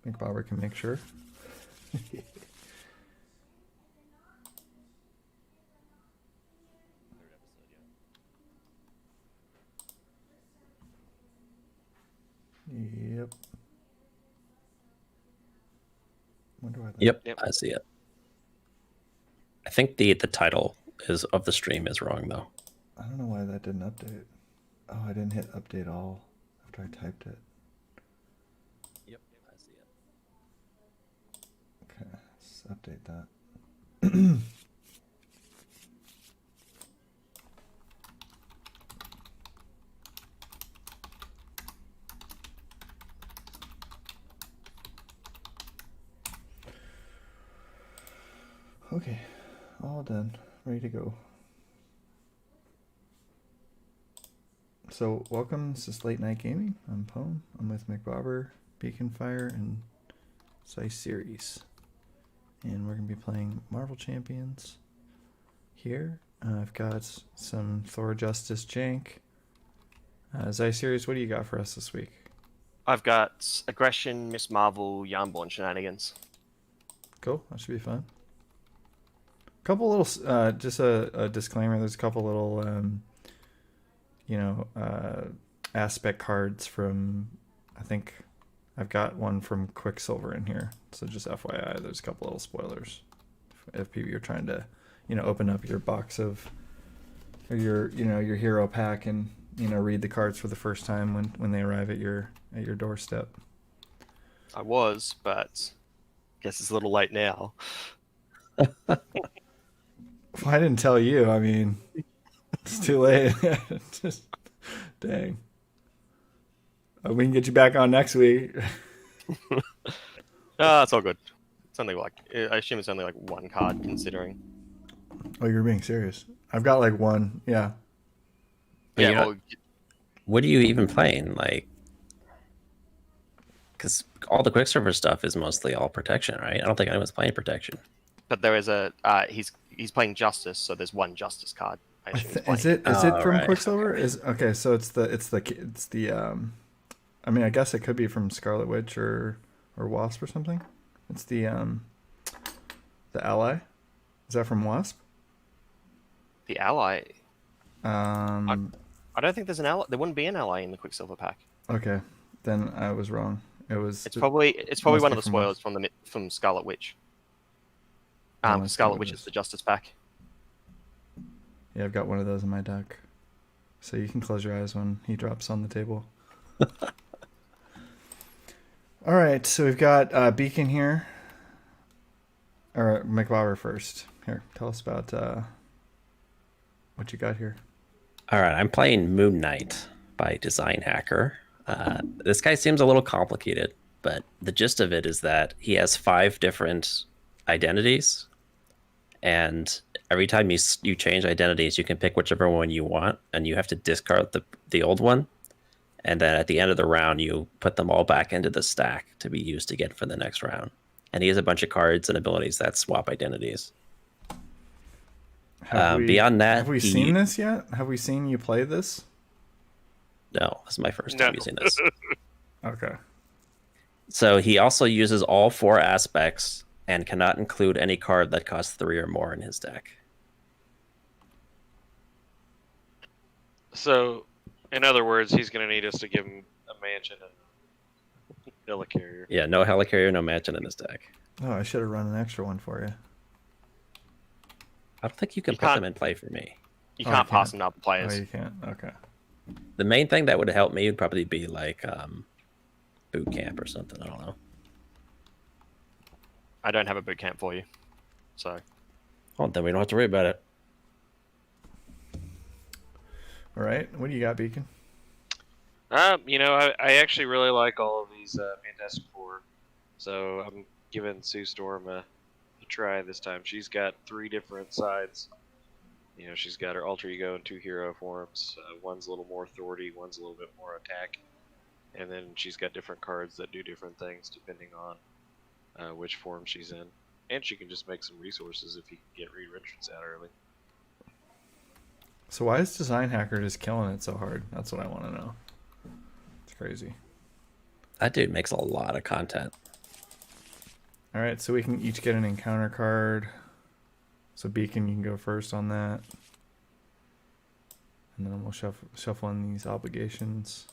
McBobber can make sure. Yep. Wonder why that... Yep, I see it. I think the title is of the stream is wrong though. I don't know why that didn't update. Oh, I didn't hit update all after I typed it. Yep, I see it. Okay, let's update that. Okay, all done, ready to go. So, welcome. This is Late Night Gaming. I'm Pone. I'm with McBobber, Beacon Fire, and Xyceres. And we're going to be playing Marvel Champions here. I've got some Thor Justice jank. Xyceres, what do you got for us this week? I've got Aggression, Miss Marvel, Yarnborn shenanigans. Cool, that should be fun. Couple little, just a disclaimer, there's a couple little, aspect cards from, I think I've got one from Quicksilver in here. So just FYI, there's a couple little spoilers. If you're trying to, open up your box of, or your hero pack and, read the cards for the first time when they arrive at your doorstep. I was, but guess it's a little late now. Well, I didn't tell you. I mean, it's too late. Just, dang. We can get you back on next week. It's all good. It's only like, I assume it's only like one card considering. Oh, you're being serious. I've got like one. Yeah. But Yeah. Well, what are you even playing? Like, because all the Quicksilver stuff is mostly all protection, right? I don't think anyone's playing protection. but there is a he's playing Justice, so there's one Justice card. I assume he's playing. Is it from right. Quicksilver? Okay, so it's the I mean, I guess it could be from Scarlet Witch or Wasp or something. It's the Ally. Is that from Wasp? The Ally? I don't think there's an Ally. There wouldn't be an Ally in the Quicksilver pack. Okay, then I was wrong. It's probably one of the spoilers Wasp. from Scarlet Witch. Oh, Scarlet Witch is the Justice pack. Yeah, I've got one of those in my deck. So you can close your eyes when he drops on the table. All right, so we've got Beacon here. Or McBobber first. Here, tell us about what you got here. All right, I'm playing Moon Knight by Design Hacker. This guy seems a little complicated, but the gist of it is that he has 5 different identities, and every time you change identities, you can pick whichever one you want, and you have to discard the old one, and then at the end of the round, you put them all back into the stack to be used again for the next round. And he has a bunch of cards and abilities that swap identities. Beyond that, have we seen this yet? Have we seen you play this? No, this is my first time using this. Okay. So he also uses all 4 aspects and cannot include any card that costs 3 or more in his deck. So, in other words, he's going to need us to give him a mansion and helicarrier. Yeah, no helicarrier, no mansion in his deck. Oh, I should have run an extra one for you. I don't think you can put them in play for me. You can't pass them up to Oh, players. you can't? Okay. The main thing that would help me would probably be like boot camp or something. I don't know. I don't have a boot camp for you, so. Oh, then we don't have to worry about it. All right. What do you got, Beacon? I actually really like all of these Fantastic Four, so I'm giving Sue Storm a try this time. She's got 3 different sides. She's got her alter ego in 2 hero forms. One's a little more authority, one's a little bit more attack, and then she's got different cards that do different things depending on which form she's in. And she can just make some resources if you can get Reed Richards out early. So why is Design Hacker just killing it so hard? That's what I want to know. It's crazy. That dude makes a lot of content. All right, so we can each get an encounter card. So Beacon, you can go first on that. And then we'll shuffle in these obligations.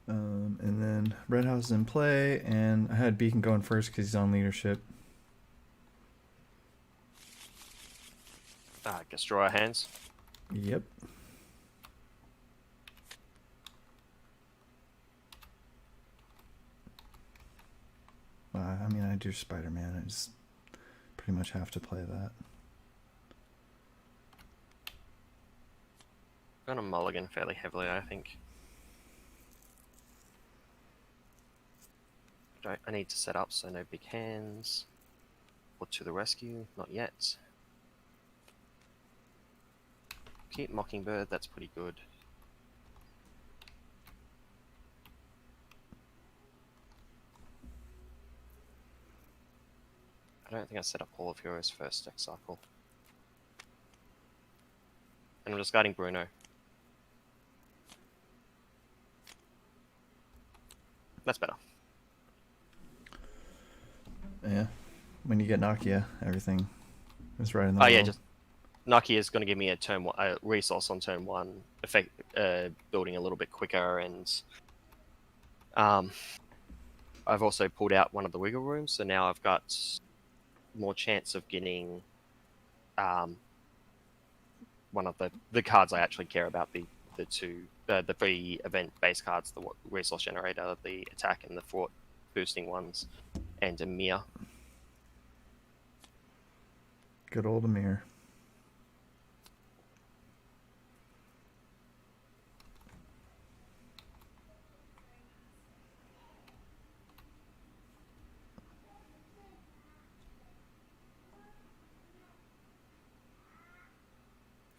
And then Red House is in play, and I had Beacon going first because he's on leadership. Guess draw our hands. Yep. I mean, I do Spider-Man. I just pretty much have to play that. I'm gonna mulligan fairly heavily, I think. I need to set up, so no big hands. Or to the rescue, not yet. Keep Mockingbird, that's pretty good. I don't think I set up Hall of Heroes first deck cycle. And I'm discarding Bruno. That's better. Yeah. When you get Nakia, everything is right in the Oh yeah, middle. just Naki is going to give me a resource on turn 1, effect building a little bit quicker, and I've also pulled out one of the wiggle rooms, so now I've got more chance of getting one of the cards I actually care about, the 3 event base cards, the resource generator, the attack, and the fort boosting ones, and Amir. Good old Amir.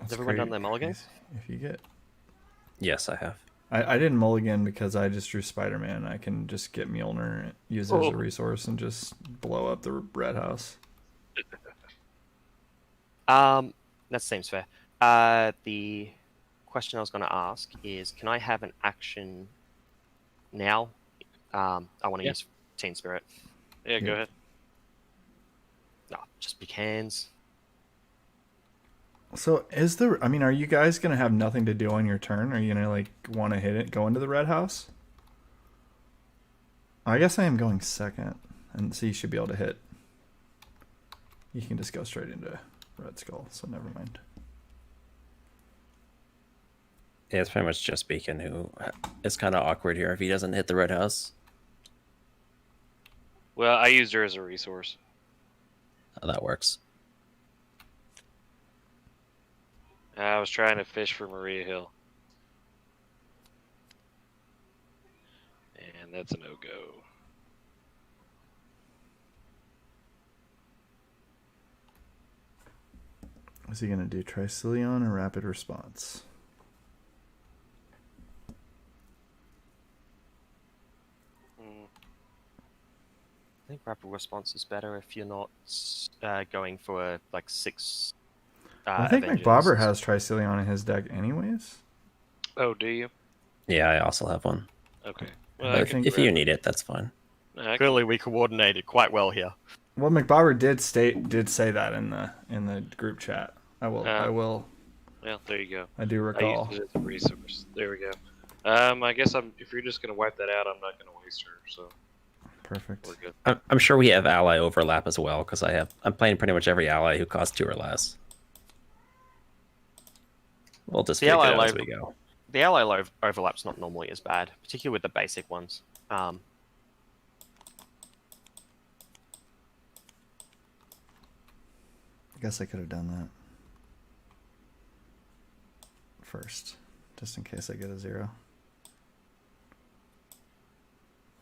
Has everyone done their mulligans? If you get... Yes, I have. I didn't mulligan because I just drew Spider-Man. I can just get Mjolnir, use it as a resource, and just blow up the Red House. That seems fair. The question I was going to ask is, can I have an action now? I want to use Teen Spirit. Yeah, go ahead. No, just big hands. So are you guys going to have nothing to do on your turn? Are you going to like want to hit it, go into the Red House? I guess I am going second, and so you should be able to hit. You can just go straight into Red Skull, so never mind. Yeah, it's pretty much just Beacon who is kind of awkward here if he doesn't hit the Red House. Well, I used her as a resource. Oh, that works. I was trying to fish for Maria Hill. And that's a no-go. Is he going to do Tricilion or Rapid Response? I think rapid response is better if you're not going for like 6. I think Avengers. McBobber has Tricilion in his deck anyways. Oh, do you? Yeah, I also have one. Okay. Well, I But think if you need it, that's fine. Clearly, we coordinated quite well here. Well, McBobber did say that in the group chat. I will. Well, there you go. I do I recall. used it as a resource. There we go. I guess if you're just gonna wipe that out, I'm not gonna waste her. So Perfect. we're good. I'm sure we have ally overlap as well because I'm playing pretty much every ally who costs 2 or less. We'll just figure it out as we go. The ally overlap's not normally as bad, particularly with the basic ones. I guess I could have done that first, just in case I get a 0.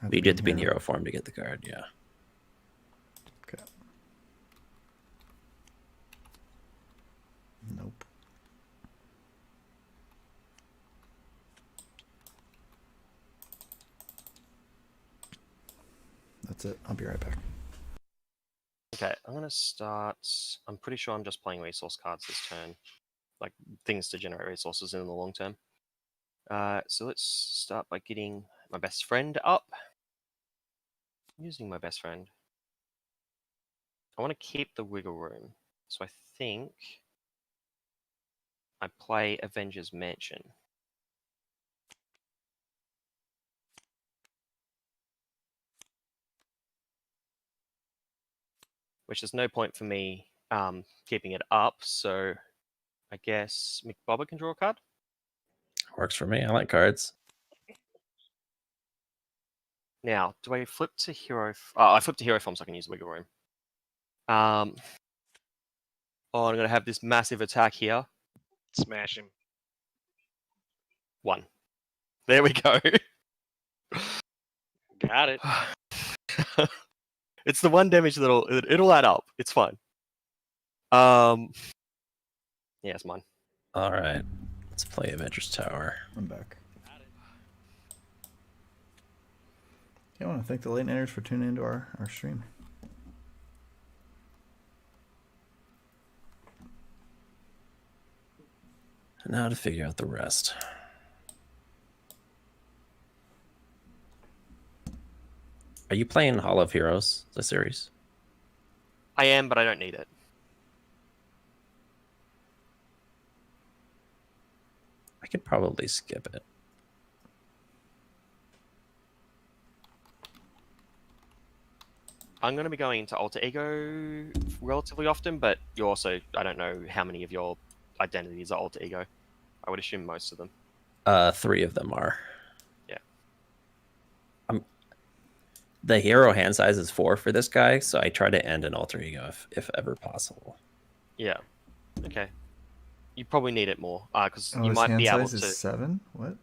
You get to be in hero form to get the card, yeah. Okay. Nope. That's it. I'll be right back. Okay, I'm going to start... I'm pretty sure I'm just playing resource cards this turn. Like, things to generate resources in the long term. So let's start by getting my best friend up. Using my best friend. I want to keep the wiggle room. So I think I play Avengers Mansion. Which there's no point for me keeping it up, so I guess McBobber can draw a card. Works for me. I like cards. Now, do I flip to hero? I flip to hero form so I can use the wiggle room. I'm gonna have this massive attack here. Smash him. 1. There we go. Got it. It's the 1 damage it'll add up. It's fine. Yeah, it's mine. All right. Let's play Avengers Tower. I'm back. I want to thank the late nighters for tuning into our stream. And now to figure out the rest. Are you playing Hall of Heroes, the series? I am, but I don't need it. I could probably skip it. I'm going to be going into Alter Ego relatively often, but you also, I don't know how many of your identities are Alter Ego. I would assume most of them. 3 of them are. Yeah. The hero hand size is 4 for this guy, so I try to end an Alter Ego if ever possible. Yeah. Okay. You probably need it more, because you his might hand be able size to... is 7? What?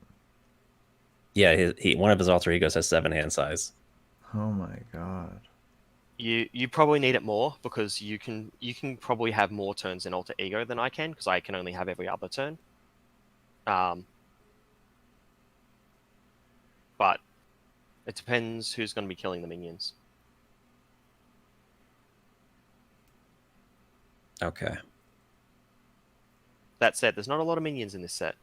Yeah, he one of his Alter Egos has 7 hand size. Oh my god. You probably need it more because you can probably have more turns in Alter Ego than I can because I can only have every other turn. But it depends who's going to be killing the minions. Okay. That said, there's not a lot of minions in this set.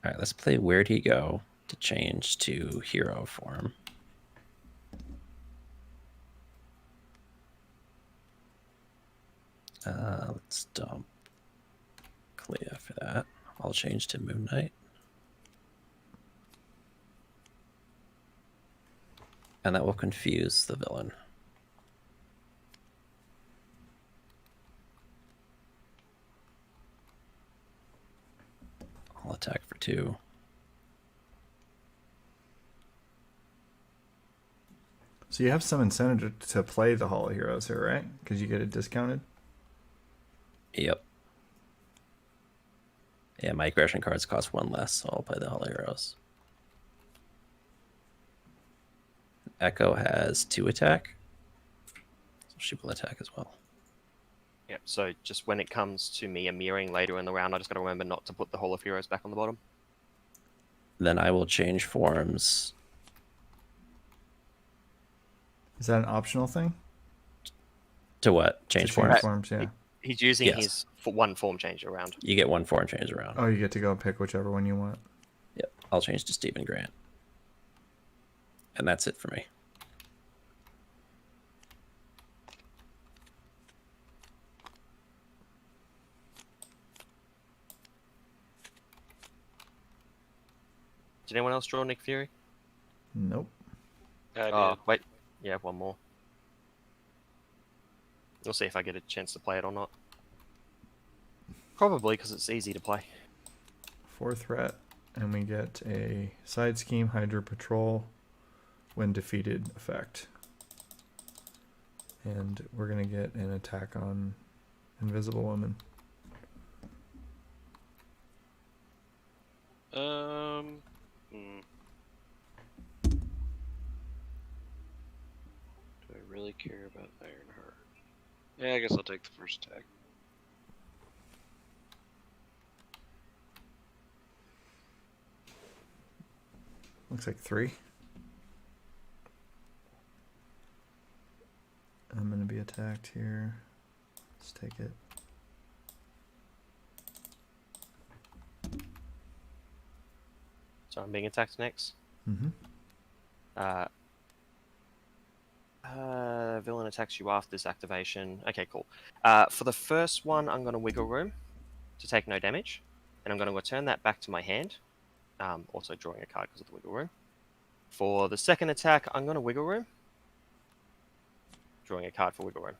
All right, let's play Where'd He Go to change to hero form. Let's dump Clea for that. I'll change to Moon Knight. And that will confuse the villain. I'll attack for 2. So you have some incentive to play the Hall of Heroes here, right? Because you get it discounted? Yep. Yeah, my aggression cards cost 1 less, so I'll play the Hall of Heroes. Echo has 2 attack, so she will attack as well. Yep, so just when it comes to me mirroring later in the round, I just got to remember not to put the Hall of Heroes back on the bottom. Then I will change forms. Is that an optional thing? To what? To Change forms? forms, yeah. He's using Yes. his 1 form change around. You get 1 form change around. Oh, you get to go pick whichever one you want. Yep. I'll change to Stephen Grant. And that's it for me. Did anyone else draw Nick Fury? Nope. I Oh, did. wait. Yeah, 1 more. We'll see if I get a chance to play it or not. Probably, because it's easy to play. 4 threat, and we get a side scheme Hydra Patrol when defeated effect. And we're going to get an attack on Invisible Woman. Do I really care about Ironheart? Yeah, I guess I'll take the first attack. Looks like 3. I'm going to be attacked here. Let's take it. So I'm being attacked next. Mm-hmm. Villain attacks you after this activation. Okay, cool. For the first one, I'm going to Wiggle Room to take no damage. And I'm going to return that back to my hand. Also drawing a card because of the Wiggle Room. For the second attack, I'm going to Wiggle Room. Drawing a card for Wiggle Room.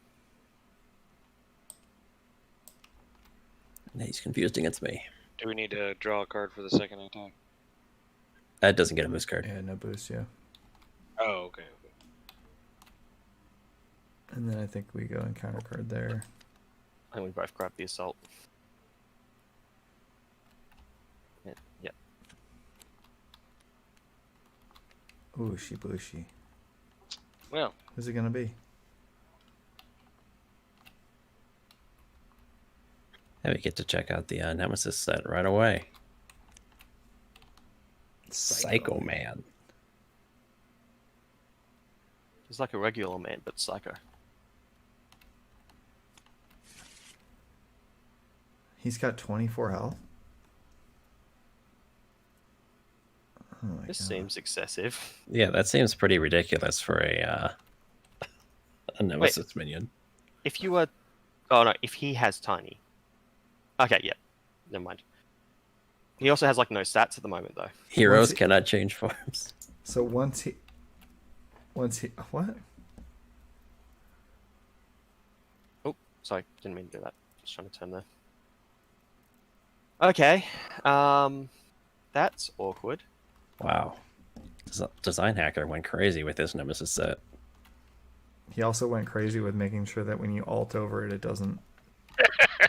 He's confused against me. Do we need to draw a card for the second attack? That doesn't get a boost card. Yeah, no boost, yeah. Oh, okay. And then I think we go and counter card there. And we both grab the assault. Yeah. Ooshy booshy. Well, Who's it gonna be? And we get to check out the Nemesis set right away. Psycho Man. He's like a regular man, but psycho. He's got 24 health. Oh my This God. seems excessive. Yeah, that seems pretty ridiculous for a Nemesis minion. If you were... Oh, no. If he has tiny. Okay, yeah. Never mind. He also has, like, no stats at the moment, though. Heroes Once he- cannot change forms. So once he what? Oh, sorry. Didn't mean to do that. Just trying to turn there. Okay. That's awkward. Wow. Design Hacker went crazy with this Nemesis set. He also went crazy with making sure that when you alt over it, it doesn't.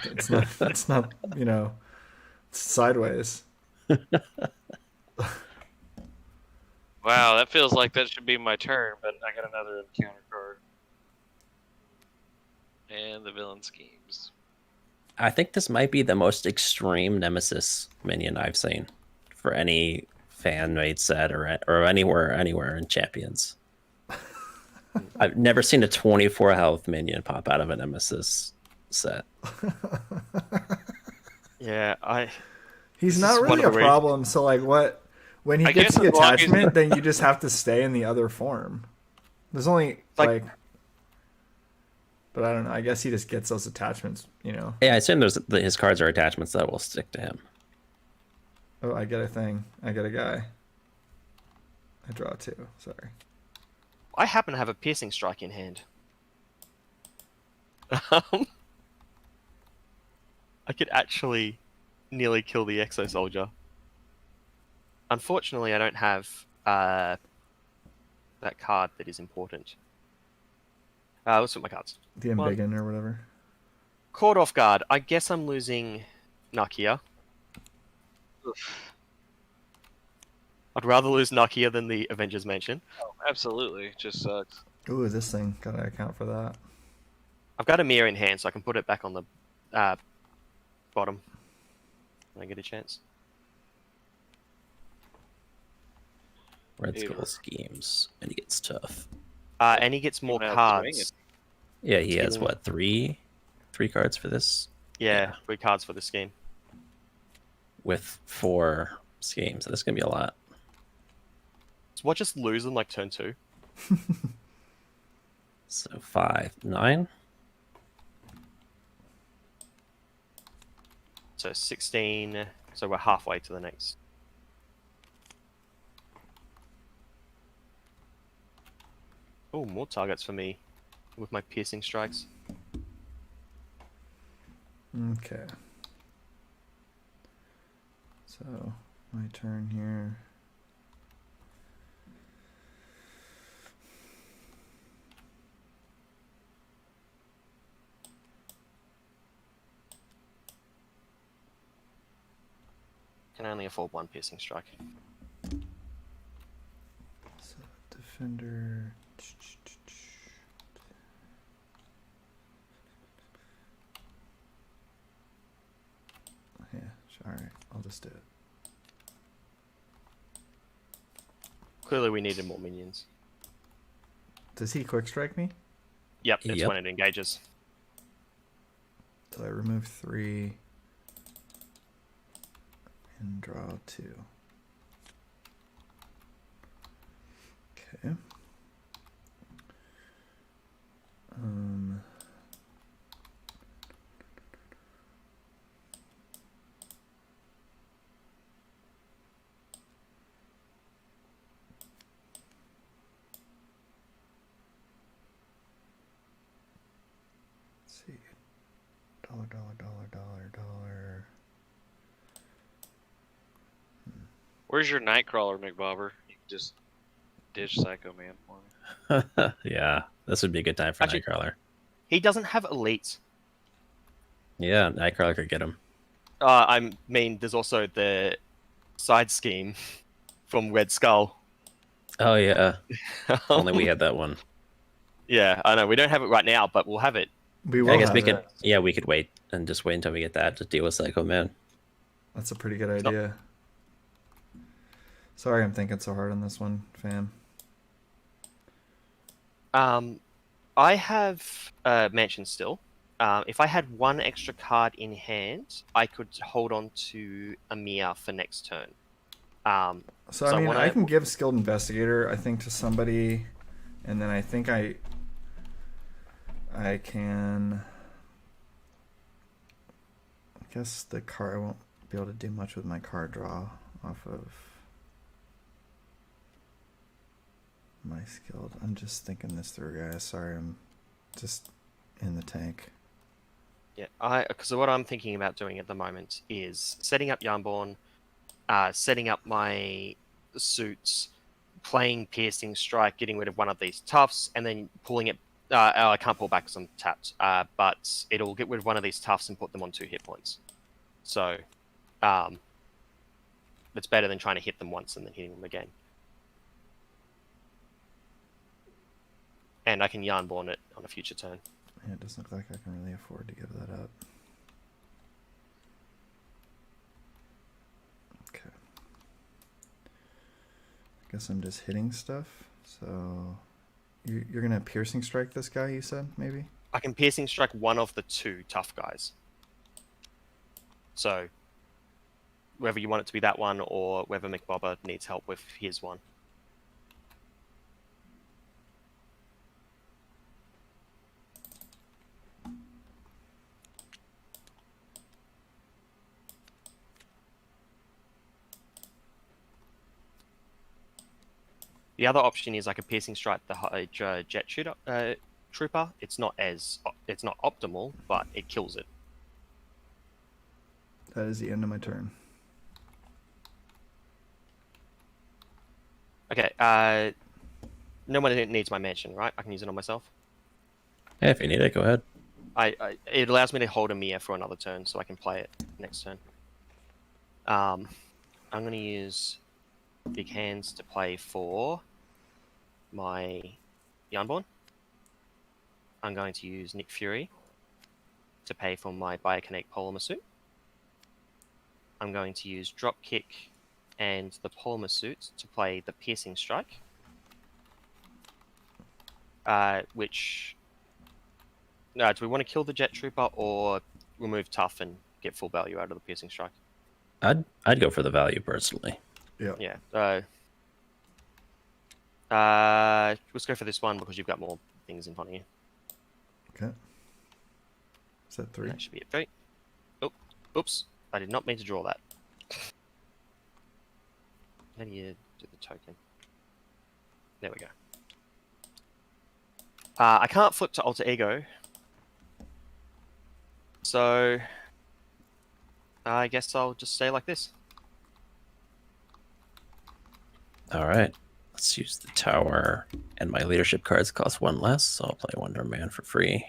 It's not. You know, it's sideways. wow, that feels like that should be my turn, but I got another encounter card. And the villain schemes. I think this might be the most extreme Nemesis minion I've seen for any fan-made set or anywhere in Champions. I've never seen a 24 health minion pop out of a Nemesis set. Yeah, He's This not is one really of a the ways- problem. So like, what? When he I gets guess the as long as- attachment, then you just have to stay in the other form. There's only Like- like. But I don't know. I guess he just gets those attachments. You know. Yeah, I assume his cards are attachments that will stick to him. Oh, I get a thing. I get a guy. I draw two. Sorry. I happen to have a piercing strike in hand. I could actually nearly kill the Exo Soldier. Unfortunately, I don't have that card that is important. Let's put my cards. The Embiggen or whatever. Caught off guard. I guess I'm losing Nakia. I'd rather lose Nakia than the Avengers Mansion. Oh, absolutely. Just sucks. Ooh, this thing. Gotta account for that. I've got a mirror in hand, so I can put it back on the bottom when I get a chance. Red Ew. Skull schemes, and he gets tough. And he gets more Even out cards. Yeah, he has Scheme. what, three cards for this Yeah, 3 cards for the scheme. with 4 schemes. So this is gonna be a lot. So what, just lose in like turn 2? So 5, 9. So 16. So we're halfway to the next. Oh, more targets for me with my piercing strikes. Okay. So my turn here. Can only afford 1 piercing strike. So defender. Yeah, all right. I'll just do it. Clearly, we needed more minions. Does he quick strike me? Yep, it's Yep. when it engages. So I remove 3 and draw 2. Okay. Um, let's see. Dollar, dollar, dollar, dollar, dollar. Where's your Nightcrawler, McBobber? You can just ditch Psycho Man for me. Yeah, this would be a good time for Actually- Nightcrawler. He doesn't have elites. Yeah, Nightcrawler could get him. I mean, there's also the side scheme from Red Skull. Oh yeah, if only we had that one. Yeah, I know we don't have it right now, but we'll have it. We will I guess have we it. could. Yeah, we could wait and just wait until we get that to deal with Psycho Man. That's a pretty good not- idea. Sorry, I'm thinking so hard on this one, fam. I have Mansion still. If I had one extra card in hand, I could hold on to Amir for next turn. So So I I mean, wanna- I can give skilled investigator, I think, to somebody, and then I think I can. I guess the card, I won't be able to do much with my card draw off of my skilled. I'm just thinking this through, guys. Sorry, I'm just in the tank. Yeah, because what I'm thinking about doing at the moment is setting up Yarnborn, setting up my suits, playing Piercing Strike, getting rid of one of these toughs, and then pulling it. Oh, I can't pull back because I'm tapped, but it'll get rid of one of these toughs and put them on 2 hit points. So, it's better than trying to hit them once and then hitting them again. And I can Yarnborn it on a future turn. Yeah, it doesn't look like I can really afford to give that up. Okay. I guess I'm just hitting stuff. So you're gonna piercing strike this guy, you said, maybe? I can Piercing Strike one of the 2 tough guys. So, whether you want it to be that one or whether McBobber needs help with his one. The other option is I could Piercing Strike the Jet Shooter Trooper. It's not optimal, but it kills it. That is the end of my turn. Okay, no one needs my mansion, right? I can use it on myself. Yeah, if you need it, go ahead. It allows me to hold a Mia for another turn, so I can play it next turn. I'm going to use Big Hands to play for my Yarnborn. I'm going to use Nick Fury to pay for my Biokinetic Polymer Suit. I'm going to use Dropkick and the Polymer Suit to play the Piercing Strike. Which... do we want to kill the Jet Trooper or remove Tough and get full value out of the Piercing Strike? I'd go for the value personally. Yeah. Yeah. Let's go for this one because you've got more things in front of you. Okay. Is that 3? That should be it. 3. Oh, oops. I did not mean to draw that. How do you do the token? There we go. I can't flip to Alter Ego. So, I guess I'll just stay like this. All right, let's use the tower. And my leadership cards cost 1 less, so I'll play Wonder Man for free.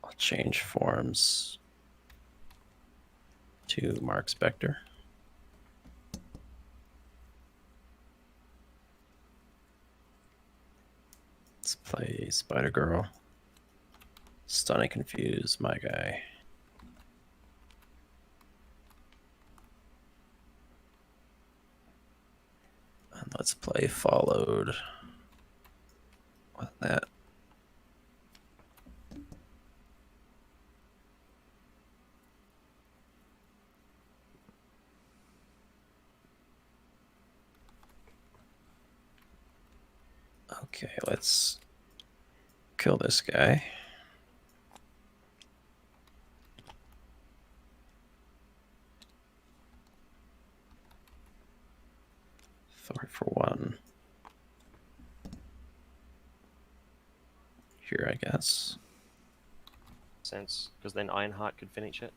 I'll change forms to Mark Spector. Let's play Spider Girl. Stun and Confuse, my guy. And let's play Followed. With that. Okay, let's kill this guy. Three for one. Here, I guess. Sense, because then Ironheart could finish it.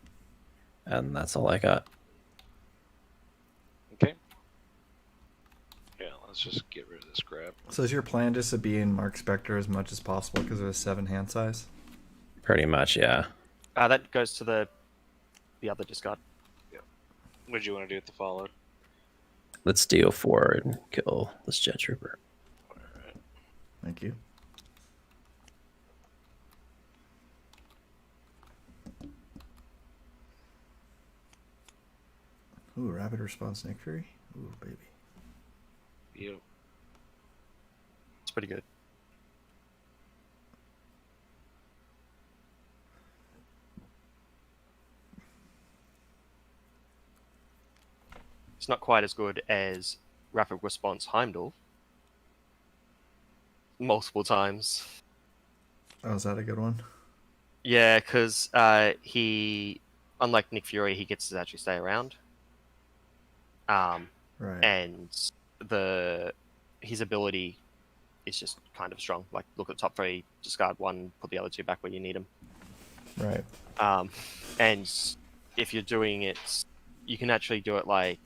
And that's all I got. Okay. Yeah, let's just get rid of this crap. So is your plan just to be in Mark Spector as much as possible because of his 7 hand size? Pretty much, yeah. That goes to the other discard. What do you want to do with the follow? Let's deal 4 and kill this Jet Trooper. Alright. Thank you. Ooh, rapid response Nick Fury. Ooh, baby. Yep. It's pretty good. It's not quite as good as rapid response Heimdall. Multiple times. Oh, is that a good one? Yeah, because he, unlike Nick Fury, he gets to actually stay around. Right. And his ability is just kind of strong. Like, look at the top 3, discard 1, put the other 2 back where you need them. Right. And if you're doing it, you can actually do it like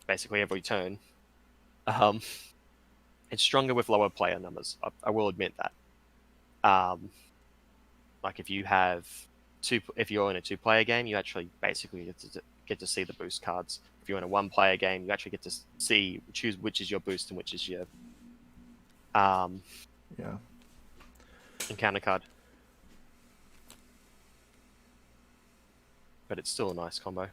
basically every turn. It's stronger with lower player numbers. I will admit that. Like if you're in a 2-player game, you actually basically get to see the boost cards. If you're in a 1-player game, you actually get to choose which is your boost and which is your Yeah. encounter card. But it's still a nice combo.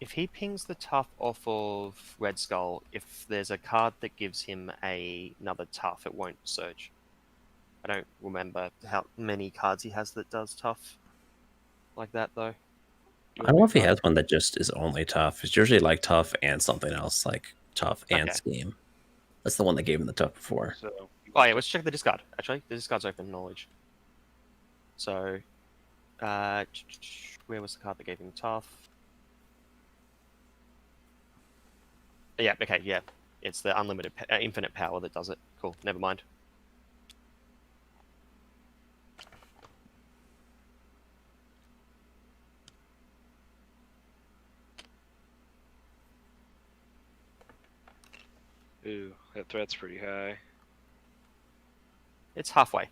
If he pings the tough off of Red Skull, if there's a card that gives him another tough, it won't surge. I don't remember how many cards he has that does tough like that, though. I don't know if he has one that just is only tough. It's usually like tough and something else, like tough and Okay. scheme. That's the one that gave him the tough before. So, Oh yeah, let's check the discard. Actually, the discard's open knowledge. So, where was the card that gave him tough? Yeah, okay, yeah. It's the unlimited, infinite power that does it. Cool, never mind. ooh, that threat's pretty high. It's halfway.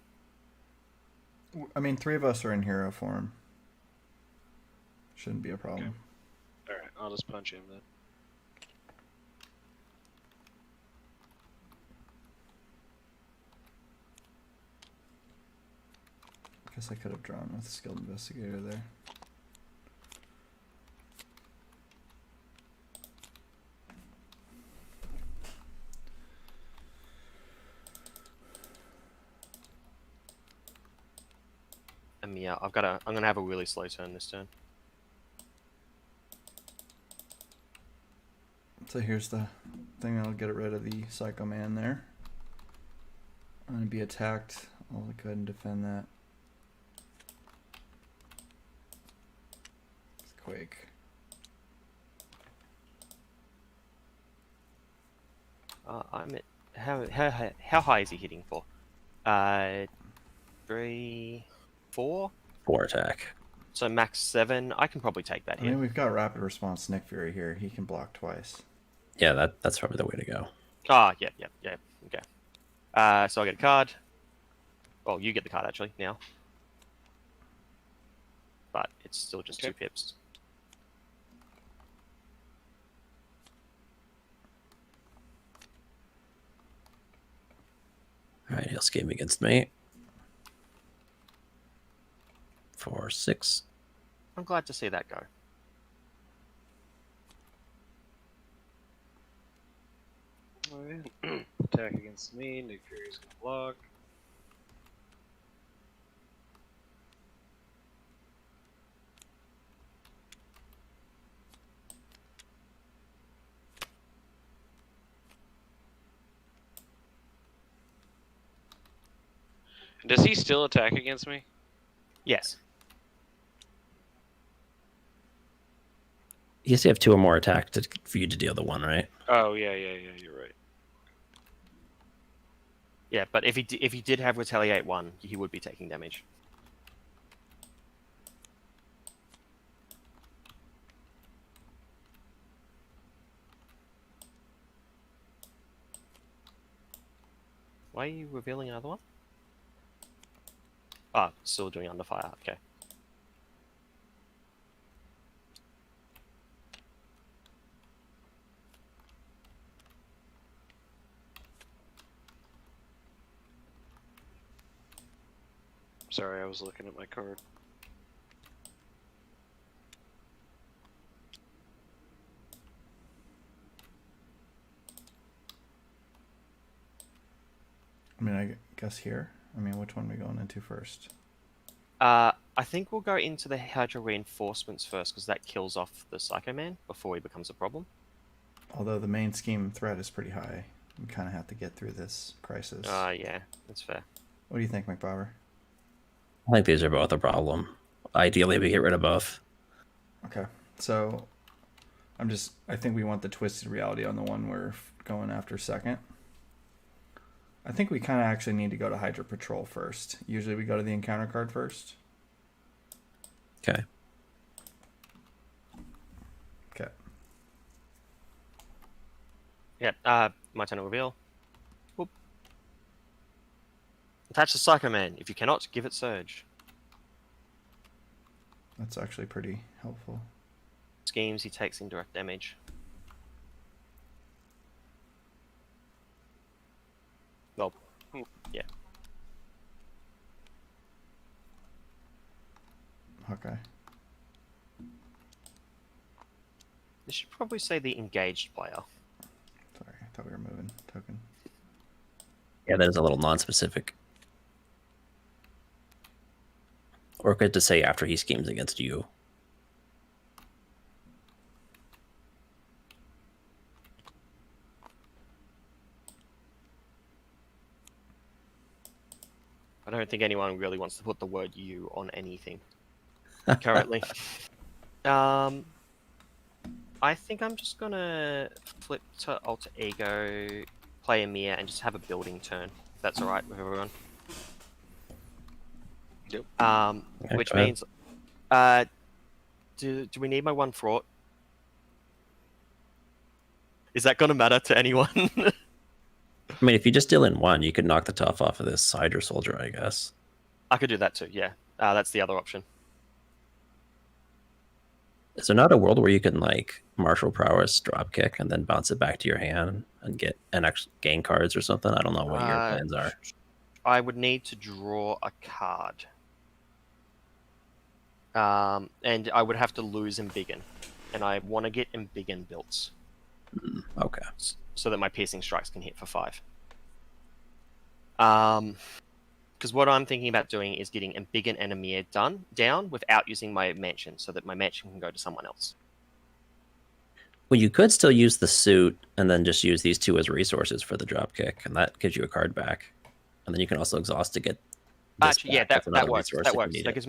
I mean, 3 of us are in hero form. Shouldn't be a problem. Okay. Alright, I'll just punch him then. Guess I could have drawn with skilled investigator there. Yeah, I'm gonna have a really slow turn this turn. So here's the thing that'll get rid of the Psycho Man there. I'm gonna be attacked. I'll go ahead and defend that. It's Quake. I'm at how high is he hitting for? 3, 4. 4 attack. So max 7. I can probably take that I hit. mean, we've got rapid response Nick Fury here. He can block twice. Yeah, that's probably the way to go. Ah, yeah. Okay. So I get a card. Well, you get the card actually now. But it's still just 2 pips. Alright, he'll scheme against me. 4, 6. I'm glad to see that go. Alright. Attack against me, Nick Fury's gonna block. Does he still attack against me? Yes. You still have 2 or more attack for you to deal the 1, right? Oh yeah. You're right. Yeah, but if he did have retaliate 1, he would be taking damage. Why are you revealing another one? Ah, still doing under fire. Okay. Sorry, I was looking at my card. I mean, I guess here. I mean, which one are we going into first? I think we'll go into the Hydra reinforcements first because that kills off the Psycho Man before he becomes a problem. Although the main scheme threat is pretty high. We kind of have to get through this crisis. Yeah, that's fair. What do you think, McBauer? I think these are both a problem. Ideally, we get rid of both. Okay, so I think we want the twisted reality on the one we're going after second. I think we kind of actually need to go to Hydra Patrol first. Usually we go to the encounter card first. Okay. Okay. Yeah, my turn to reveal. Whoop. Attach the Psycho Man. If you cannot, give it Surge. That's actually pretty helpful. Schemes, he takes indirect damage. Well, yeah. Okay. This should probably say the engaged player. Sorry, I thought we were moving token. Yeah, that is a little non-specific. Or good to say after he schemes against you. I don't think anyone really wants to put the word "you" on anything currently. I think I'm just gonna flip to Alter Ego, play Amir, and just have a building turn. If that's all right with everyone. Yep. Okay, Which go ahead. means, do we need my 1 fraught? Is that gonna matter to anyone? I mean, if you just deal in 1, you could knock the top off of this Hydra Soldier, I guess. I could do that too. Yeah, that's the other option. Is there not a world where you can, like, martial prowess, drop kick, and then bounce it back to your hand and get and actually gain cards or something? I don't know what your plans are. I would need to draw a card. And I would have to lose Embiggen. And I want to get Embiggen built. Okay. So that my piercing strikes can hit for 5. Because what I'm thinking about doing is getting Embiggen and Amir down without using my mansion, so that my mansion can go to someone else. Well, you could still use the suit and then just use these 2 as resources for the drop kick, and that gives you a card back. And then you can also exhaust to get. Actually, yeah, that works. That That works. That gives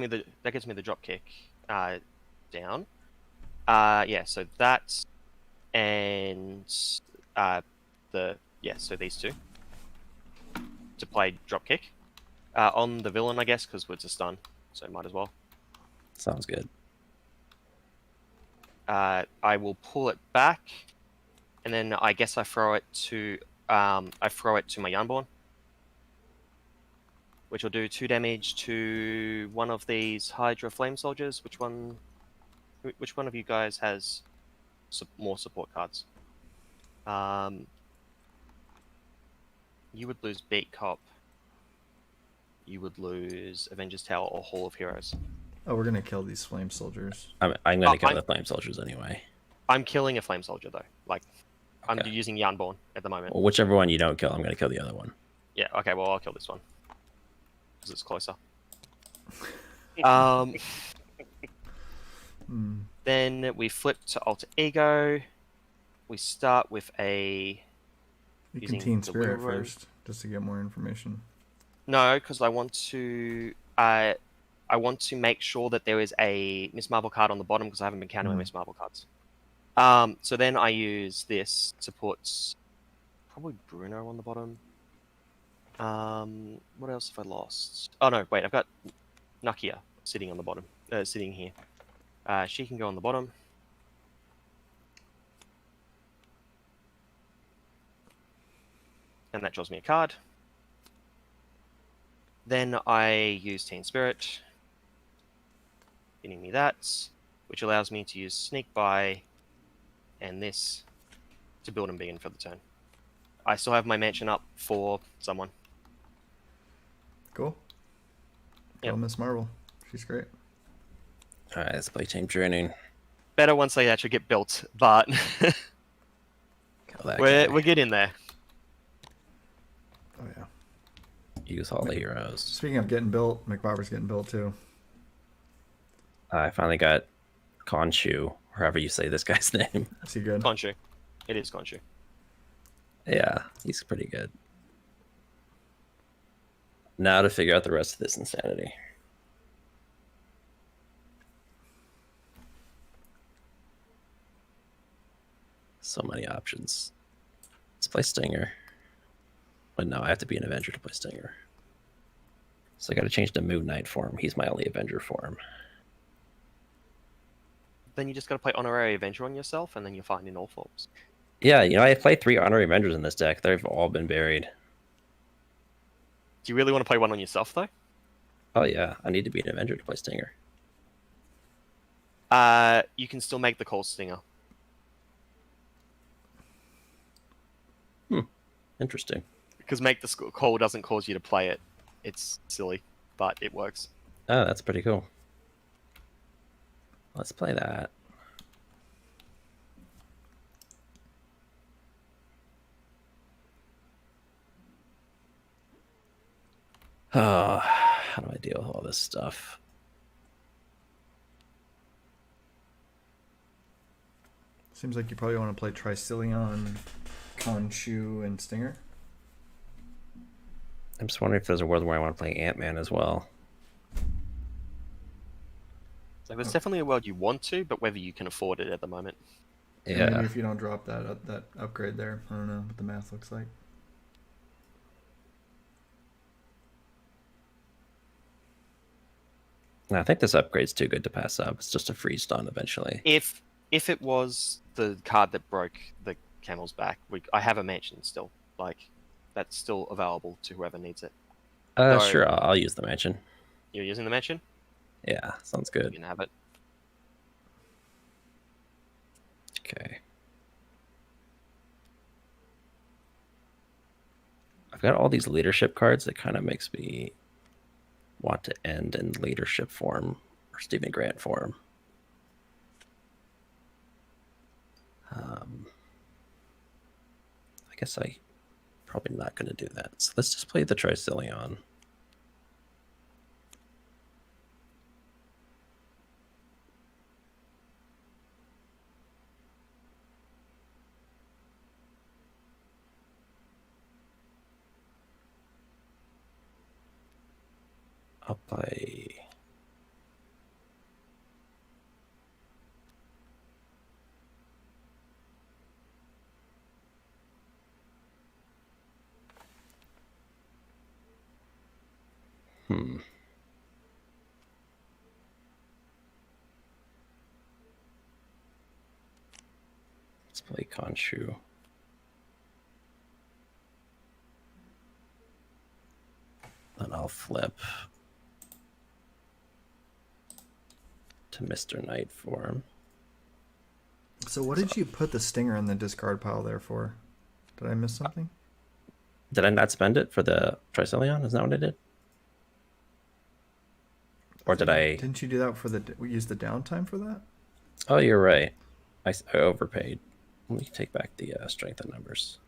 me the drop kick down. Yeah, so that's and so these 2 to play drop kick on the villain, I guess, because we're just stun, so might as well. Sounds good. I will pull it back, and then I guess I throw it to my Yarnborn, which will do 2 damage to one of these Hydra Flame Soldiers. Which one of you guys has more support cards? You would lose Beat Cop. You would lose Avengers Tower or Hall of Heroes. Oh, we're gonna kill these flame soldiers. I'm going to kill the flame soldiers anyway. I'm killing a flame soldier though. Like, Okay. I'm using Yarnborn at the moment. Well, whichever one you don't kill, I'm going to kill the other one. Yeah. Okay. Well, I'll kill this one because it's closer. Then we flip to Alter Ego. We start with a. You Using can Teen the Spirit Will Room. first, just to get more information. No, because I want to. I want to make sure that there is a Miss Marvel card on the bottom because I haven't been counting my Miss Marvel cards. So then I use this to put probably Bruno on the bottom. What else have I lost? Oh no, wait, I've got Nakia sitting on the bottom, sitting here. She can go on the bottom. And that draws me a card. Then I use Teen Spirit, getting me that, which allows me to use Sneak By and this to build and begin for the turn. I still have my mansion up for someone. Cool. Yep. Well, Miss Marvel. She's great. All right, let's play Team Draining. Better once they actually get built, but Kill that guy. we're getting there. Oh, yeah. Use all the heroes. Speaking of getting built, McBobber's getting built too. I finally got Khonshu, or however you say this guy's name. Is he good? Khonshu. It is Khonshu. Yeah, he's pretty good. Now to figure out the rest of this insanity. So many options. Let's play Stinger. But no, I have to be an Avenger to play Stinger. So I got to change to Moon Knight form. He's my only Avenger form. Then you just got to play Honorary Avenger on yourself, and then you're fine in all forms. Yeah, you know, I played 3 Honorary Avengers in this deck. They've all been buried. Do you really want to play one on yourself, though? Oh yeah, I need to be an Avenger to play Stinger. You can still make the call Stinger. Interesting. Because make the call doesn't cause you to play it. It's silly, but it works. Oh, that's pretty cool. Let's play that. Oh, how do I deal with all this stuff? Seems like you probably want to play Tricillion, Khonshu, and Stinger. I'm just wondering if there's a world where I want to play Ant-Man as well. So there's definitely a world you want to, but whether you can afford it at the moment. Yeah. Maybe if you don't drop that upgrade there. I don't know what the math looks like. No, I think this upgrade's too good to pass up. It's just a free stun eventually. If it was the card that broke the camel's back, I have a mansion still. Like, that's still available to whoever needs it. Sure, I'll use the mansion. You're using the mansion? Yeah, sounds You good. can have it. Okay. I've got all these leadership cards that kind of makes me want to end in leadership form or Stephen Grant form. I guess I probably not going to do that. So let's just play the Tricillion. I'll play. Let's play Khonshu. Then I'll flip to Mr. Knight form. So what did you put the Stinger in the discard pile there for? Did I miss something? Did I not spend it for the Tricillion? Is that what I did? Or did I? Didn't you do that for use the downtime for that? Oh, you're right. I overpaid. Let me take back the strength of numbers.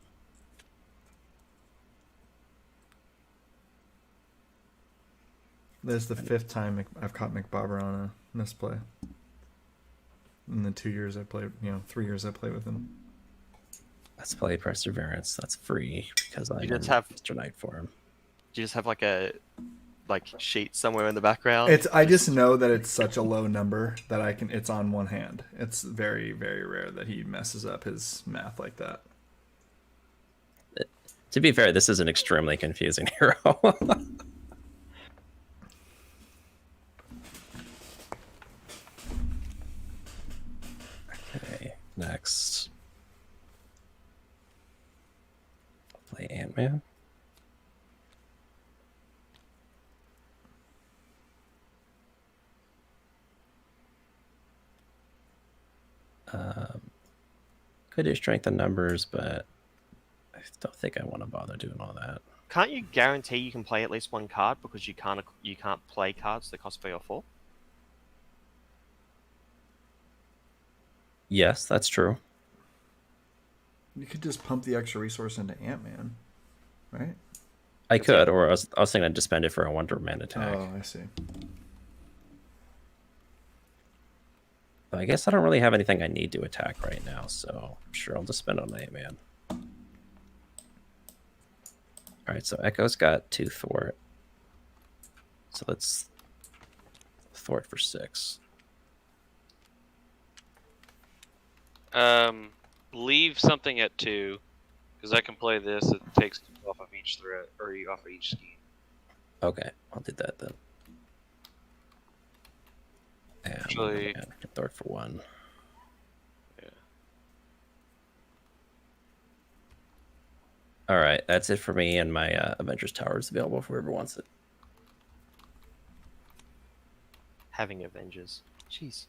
This is the 5th time I've caught McBobber on a misplay. In the 2 years I played, 3 years I played with him. Let's play Perseverance. That's free because I'm You just in have- Mr. Knight form. Do you just have like a sheet somewhere in the background? It's I just know that it's such a low number that I can. It's on one hand. It's very very rare that he messes up his math like that. To be fair, this is an extremely confusing hero. Okay, next. Play Ant-Man. Could do strength in numbers, but I don't think I want to bother doing all that. Can't you guarantee you can play at least one card because you can't play cards that cost 3 or 4? Yes, that's true. You could just pump the extra resource into Ant-Man, right? I could, or I was thinking I'd just spend it for a Wonder Man attack. Oh, I see. But I guess I don't really have anything I need to attack right now, so I'm sure I'll just spend on Ant-Man. Alright, so Echo's got 2 thwart. So let's thwart for 6. Leave something at 2, because I can play this. It takes 2 off of each threat, or off of each scheme. Okay, I'll do that then. And Actually, thwart for 1. Yeah. Alright, that's it for me, and my Avengers Tower is available for whoever wants it. Having Avengers. Jeez.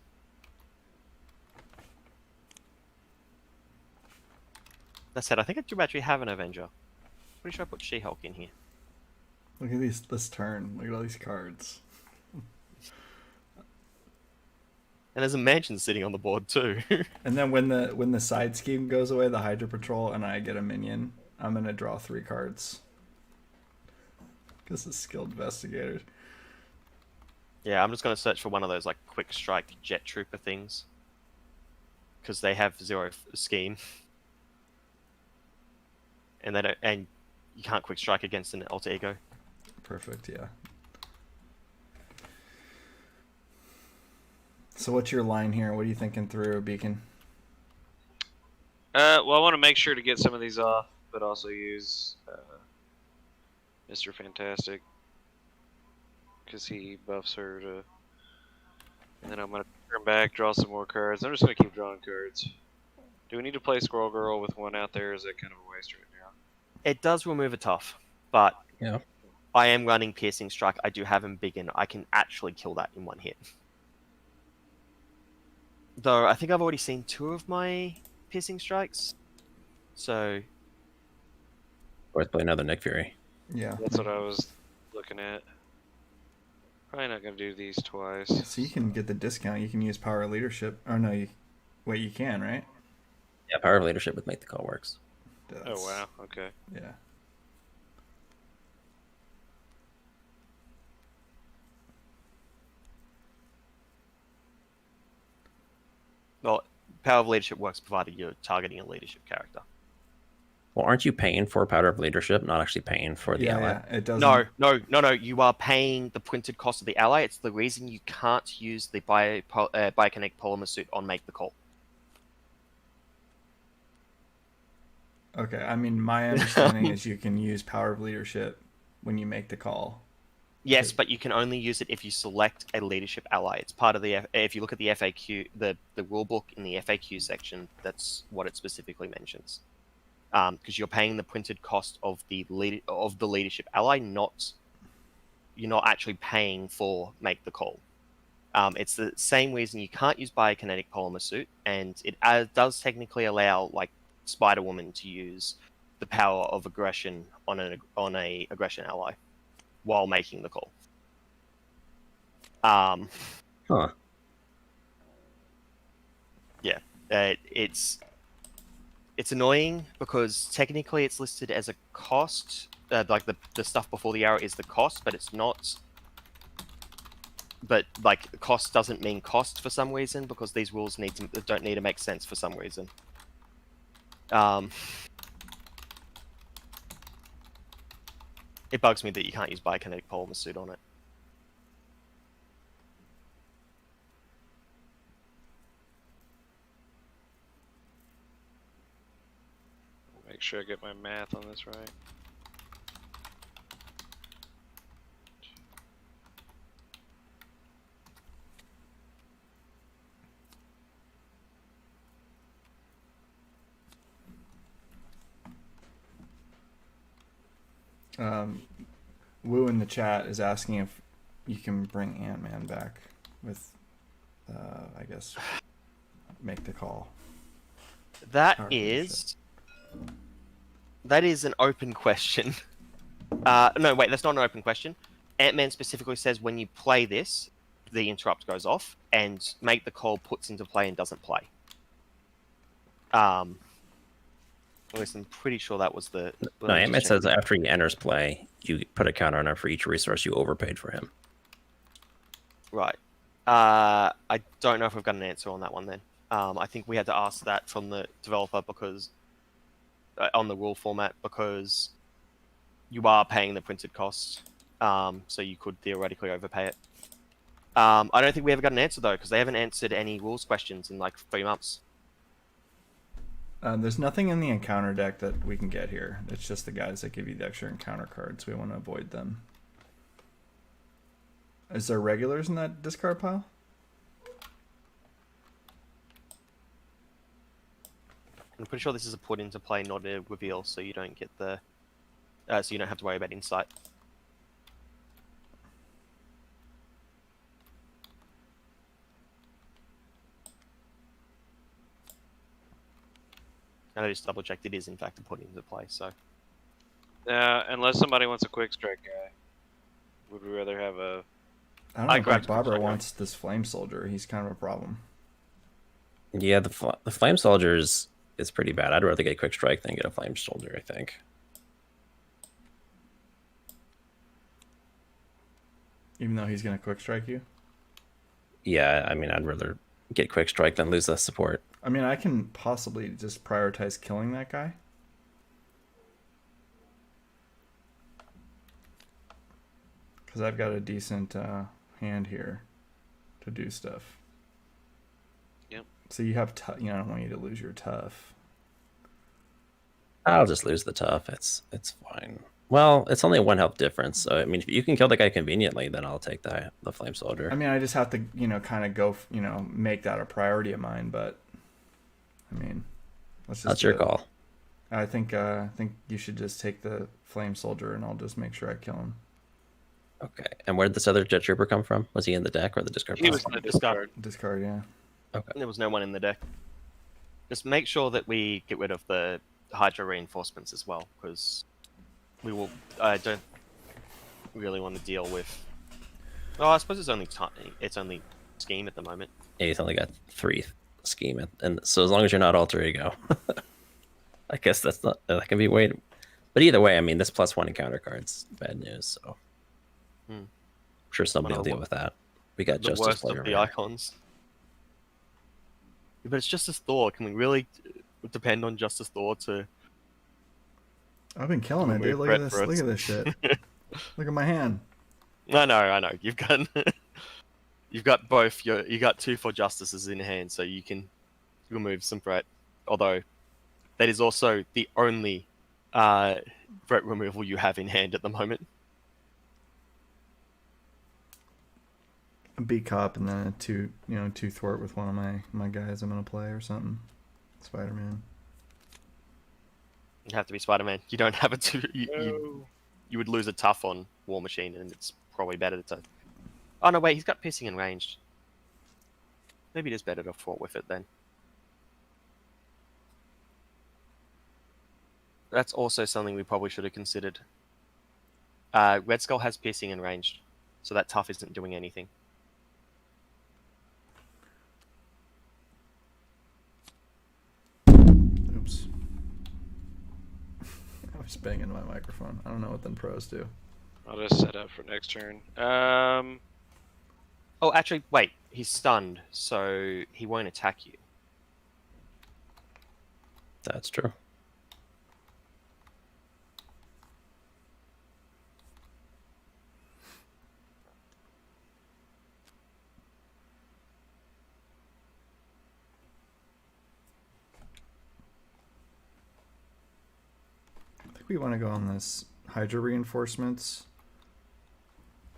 That said, I think I do actually have an Avenger. Pretty sure I put She-Hulk in here. Look at this turn. Look at all these cards. And there's a mansion sitting on the board too. And then when the side scheme goes away, the Hydra Patrol, and I get a minion, I'm gonna draw 3 cards. Because it's skilled investigators. Yeah, I'm just gonna search for one of those like quick strike jet trooper things. Because they have 0 scheme. And they don't, and you can't quick strike against an alter ego. Perfect, yeah. So what's your line here? What are you thinking through, Beacon? Well, I want to make sure to get some of these off, but also use Mr. Fantastic, because he buffs her to. And then I'm going to turn back, draw some more cards. I'm just going to keep drawing cards. Do we need to play Squirrel Girl with 1 out there? Or is that kind of a waste right now? It does remove a tough, but Yeah. I am running Piercing Strike. I do have him big, and I can actually kill that in 1 hit. Though I think I've already seen 2 of my Piercing Strikes, so Or play another Nick Fury. Yeah. That's what I was looking at. Probably not going to do these twice. So you can get the discount. You can use Power of Leadership. Or no, wait, you can, right? Yeah, Power of Leadership with Make the Call works. Oh, wow. Okay. Yeah. well, Power of Leadership works provided you're targeting a leadership character. Well, aren't you paying for Power of Leadership, not actually paying for the ally? Yeah, it doesn't. No. You are paying the printed cost of the ally. It's the reason you can't use the Biokinetic Polymer Suit on Make the Call. Okay, I mean, my understanding is you can use Power of Leadership when you make the call. Yes, but you can only use it if you select a leadership ally. It's part of the if you look at the FAQ, the rule book in the FAQ section, that's what it specifically mentions. Because you're paying the printed cost of the leadership ally, you're not actually paying for Make the Call. It's the same reason you can't use Biokinetic Polymer Suit, and it does technically allow like Spider-Woman to use the power of aggression on a aggression ally while making the call. Huh. Yeah, it's annoying because technically it's listed as a cost. Like the stuff before the arrow is the cost, but it's not. But like cost doesn't mean cost for some reason because these rules don't need to make sense for some reason. It bugs me that you can't use biokinetic polymer suit on it. Make sure I get my math on this right. Woo in the chat is asking if you can bring Ant-Man back with, I guess, make the call. That Power is an open question. No, wait, that's not an open question. Ant-Man specifically says when you play this, the interrupt goes off, and make the call puts into play and doesn't play. At least I'm pretty sure that was the. No, Ant-Man says after he enters play, you put a counter on him for each resource you overpaid for him. Right. I don't know if we've got an answer on that one then. I think we had to ask that from the developer because on the rule format because you are paying the printed cost, so you could theoretically overpay it. I don't think we ever got an answer though because they haven't answered any rules questions in like 3 months. There's nothing in the encounter deck that we can get here. It's just the guys that give you the extra encounter cards. We want to avoid them. Is there regulars in that discard pile? I'm pretty sure this is a put into play, not a reveal, so you don't get the, so you don't have to worry about insight. And I just double checked; it is in fact a put into play. So, Unless somebody wants a quick strike guy, would we rather have a? I don't know. Black Bobber wants this Flame Soldier. He's kind of a problem. Yeah, the Flame Soldier is pretty bad. I'd rather get Quick Strike than get a Flame Soldier, I think. Even though he's going to Quick Strike you? Yeah, I mean, I'd rather get Quick Strike than lose the support. I mean, I can possibly just prioritize killing that guy. Because I've got a decent hand here to do stuff. Yep. So you have, I don't want you to lose your tough. I'll just lose the tough. It's fine. Well, it's only a 1 health difference. So I mean, if you can kill the guy conveniently, then I'll take the Flame Soldier. I mean, I just have to, kind of go, make that a priority of mine. But I mean, let's just. That's your call. I think you should just take the Flame Soldier, and I'll just make sure I kill him. Okay. And where did this other Jet Trooper come from? Was he in the deck or the discard? He was in the discard. Discard, yeah. Okay. There was no one in the deck. Just make sure that we get rid of the Hydra reinforcements as well, because we will. I don't really want to deal with. Oh, I suppose it's only scheme at the moment. Yeah, he's only got 3 scheme, and so as long as you're not alter ego, I guess that can be weighed. But either way, I mean, this +1 encounter card's bad news. So I'm sure somebody will deal with that. We got the Justice worst Player. of the icons. But it's Justice Thor. Can we really depend on Justice Thor to? I've been killing it, dude. Look at this. Look at this shit. Look at my hand. I know. You've got both. You got 2 for Justices in hand, so you can remove some threat. Although that is also the only threat removal you have in hand at the moment. A beat cop and then a 2 thwart with one of my guys I'm gonna play or something. Spider-Man. You have to be Spider-Man. You don't have a 2. You would lose a tough on War Machine, and it's probably better to. Oh no, wait, he's got piercing and ranged. Maybe it is better to thwart with it then. That's also something we probably should have considered. Red Skull has piercing and ranged, so that tough isn't doing anything. Oops. I was banging my microphone. I don't know what them pros do. I'll just set up for next turn. Oh, actually, wait. He's stunned, so he won't attack you. That's true. we want to go on this Hydra reinforcements.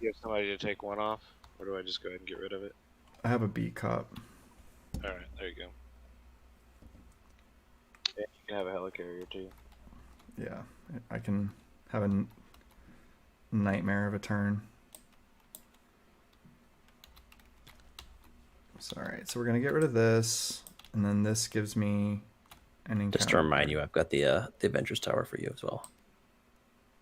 You have somebody to take one off, or do I just go ahead and get rid of it? I have a B cop. All right, there you go. Yeah, you can have a helicarrier too. Yeah, I can have a nightmare of a turn. So, all right, so we're gonna get rid of this, and then this gives me an encounter. Just to remind you, I've got the Avengers Tower for you as well.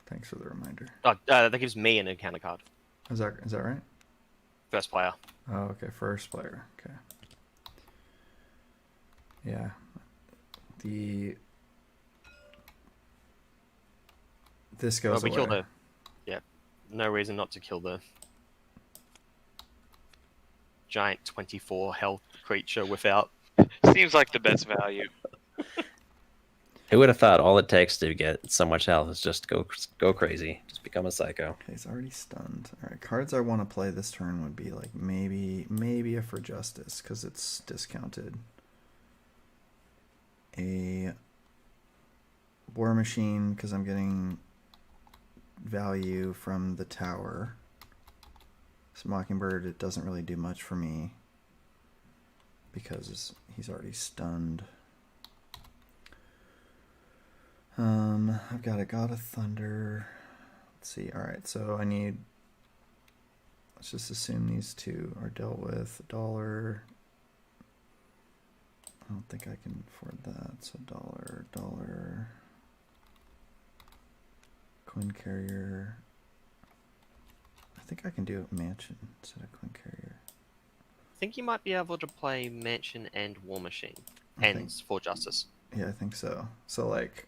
Thanks for the reminder. Oh, that gives me an encounter card. Is that right? First player. Oh, okay, first player. Okay. Yeah. This goes we away. kill the. Yeah, no reason not to kill the giant 24 health creature without. Seems like the best value. Who would have thought all it takes to get so much health is just go crazy, just become a psycho. Okay, he's already stunned. All right, cards I want to play this turn would be like maybe a For Justice because it's discounted. A War Machine because I'm getting value from the tower. This Mockingbird, it doesn't really do much for me because he's already stunned. I've got a God of Thunder. Let's see. All right, so let's just assume these two are dealt with. $1. I don't think I can afford that. So $1. Coin Carrier. I think I can do Mansion instead of Coin Carrier. I think you might be able to play Mansion and War Machine and For Justice. Yeah, I think so. So like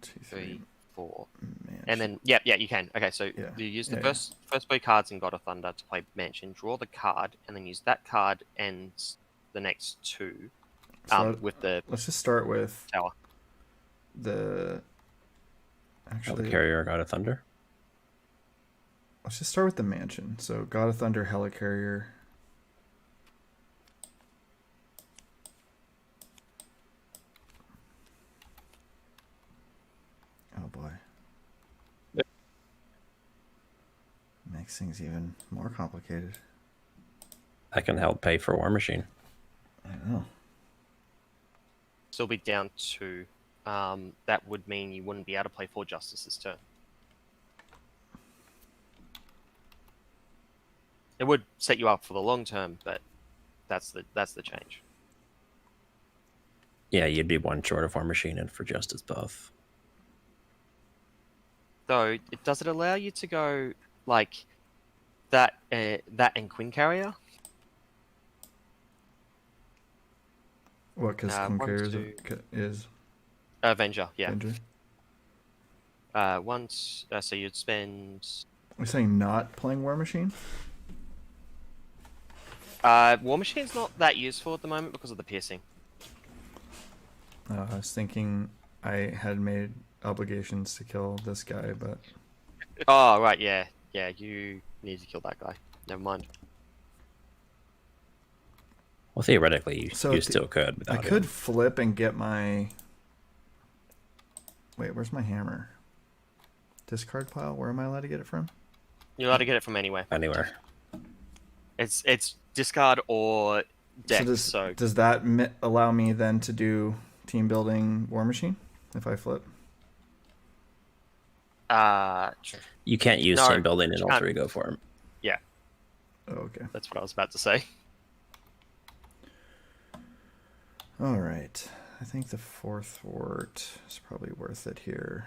2, 3, 4. Mansion. And then, yeah, you can. Okay, so Yeah. you use the Yeah, first 3 cards in God of Thunder to play Mansion, draw the card, and then use that card and the next 2 So with the let's just start with tower. Actually, Helicarrier, God of Thunder. let's just start with the Mansion. So God of Thunder, Helicarrier. Oh boy. Makes things even more complicated. I can help pay for War Machine. I know. Still be down 2. That would mean you wouldn't be able to play For Justice this turn. It would set you up for the long term, but that's the change. Yeah, you'd be one short of War Machine and For Justice both. Though, does it allow you to go like that and Queen Carrier? What? Because one, Conqueror two. is Avenger, yeah. Avenger? Once, so you'd spend. We're saying not playing War Machine? War Machine's not that useful at the moment because of the piercing. I was thinking I had made obligations to kill this guy, but Oh, right, yeah. Yeah, you need to kill that guy. Never mind. Well, theoretically, you So still could. I without could him. flip and get my... Wait, where's my hammer? Discard pile? Where am I allowed to get it from? You're allowed to get it from anywhere. Anywhere. It's discard or deck, So does that allow me then to do team building War Machine if I flip? You can't use No, team building in you alter can't. ego form. Yeah, Oh, okay. that's what I was about to say. All right. I think the 4th fort is probably worth it here.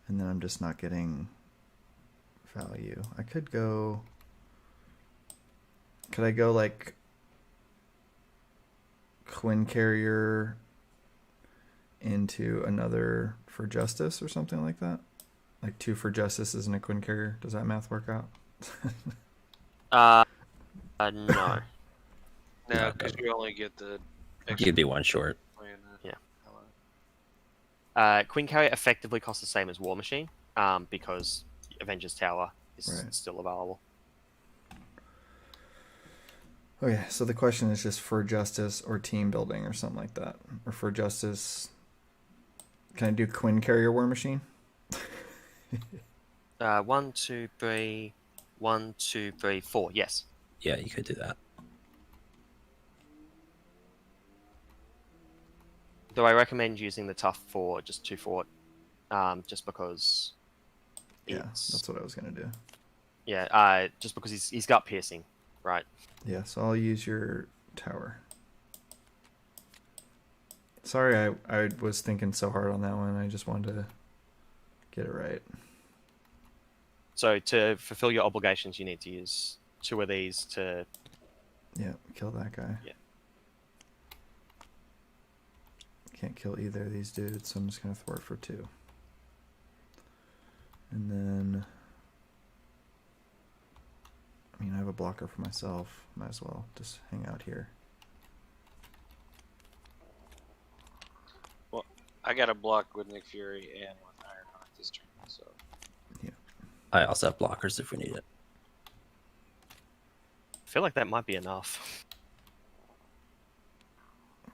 And then I'm just not getting value. I could go... Could I go like Quinn Carrier into another For Justice or something like that? Like 2 For Justices and a Quinn Carrier. Does that math work out? No. No, because you only get the. You'd be one short. Yeah. Queen Carrier effectively costs the same as War Machine, because Avengers Tower is Right. still available. Okay, so the question is just for justice or team building or something like that. Or for justice, can I do Quinn Carrier War Machine? 1, 2, 3, 1, 2, 3, 4. Yes. Yeah, you could do that. Though I recommend using the tough for just 2 fort, just because. Yeah, It's, that's what I was gonna do. Yeah, just because he's gut piercing, right? Yeah, so I'll use your tower. Sorry, I was thinking so hard on that one. I just wanted to get it right. So to fulfill your obligations, you need to use 2 of these to. Yeah, kill that guy. Yeah. Can't kill either of these dudes, so I'm just gonna thwart for 2. And then, I mean, I have a blocker for myself. Might as well just hang out here. Well, I got a block with Nick Fury and with Ironheart this turn, so. I also have blockers if we need it. I feel like that might be enough.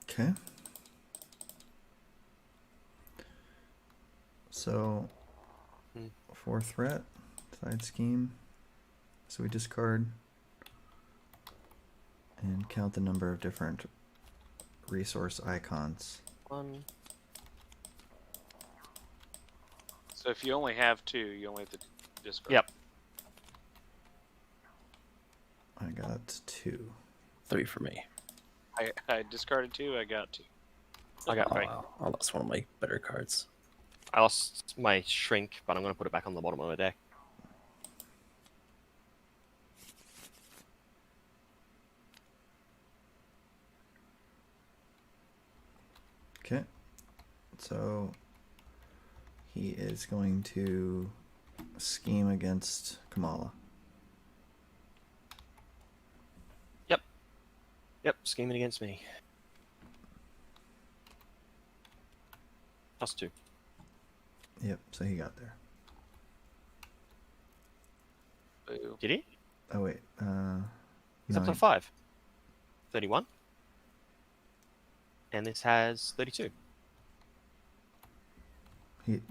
Okay. So, 4 threat, side scheme. So we discard and count the number of different resource icons. 1. So if you only have 2, you only have to discard. Yep. I got 2. 3 for me. I discarded 2, I got 2. I got Oh, 3. wow. I lost one of my better cards. I lost my shrink, but I'm going to put it back on the bottom of the deck. Okay. So he is going to scheme against Kamala. Yep, scheming against me. +2. Yep, so he got there. Boo. Did he? Oh wait, He's no, up to 5. 31. And this has 32.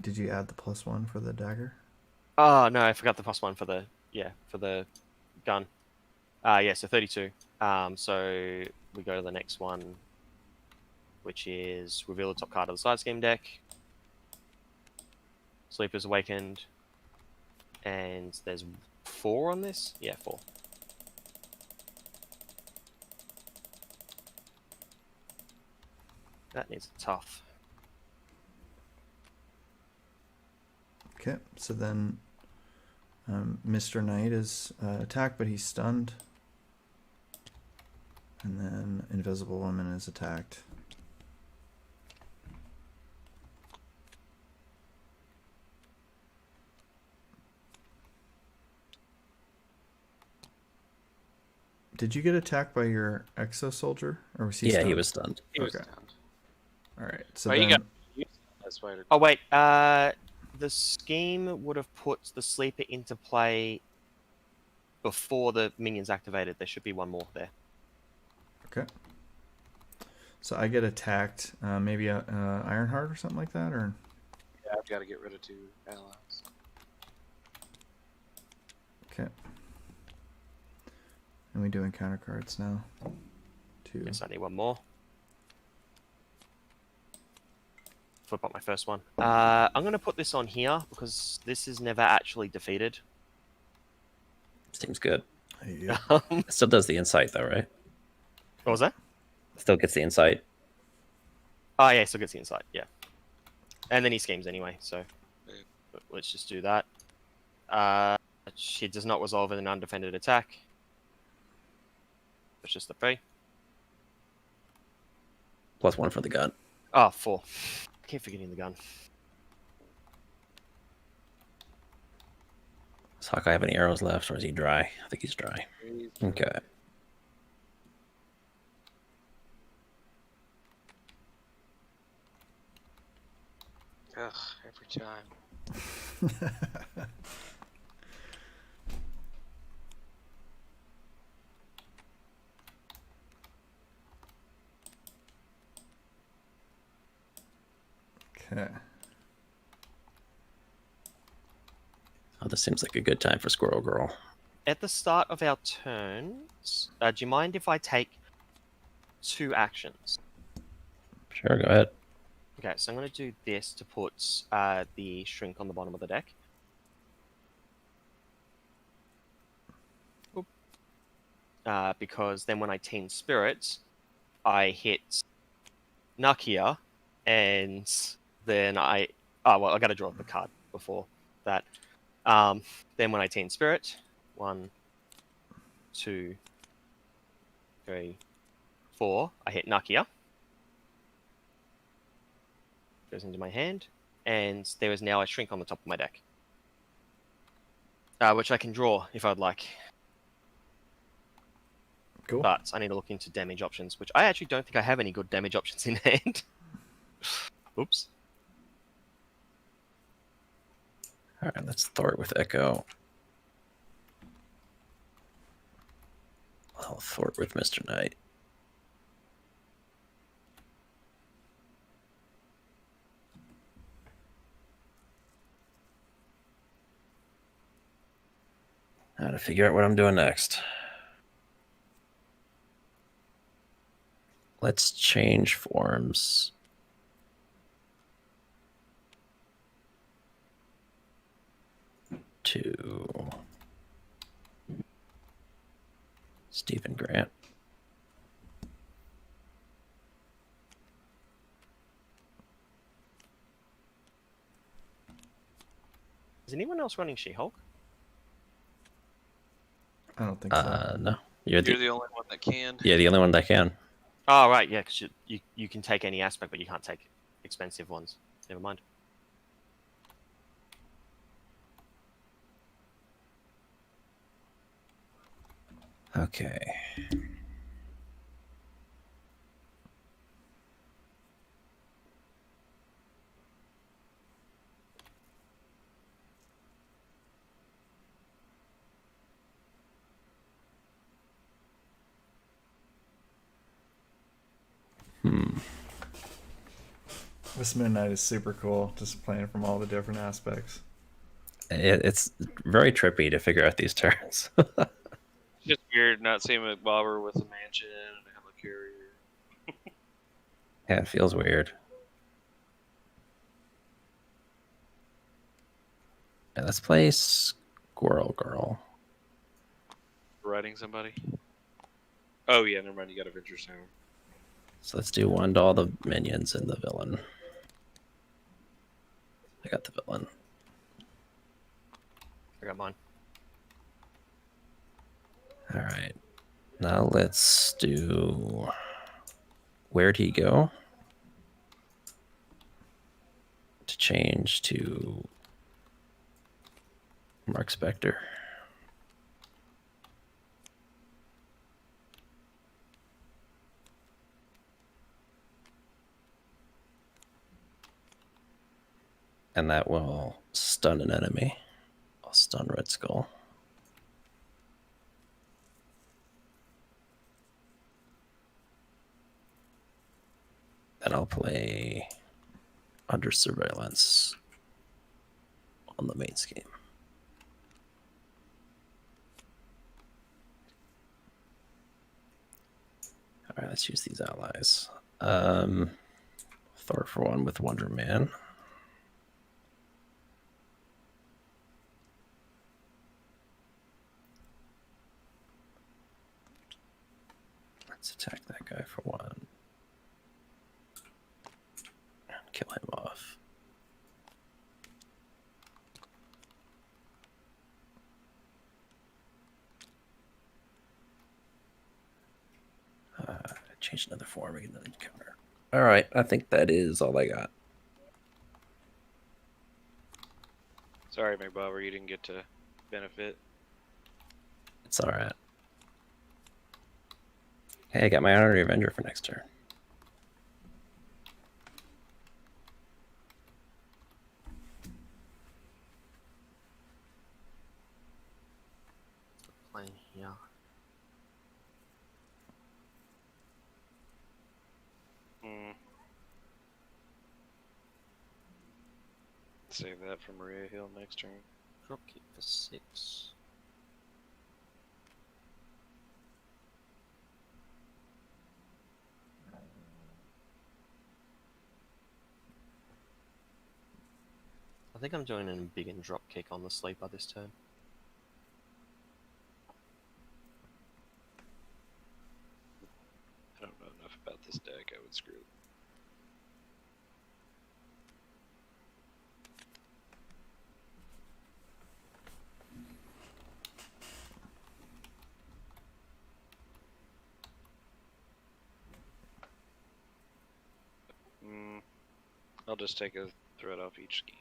did you add the +1 for the dagger? Oh, no, I forgot the +1 for the, for the gun. Yeah, so 32. So we go to the next one, which is reveal the top card of the side scheme deck. Sleeper's Awakened. And there's 4 on this? Yeah, 4. That needs a tough. Okay, so then Mr. Knight is attacked, but he's stunned. And then Invisible Woman is attacked. Did you get attacked by your Exo Soldier, or was he? Yeah, stunned? he was stunned. He was Okay. stunned. All right. So Oh, then, you got that spider. Oh, wait. The scheme would have put the sleeper into play before the minions activated. There should be one more there. okay. So I get attacked. Maybe a Ironheart or something like that, or Yeah, I've got to get rid of 2 allies. okay. And we doing counter cards now. 2. Yes, I need one more. Flip up my first one. I'm going to put this on here because this is never actually defeated. Seems good. Yeah. It still does the insight though, right? What was that? Still gets the insight. Oh, yeah, still gets the insight, yeah. And then he schemes anyway, so let's just do that. She does not resolve in an undefended attack. It's just the 3. +1 for the gun. Oh, 4. I keep forgetting the gun. Does Hawkeye have any arrows left, or is he dry? I think he's dry. Okay. Ugh, every time. Okay. Oh, this seems like a good time for Squirrel Girl. At the start of our turns, do you mind if I take 2 actions? Sure, go ahead. Okay, so I'm going to do this to put the shrink on the bottom of the deck. Oop. Because then when I Teen Spirit, I hit Nakia, and then I... Oh, well, I got to draw the card before that. Then when I Teen Spirit, 1, 2, 3, 4, I hit Nakia. Goes into my hand, and there is now a shrink on the top of my deck. Which I can draw if I'd like. Cool. But I need to look into damage options, which I actually don't think I have any good damage options in hand. Oops. All right, let's thwart with Echo. I'll thwart with Mr. Knight. Now to figure out what I'm doing next. Let's change forms. To Stephen Grant. Is anyone else running She-Hulk? I don't think so. No. You're the only one that can. Yeah, the only one that can. Oh, right, yeah, because you can take any aspect, but you can't take expensive ones. Never mind. Okay. This Midnight is super cool, just playing from all the different aspects. It's very trippy to figure out these turns. Just weird not seeing McBobber with a mansion and a helicarrier. Yeah, it feels weird. Yeah, let's play Squirrel Girl. Riding somebody? Oh, yeah, never mind. You got Avenger Sound. So let's do 1 to all the minions and the villain. I got the villain. I got mine. All right. Now let's do... Where'd he go? To change to Mark Spector. And that will stun an enemy. I'll stun Red Skull. Then I'll play Under Surveillance on the main scheme. All right, let's use these allies. Thor for 1 with Wonder Man. Let's attack that guy for 1. And kill him off. Change another form, we get another counter. All right, I think that is all I got. Sorry, McBobber, you didn't get to benefit. It's all right. Hey, I got my Honorary Avenger for next turn. Playing here. Hmm. save that for Maria Hill next turn. Drop kick for 6. I think I'm doing a big and drop kick on the sleeper this turn. I don't know enough about this deck. I would screw it. I'll just take a threat off each scheme.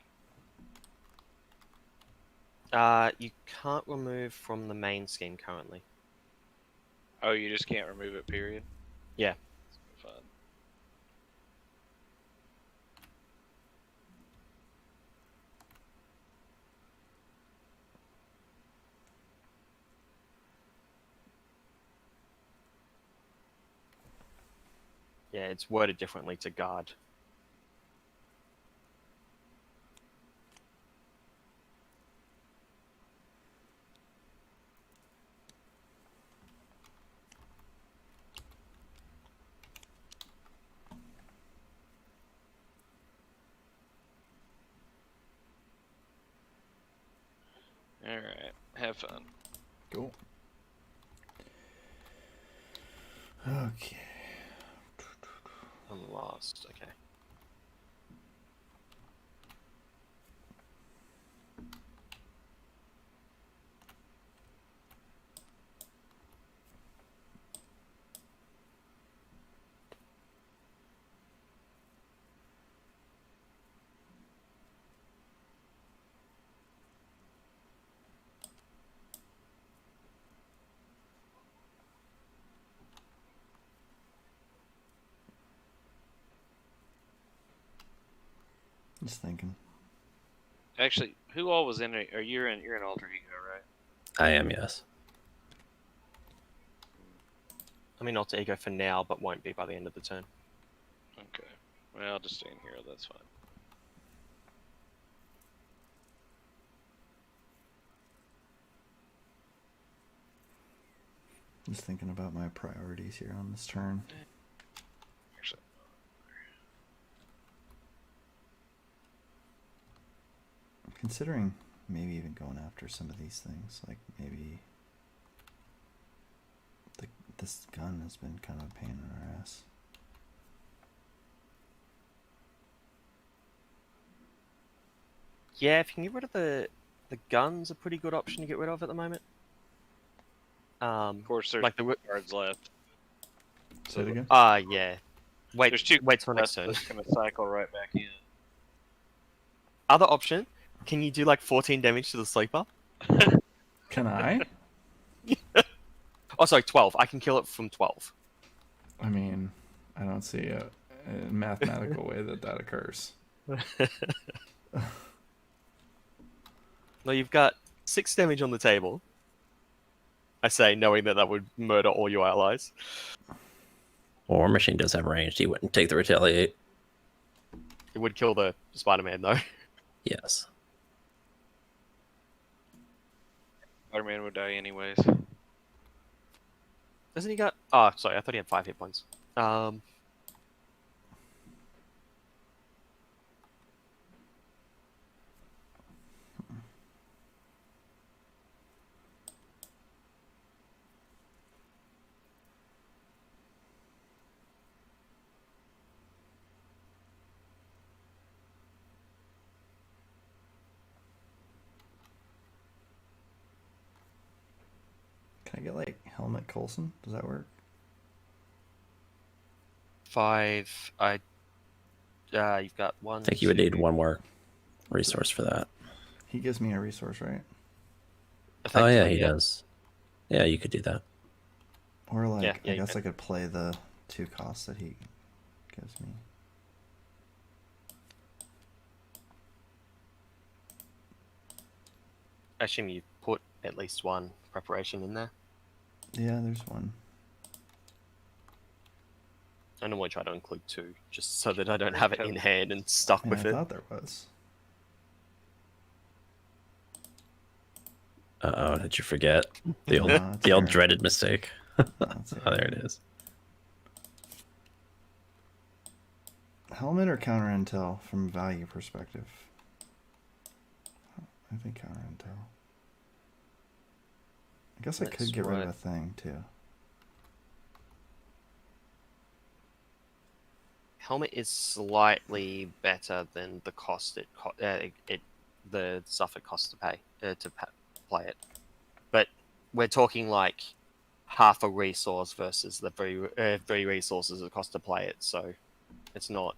You can't remove from the main scheme currently. Oh, you just can't remove it, period? Yeah. Fun. Yeah, it's worded differently to guard. Alright, have fun. Cool. Okay. I'm lost. Okay. Just thinking. Actually, who all was in it? Or you're in Alter Ego, right? I am, yes. I'm in Alter Ego for now, but won't be by the end of the turn. Okay. Well, I'll just stay in Hero, that's fine. Just thinking about my priorities here on this turn. Actually, I'm considering maybe even going after some of these things. Like maybe this gun has been kind of a pain in our ass. Yeah, if you can get rid of the gun's a pretty good option to get rid of at the moment. of course, there's Like the cards left. Say it again. yeah. Wait, There's 2 wait till next left turn. that's gonna cycle right back in. Other option, can you do like 14 damage to the sleeper? Can I? Oh, sorry, 12. I can kill it from 12. I mean, I don't see a mathematical way that occurs. No, you've got 6 damage on the table. I say, knowing that would murder all your allies. War Machine does have ranged. He wouldn't take the retaliate. It would kill the Spider-Man, though. Yes. Spider-Man would die anyways. Doesn't he got... Oh, sorry, I thought he had 5 hit points. Can I get like Helmet Coulson? Does that work? 5. You've got 1. I think you would need one more resource for that. He gives me a resource, right? Oh, yeah, he does. Yeah, you could do that. Or like, Yeah, I guess I could play the 2 costs that he gives me. I assume you put at least 1 preparation in there. Yeah, there's one. I normally try to include 2, just so that I don't have it in hand and stuck Yeah, with I it. thought there was. Uh-oh, did you forget? The old, No, it's the old here. dreaded mistake. No, it's Oh, there here. it is. Helmet or counter intel from value perspective? I think counter intel. I guess I could Let's get rid of write- a thing too. Helmet is slightly better than the cost the stuff it costs to pay play it, but we're talking like half a resource versus the three resources it costs to play it. So it's not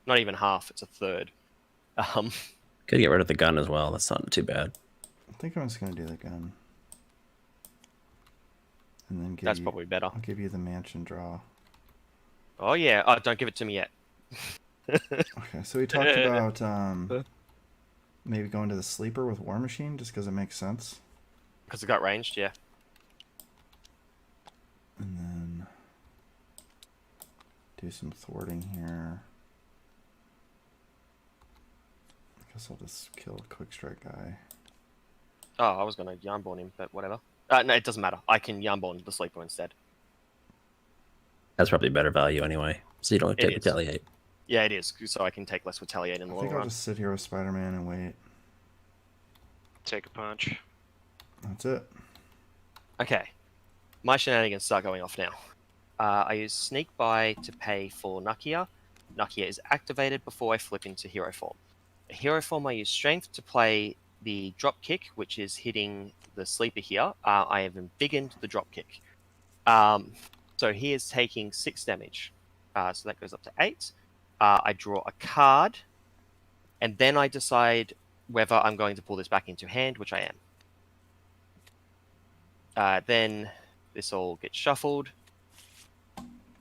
even half; it's a third. Could get rid of the gun as well. That's not too bad. I think I'm just gonna do the gun. And then give That's you, probably better. I'll give you the mansion draw. Oh yeah! Oh, don't give it to me yet. Okay, so we talked about maybe going to the sleeper with War Machine just because it makes sense. Because it got ranged, yeah. And then do some thwarting here. I guess I'll just kill a quick strike guy. Oh, I was gonna Yarnborn him, but whatever. No, it doesn't matter. I can Yarnborn the sleeper instead. That's probably better value anyway. So you don't It get is. retaliate. Yeah, it is. So I can take less retaliate in the I long think I'll run. just sit here with Spider-Man and wait. Take a punch. That's it. Okay, my shenanigans start going off now. I use Sneak By to pay for Nakia. Nakia is activated before I flip into Hero Form. A Hero Form I use Strength to play the Drop Kick, which is hitting the Sleeper here. I have embiggened the Drop Kick. So he is taking 6 damage. So that goes up to 8. I draw a card, and then I decide whether I'm going to pull this back into hand, which I am. Then this all gets shuffled.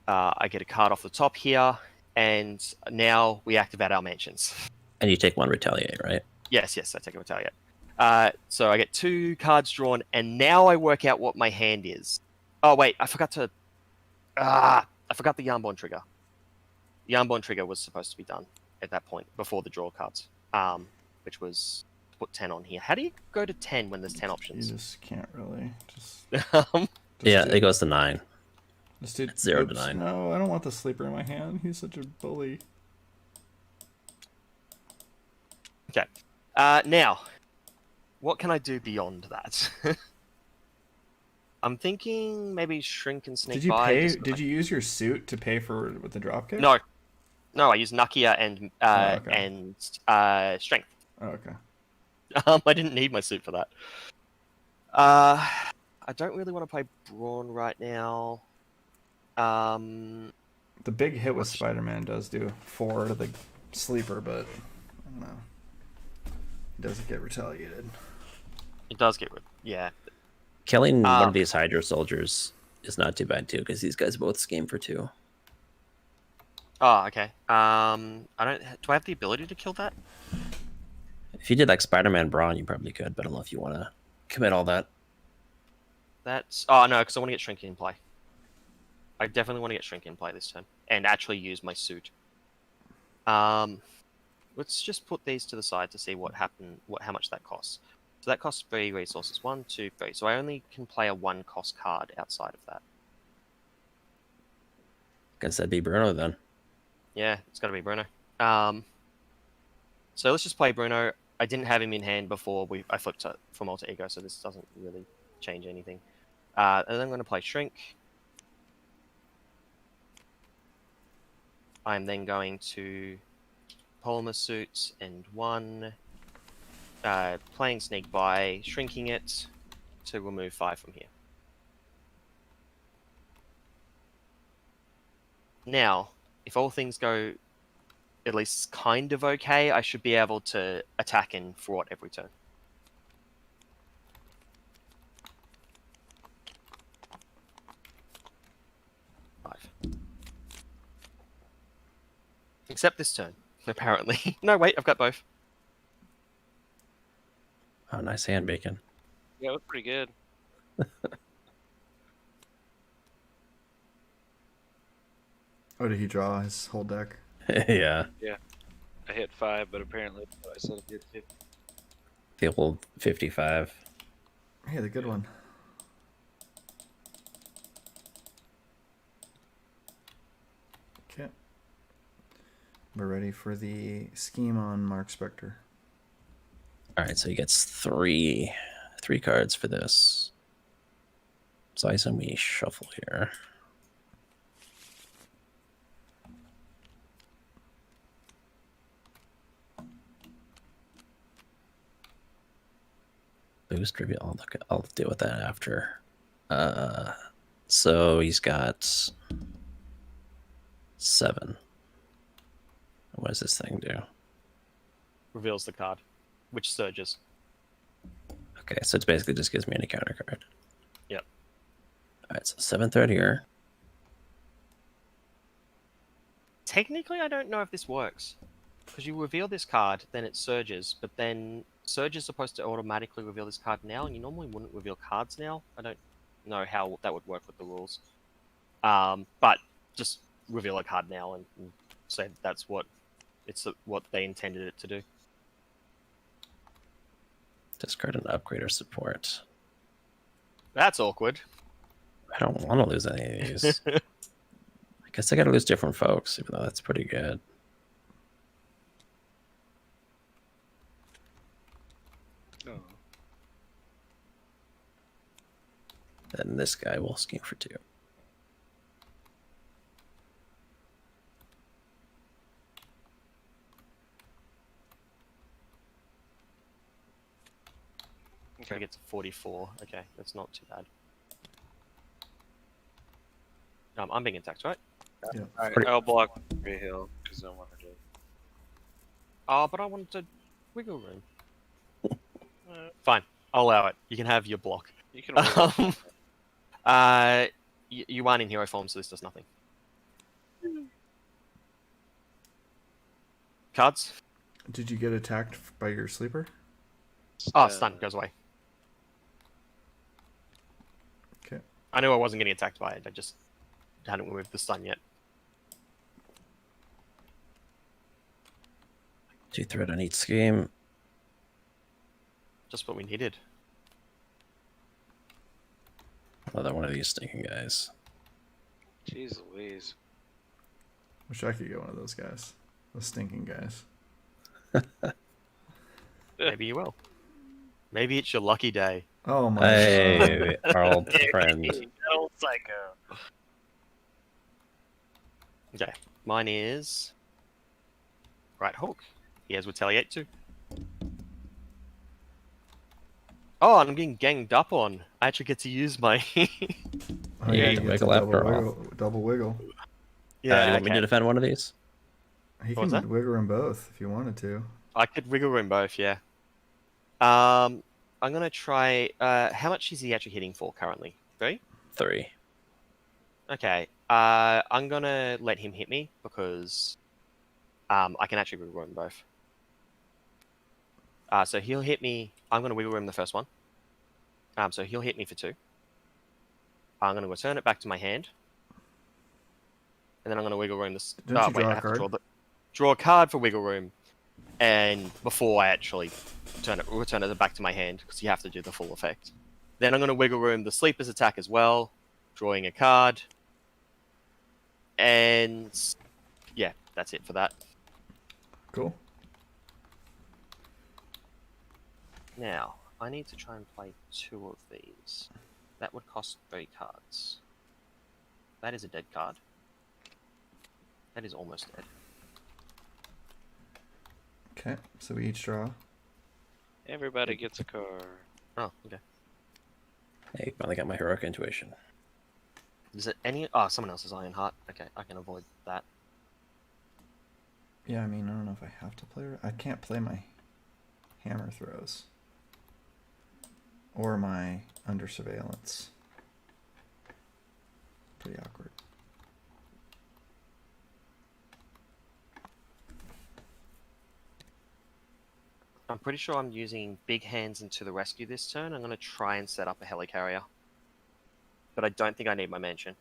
I get a card off the top here, and now we activate our mansions. And you take 1 retaliate, right? Yes, I take a retaliate. So I get 2 cards drawn, and now I work out what my hand is. Oh wait, I forgot to. I forgot the Yarnborn trigger. The Yarnborn trigger was supposed to be done at that point before the draw cards, which was put 10 on here. How do you go to 10 when there's 10 You options? just can't really. Just Yeah, do, it goes to 9. just do, it's 0 to oops, 9. No, I don't want the sleeper in my hand. He's such a bully. Okay. Now, what can I do beyond that? I'm thinking maybe shrink and sneak Did you by. pay? just- Did you use your suit to pay for with the dropkick? No, I use Nakia and okay. strength. Oh, okay. I didn't need my suit for that. I don't really want to play Brawn right now. The big hit with Spider-Man does do 4 to the sleeper, but I don't know. He doesn't get retaliated. It does get rid. Yeah. Killing one of these Hydra soldiers is not too bad too, because these guys both scheme for 2. Oh, okay. I don't. Do I have the ability to kill that? If you did like Spider-Man Brawn, you probably could, but I don't know if you want to commit all that. That's. Oh no, because I want to get Shrink in play. I definitely want to get Shrink in play this turn and actually use my suit. Let's just put these to the side to see how much that costs. So that costs 3 resources. 1, 2, 3. So I only can play a 1 cost card outside of that. Guess that'd be Bruno then. Yeah, it's got to be Bruno. So let's just play Bruno. I didn't have him in hand before I flipped from Alter Ego, so this doesn't really change anything. And then I'm going to play Shrink. I'm then going to Polymer Suit and 1. Playing Sneak By, shrinking it to remove 5 from here. Now, if all things go at least kind of okay, I should be able to attack and thwart every turn. Except this turn, apparently. No, wait, I've got both. Oh, nice hand, Bacon. Yeah, it was pretty good. Oh, did he draw his whole deck? Yeah, I hit 5, but apparently I said it did 50. the old 55. Hey, the good one. Okay. We're ready for the scheme on Mark Spector. All right, so he gets three cards for this. So I assume we shuffle here. Boost reveal. I'll deal with that after. So he's got 7. What does this thing do? Reveals the card, which surges. Okay, so it basically just gives me any counter card. Yep. All right, so 7/3 here. Technically, I don't know if this works. Because you reveal this card, then it surges, but then Surge is supposed to automatically reveal this card now, and you normally wouldn't reveal cards now. I don't know how that would work with the rules. But just reveal a card now and say that's what what they intended it to do. Discard an upgrade or support. That's awkward. I don't want to lose any of these. I guess I got to lose different folks, even though that's pretty good. Oh. Then this guy will scheme for 2. Okay. Get to 44. Okay, that's not too bad. I'm being attacked, right? Yeah. Alright, I'll block Grey Hill because I want her to. Oh, but I wanted to wiggle room. Fine, I'll allow it. You can have your block. You can wait. You aren't in hero form, so this does nothing. Cards? Did you get attacked by your sleeper? Oh, stun goes away. Okay. I knew I wasn't getting attacked by it. I just hadn't removed the stun yet. 2 threat on each scheme. Just what we needed. Another one of these stinking guys. Jeez Louise. Wish I could get one of those guys. Those stinking guys. Maybe you will. Maybe it's your lucky day. Oh my Hey, our old friend. That old psycho. Okay, mine is right hook. He has retaliate too. Oh, and I'm getting ganged up on. I actually get to use my. Oh, Yeah, you to get to wiggle after all. double wiggle. Do you want me to defend one of these? He What was can that? wiggle them both if you wanted to. I could wiggle room both, yeah. I'm gonna try. How much is he actually hitting for currently? 3? 3. Okay. I'm gonna let him hit me because I can actually wiggle room both. So he'll hit me. I'm gonna wiggle room the first one. So he'll hit me for 2. I'm gonna return it back to my hand, and then I'm gonna wiggle room this. Don't you wait, draw I a have to card? draw a card for wiggle room, and before I actually return it back to my hand, because you have to do the full effect. Then I'm gonna wiggle room the sleeper's attack as well, drawing a card, and yeah, that's it for that. Cool. Now I need to try and play 2 of these. That would cost 3 cards. That is a dead card. That is almost dead. Okay, so we each draw. Everybody gets a car. Oh, okay. Hey, finally got my heroic intuition. Is it any? Oh, someone else's Iron Heart. Okay, I can avoid that. Yeah, I mean, I don't know if I have to play. I can't play my hammer throws or my under surveillance. Pretty awkward. I'm pretty sure I'm using big hands into the rescue this turn. I'm going to try and set up a helicarrier. But I don't think I need my mansion.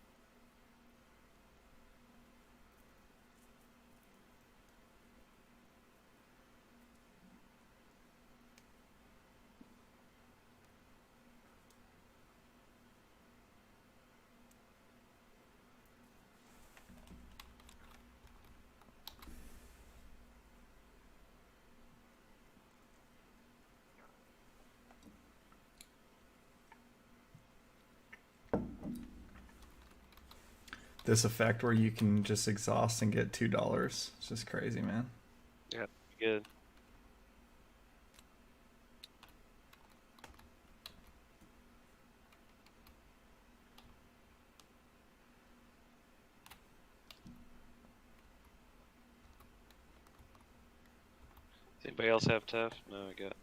this effect where you can just exhaust and get $2. It's just crazy, man. Yeah, good. Does anybody else have tough? No, I got.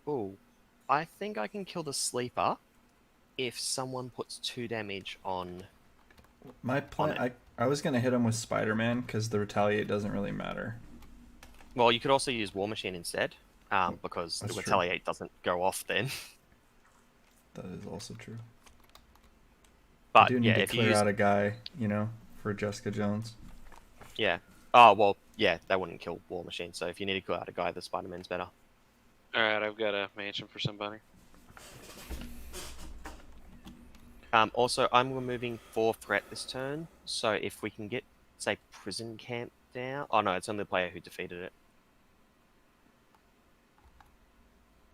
Oh, I think I can kill the sleeper if someone puts 2 damage on. My plan, I was gonna hit him with Spider-Man because the retaliate doesn't really matter. Well, you could also use War Machine instead, because the That's true. retaliate doesn't go off then. That is also true. But I do need yeah, to if you clear use out a guy, you know, for Jessica Jones. yeah, oh well, yeah, that wouldn't kill War Machine. So if you need to kill out a guy, the Spider-Man's better. All right, I've got a mansion for somebody. Also, I'm removing 4 threat this turn, so if we can get, say, prison camp down. Oh no, it's only the player who defeated it.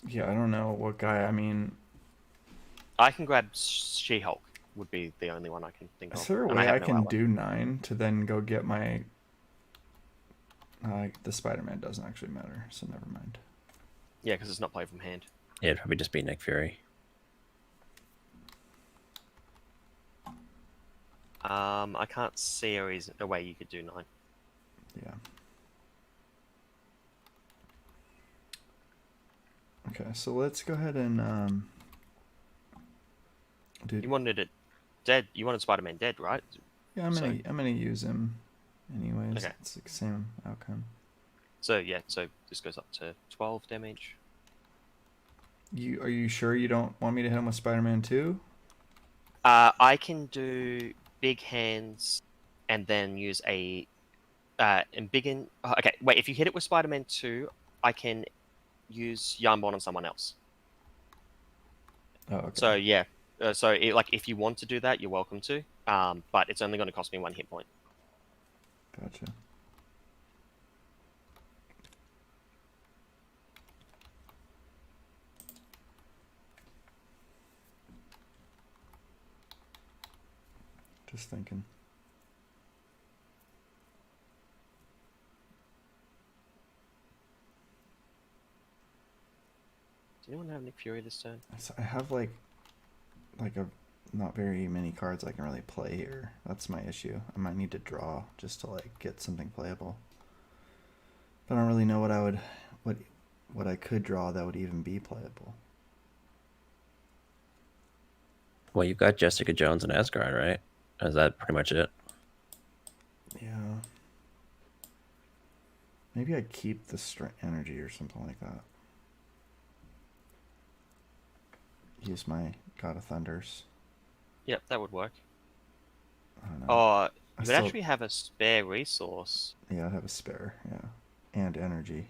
Yeah, I don't know what guy. I mean, I can grab She-Hulk. Would be the only one I can think of. is there a and way have I no can ally. do 9 to then go get my? The Spider-Man doesn't actually matter, so never mind. Yeah, because it's not played from hand. Yeah, it'd probably just be Nick Fury. I can't see a way you could do 9. Yeah. Okay, so let's go ahead and dude. You wanted it dead. You wanted Spider-Man dead, right? Yeah, I'm gonna use him, anyways. Okay. It's the same outcome. So yeah, so this goes up to 12 damage. Are you sure you don't want me to hit him with Spider-Man 2? I can do big hands, and then use a and big in. Okay, wait. If you hit it with Spider-Man 2, I can use Yarnborn on someone else. Oh, okay. So yeah, like if you want to do that, you're welcome to. But it's only going to cost me 1 hit point. Gotcha. Just thinking. Does anyone have Nick Fury this turn? I have like a not very many cards I can really play here. That's my issue. I might need to draw just to like get something playable. But I don't really know what I could draw that would even be playable. Well, you've got Jessica Jones and Asgard, right? Is that pretty much it? Yeah. Maybe I keep the energy or something like that. Use my God of Thunders. Yep, that would work. I don't know. Oh, I you would still- actually have a spare resource. Yeah, I'd have a spare. Yeah, and energy.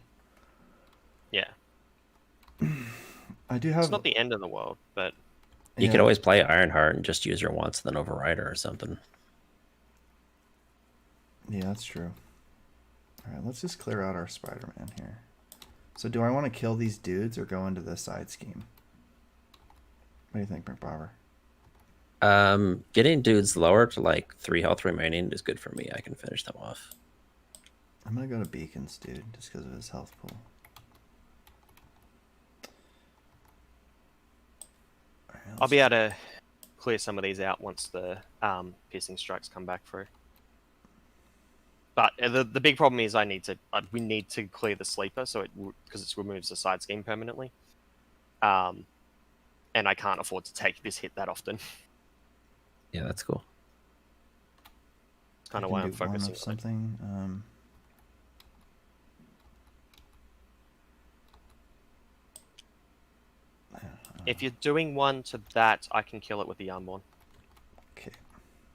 Yeah, I do have. it's not the end of the world, but You yeah, could always play Ironheart and just use your wants and then override her or something. Yeah, that's true. All right, let's just clear out our Spider-Man here. So, do I want to kill these dudes or go into the side scheme? What do you think, McBobber? Getting dudes lower to like 3 health remaining is good for me. I can finish them off. I'm gonna go to Beacons, dude, just because of his health pool. All right, I'll let's be able to clear some of these out once the piercing strikes come back through. But the big problem is we need to clear the sleeper because it removes the side scheme permanently. And I can't afford to take this hit that often. Yeah, that's cool. That's kind of I why can I'm do one focusing of on it. something. If you're doing one to that, I can kill it with the Yarnborn. Okay.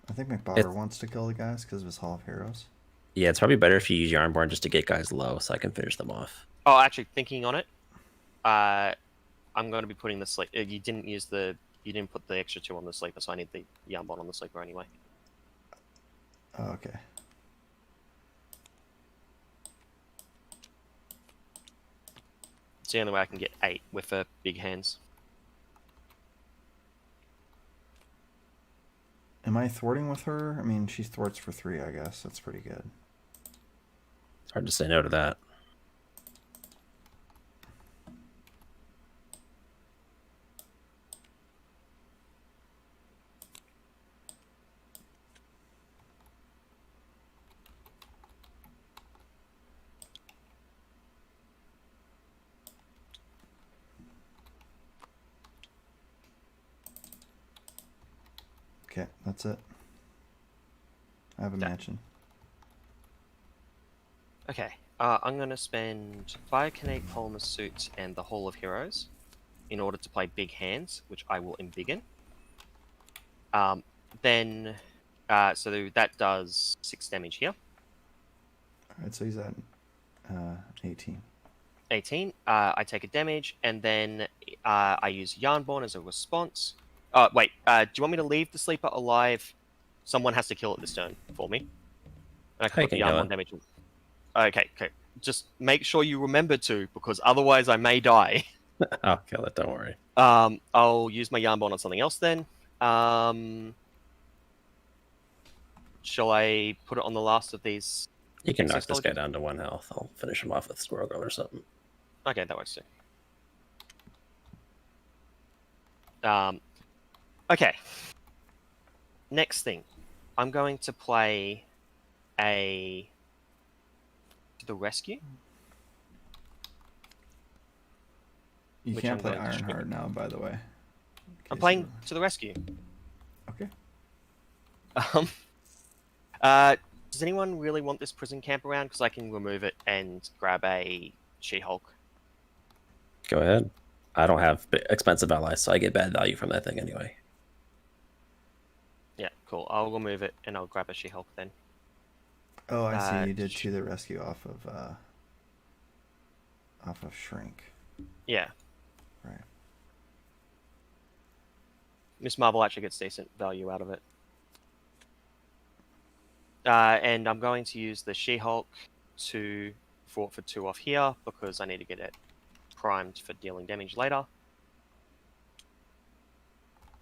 I think McBobber wants to kill the guys because of his Hall of Heroes. Yeah, it's probably better if you use Yarnborn just to get guys low, so I can finish them off. Oh, actually, thinking on it, I'm going to be putting the sleep. You didn't put the extra 2 on the sleeper, so I need the Yarnborn on the sleeper anyway. Oh, okay. It's the only way I can get 8 with big hands. Am I thwarting with her? I mean, she thwarts for 3, I guess. That's pretty good. It's hard to say no to that. Okay, that's it. I have a mansion. Okay, I'm going to spend Biokinetic Polymer Suit and the Hall of Heroes in order to play Big Hands, which I will embiggen. Then, so that does 6 damage here. Alright, so he's at 18. 18. I take a damage, and then I use Yarnborn as a response. Wait, do you want me to leave the sleeper alive? Someone has to kill it this turn for me. And I can I put the can kill Yarnborn it. damage. Okay. Just make sure you remember to, because otherwise I may die. I'll kill it, don't worry. I'll use my Yarnborn on something else then. Shall I put it on the last of these? You can knock Six this guy soldiers? down to 1 health. I'll finish him off with Squirrel Girl or something. Okay, that works too. Okay. Next thing, I'm going to play the rescue. You Which can't I'm play going to trigger. Ironheart now, by the way. I'm playing to the rescue. Okay. Does anyone really want this prison camp around? Because I can remove it and grab a She-Hulk. Go ahead. I don't have expensive allies, so I get bad value from that thing anyway. Yeah, cool. I'll remove it and I'll grab a She-Hulk then. Oh, I see. You did to the rescue off of Shrink. Yeah. Right. Miss Marvel actually gets decent value out of it. And I'm going to use the She-Hulk to fort for 2 off here because I need to get it primed for dealing damage later.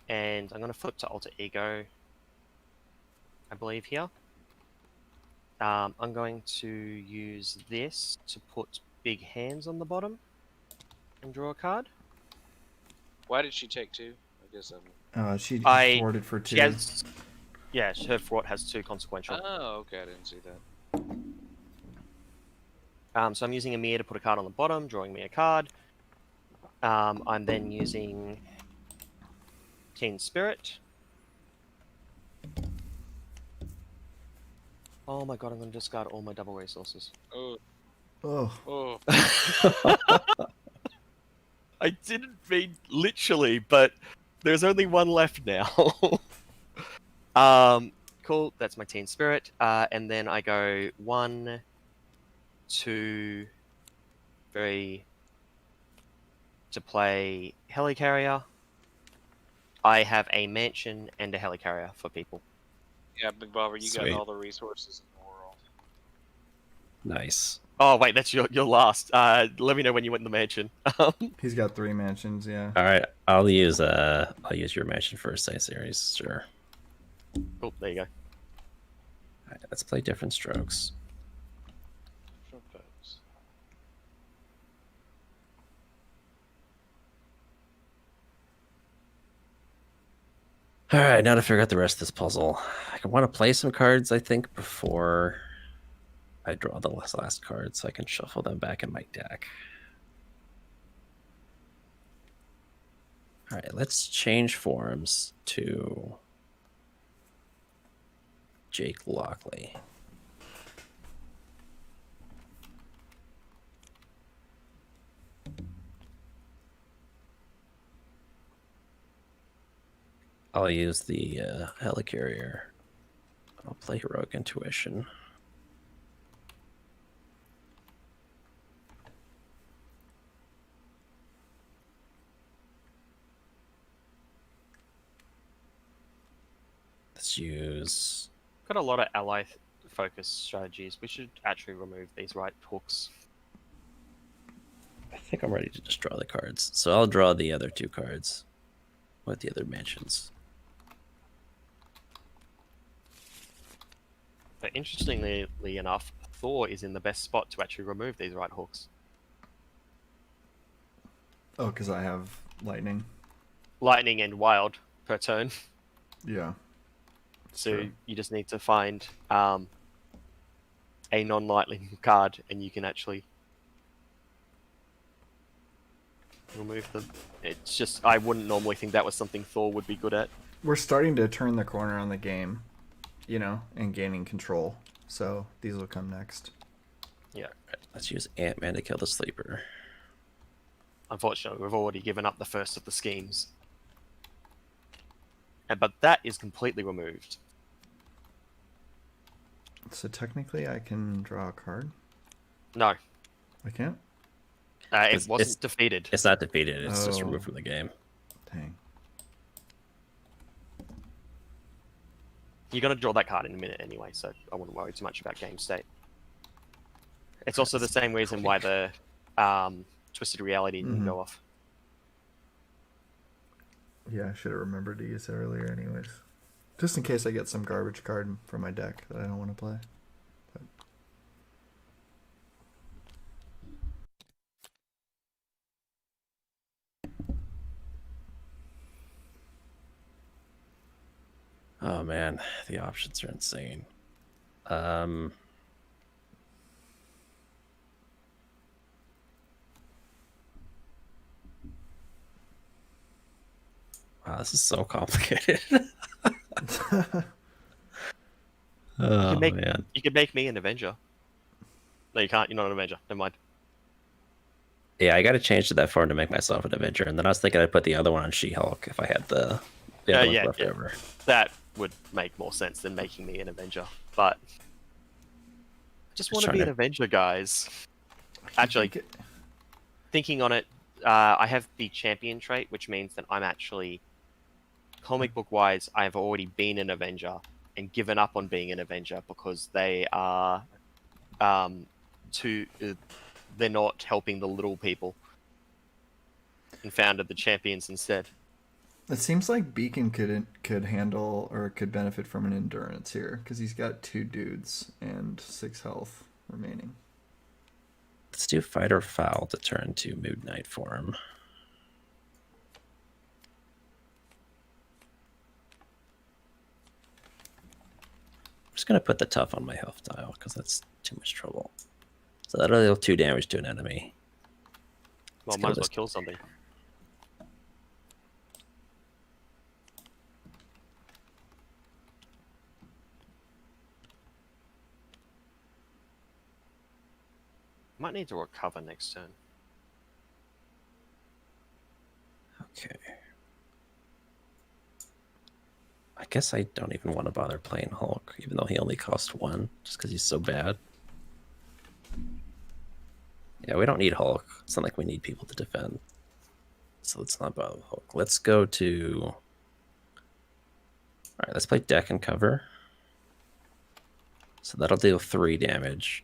And I'm going to flip to Alter Ego, I believe, here. I'm going to use this to put Big Hands on the bottom and draw a card. Why did she take 2? I guess She I- thwarted for 2. She has... Yeah, her fort has 2 consequential. Oh, okay. I didn't see that. So I'm using Amir to put a card on the bottom, drawing me a card. I'm then using Teen Spirit. Oh my god, I'm going to discard all my double resources. Oh, Oh. oh. I didn't mean literally, but there's only one left now. Cool, that's my Teen Spirit. And then I go 1, 2, 3 to play Helicarrier. I have a mansion and a Helicarrier for people. Yeah, Big Bobber, you Sweet. got all the resources in the world. Nice. Oh wait, that's your last. Let me know when you went in the mansion. He's got 3 mansions, yeah. All right, I'll use your mansion for Xyceres, sure. Cool, there you go. All right, let's play different strokes. From folks. All right, now to figure out the rest of this puzzle. I want to play some cards, I think, before I draw the last card so I can shuffle them back in my deck. All right, let's change forms to Jake Lockley. I'll use the Helicarrier. I'll play Heroic Intuition. Let's use... Got a lot of ally focused strategies. We should actually remove these right hooks. I think I'm ready to just draw the cards. So I'll draw the other 2 cards with the other mansions. But interestingly enough, Thor is in the best spot to actually remove these right hooks. Oh, because I have lightning. Lightning and wild per turn. Yeah. So True. you just need to find a non-lightning card, and you can actually remove them. It's just, I wouldn't normally think that was something Thor would be good at. We're starting to turn the corner on the game, you know, and gaining control. So these will come next. Yeah. Right, let's use Ant-Man to kill the Sleeper. Unfortunately, we've already given up the first of the schemes. But that is completely removed. So technically I can draw a card? No, I can't? it wasn't defeated. It's not defeated, it's just Oh. removed from the game. Dang. You're going to draw that card in a minute anyway, so I wouldn't worry too much about game state. It's also the same reason why the Twisted Reality didn't go off. Yeah, I should have remembered to use it earlier anyways. Just in case I get some garbage card from my deck that I don't want to play. But... Oh man, the options are insane. Wow, this is so complicated. Oh man. You could make me an Avenger. No, you can't. You're not an Avenger. Never mind. Yeah, I got to change to that form to make myself an Avenger, and then I was thinking I'd put the other one on She-Hulk if I had the other ones left over. That would make more sense than making me an Avenger. But I just want to be an Avenger, guys. Actually, thinking on it, I have the champion trait, which means that I'm actually, comic book wise, I have already been an Avenger and given up on being an Avenger because they are they're not helping the little people, and founded the champions instead. It seems like Beacon could handle or could benefit from an endurance here because he's got 2 dudes and 6 health remaining. Let's do Fight or Foul to turn to Mood Knight form. I'm just gonna put the tough on my health tile because that's too much trouble. So that'll deal 2 damage to an enemy. Well, might as well kill something. Might need to recover next turn. Okay. I guess I don't even want to bother playing Hulk, even though he only costs 1, just because he's so bad. Yeah, we don't need Hulk. It's not like we need people to defend. So let's not bother with Hulk. Let's go to... Alright, let's play Deck and Cover. So that'll deal 3 damage.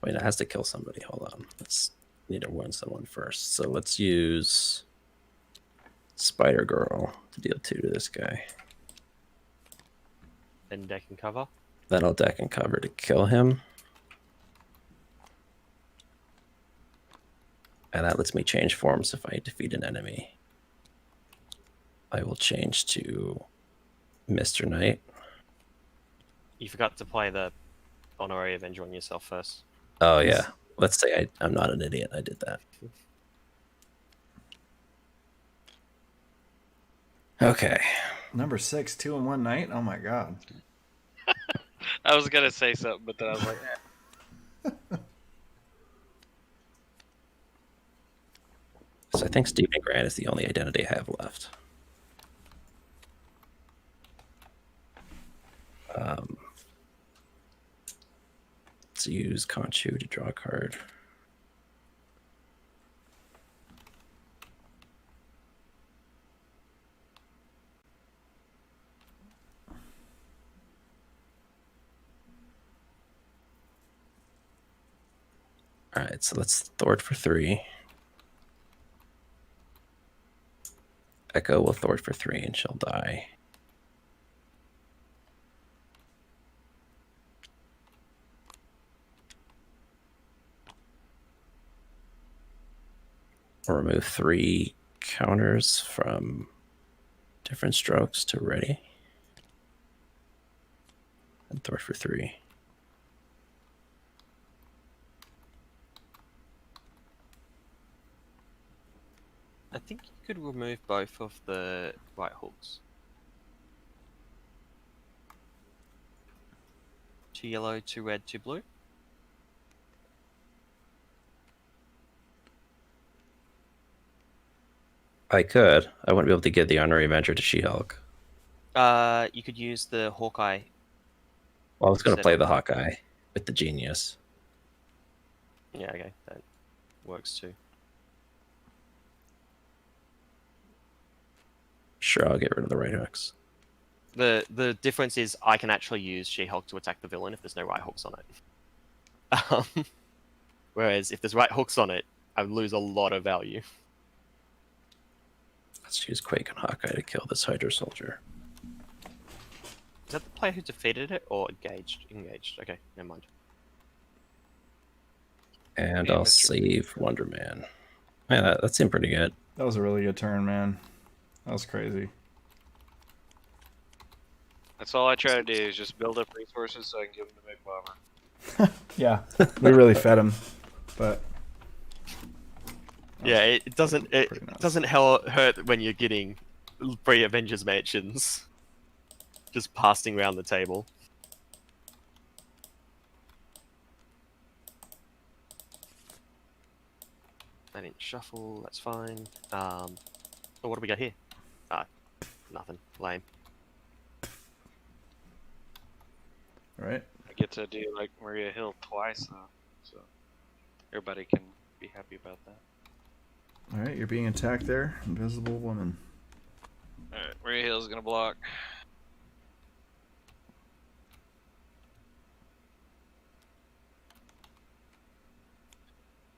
Wait, it has to kill somebody. Hold on. Let's need to wound someone first. So let's use Spider Girl to deal 2 to this guy. Then Deck and Cover. Then I'll Deck and Cover to kill him. And that lets me change forms if I defeat an enemy. I will change to Mr. Knight. You forgot to play the Honorary Avenger on yourself first. Oh yeah. Let's say I'm not an idiot. I did that. Okay. Number 6, 2 in one night. Oh my god. I was gonna say something, but then I was like, So I think Stephen Grant is the only identity I have left. Let's use Conchu to draw a card. All right, so let's Thwart for 3. Echo will Thwart for 3 and she'll die. We'll remove 3 counters from different strokes to ready. And Thwart for 3. I think you could remove both of the right hooks. 2 yellow, 2 red, 2 blue. I could. I wouldn't be able to give the Honorary Avenger to She-Hulk. You could use the Hawkeye. Well, I was going to Instead play of- the Hawkeye with the Genius. Yeah, okay, that works too. Sure, I'll get rid of the right hooks. The difference is I can actually use She-Hulk to attack the villain if there's no right hooks on it. Whereas if there's right hooks on it, I lose a lot of value. Let's use Quake and Hawkeye to kill this Hydra Soldier. Is that the player who defeated it or engaged? Engaged. Okay, never mind. And Yeah, I'll Mr. save Wonder Man. Yeah, that seemed pretty good. That was a really good turn, man. That was crazy. that's all I try to do is just build up resources so I can give him the big bomber. Yeah, we really fed him, but Yeah, it doesn't pretty nice. doesn't hurt when you're getting 3 Avengers mansions just passing around the table. I didn't shuffle. That's fine. Oh, what do we got here? Nothing. Lame. right. I get to do like Maria Hill twice though, so everybody can be happy about that. All right, you're being attacked there, Invisible Woman. All right, Maria Hill's gonna block.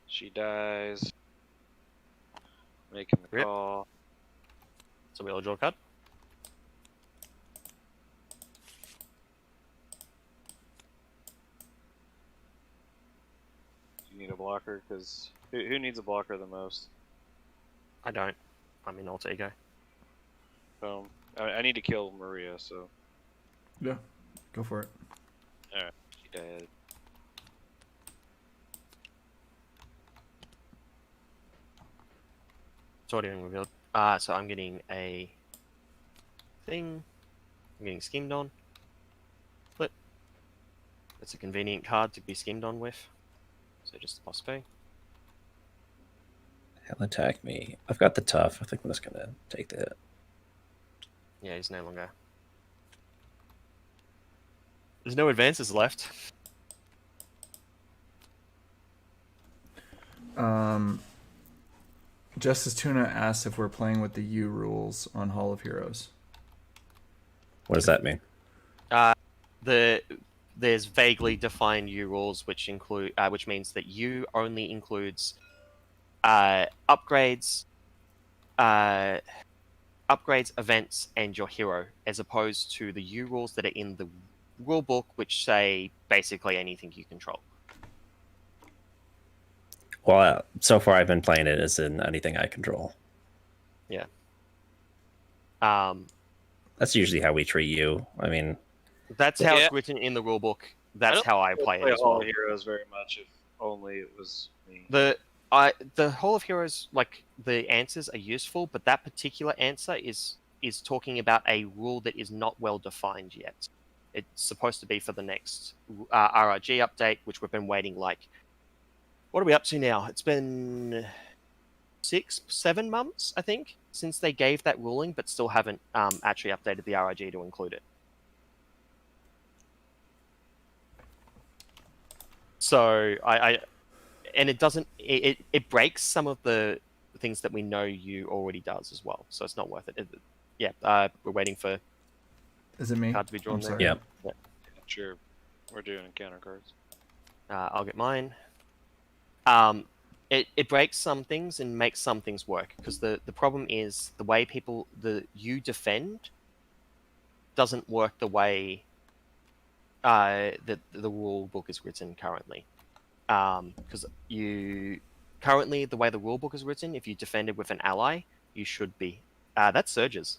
She dies. Making the Rip. call. So we'll draw a card. You need a blocker because who needs a blocker the most? I don't. I'm in alter ego. I need to kill Maria, so Yeah, go for it. she died. It's already been revealed. So I'm getting a thing. I'm getting schemed on. Flip. It's a convenient card to be schemed on with. So just the boss pay. He'll attack me. I've got the tough. I think I'm just gonna take the hit. Yeah, he's no longer. There's no advances left. Justice Tuna asks if we're playing with the U rules on Hall of Heroes. What does that mean? There's vaguely defined U rules, which include, which means that U only includes upgrades, events, and your hero, as opposed to the U rules that are in the rule book, which say basically anything you control. Well, so far I've been playing it as in anything I control. Yeah. That's usually how we treat you. I mean, That's how Yeah. it's written in the rule book. That's how I play it as Hall well. of Heroes very much. If only it was me. The Hall of Heroes, like the answers are useful, but that particular answer is talking about a rule that is not well defined yet. It's supposed to be for the next RRG update, which we've been waiting like. What are we up to now? It's been 6-7 months, I think, since they gave that ruling, but still haven't actually updated the RRG to include it. So and it doesn't. It breaks some of the things that we know you already does as well. So it's not worth it. We're waiting for Is it me? card to be drawn I'm there. sorry. Yep. Yeah. Sure, we're doing encounter cards. I'll get mine. It breaks some things and makes some things work, because the problem is the way you defend doesn't work the way that the rule book is written currently. Because currently the way the rule book is written, if you defended with an ally, you should be. That's Surges.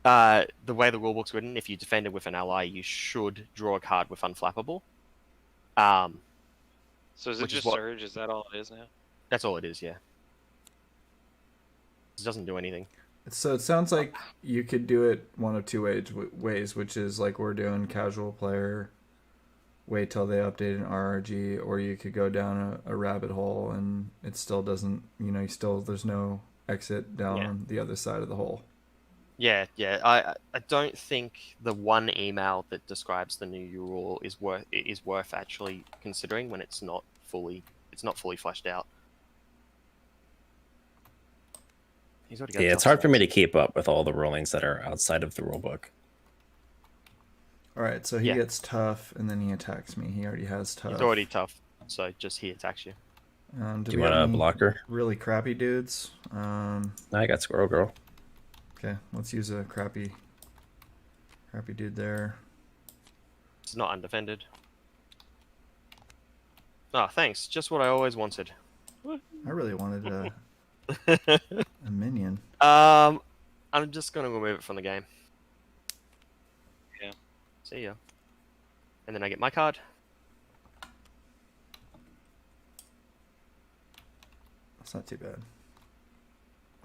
The way the rule book's written, if you defended with an ally, you should draw a card with Unflappable. So is it Which is just what- Surge? Is that all it is now? That's all it is, yeah. It doesn't do anything. So it sounds like you could do it one of two ways, which is like we're doing casual player, wait till they update an RRG, or you could go down a rabbit hole and it still doesn't, there's no exit down the other side of the hole. Yeah. I don't think the one email that describes the new rule is worth actually considering when it's not fully fleshed out. Yeah, it's hard for me to keep up with all the rulings that are outside of the rulebook. All right, so he gets tough and then he attacks me. He already has tough. He's already tough, so just he attacks you. Do you want a blocker? Really crappy dudes. I got Squirrel Girl. Okay, let's use a crappy dude there. It's not undefended. Oh, thanks. Just what I always wanted. I really wanted a minion. I'm just gonna remove it from the game. Yeah. See ya. And then I get my card. That's not too bad.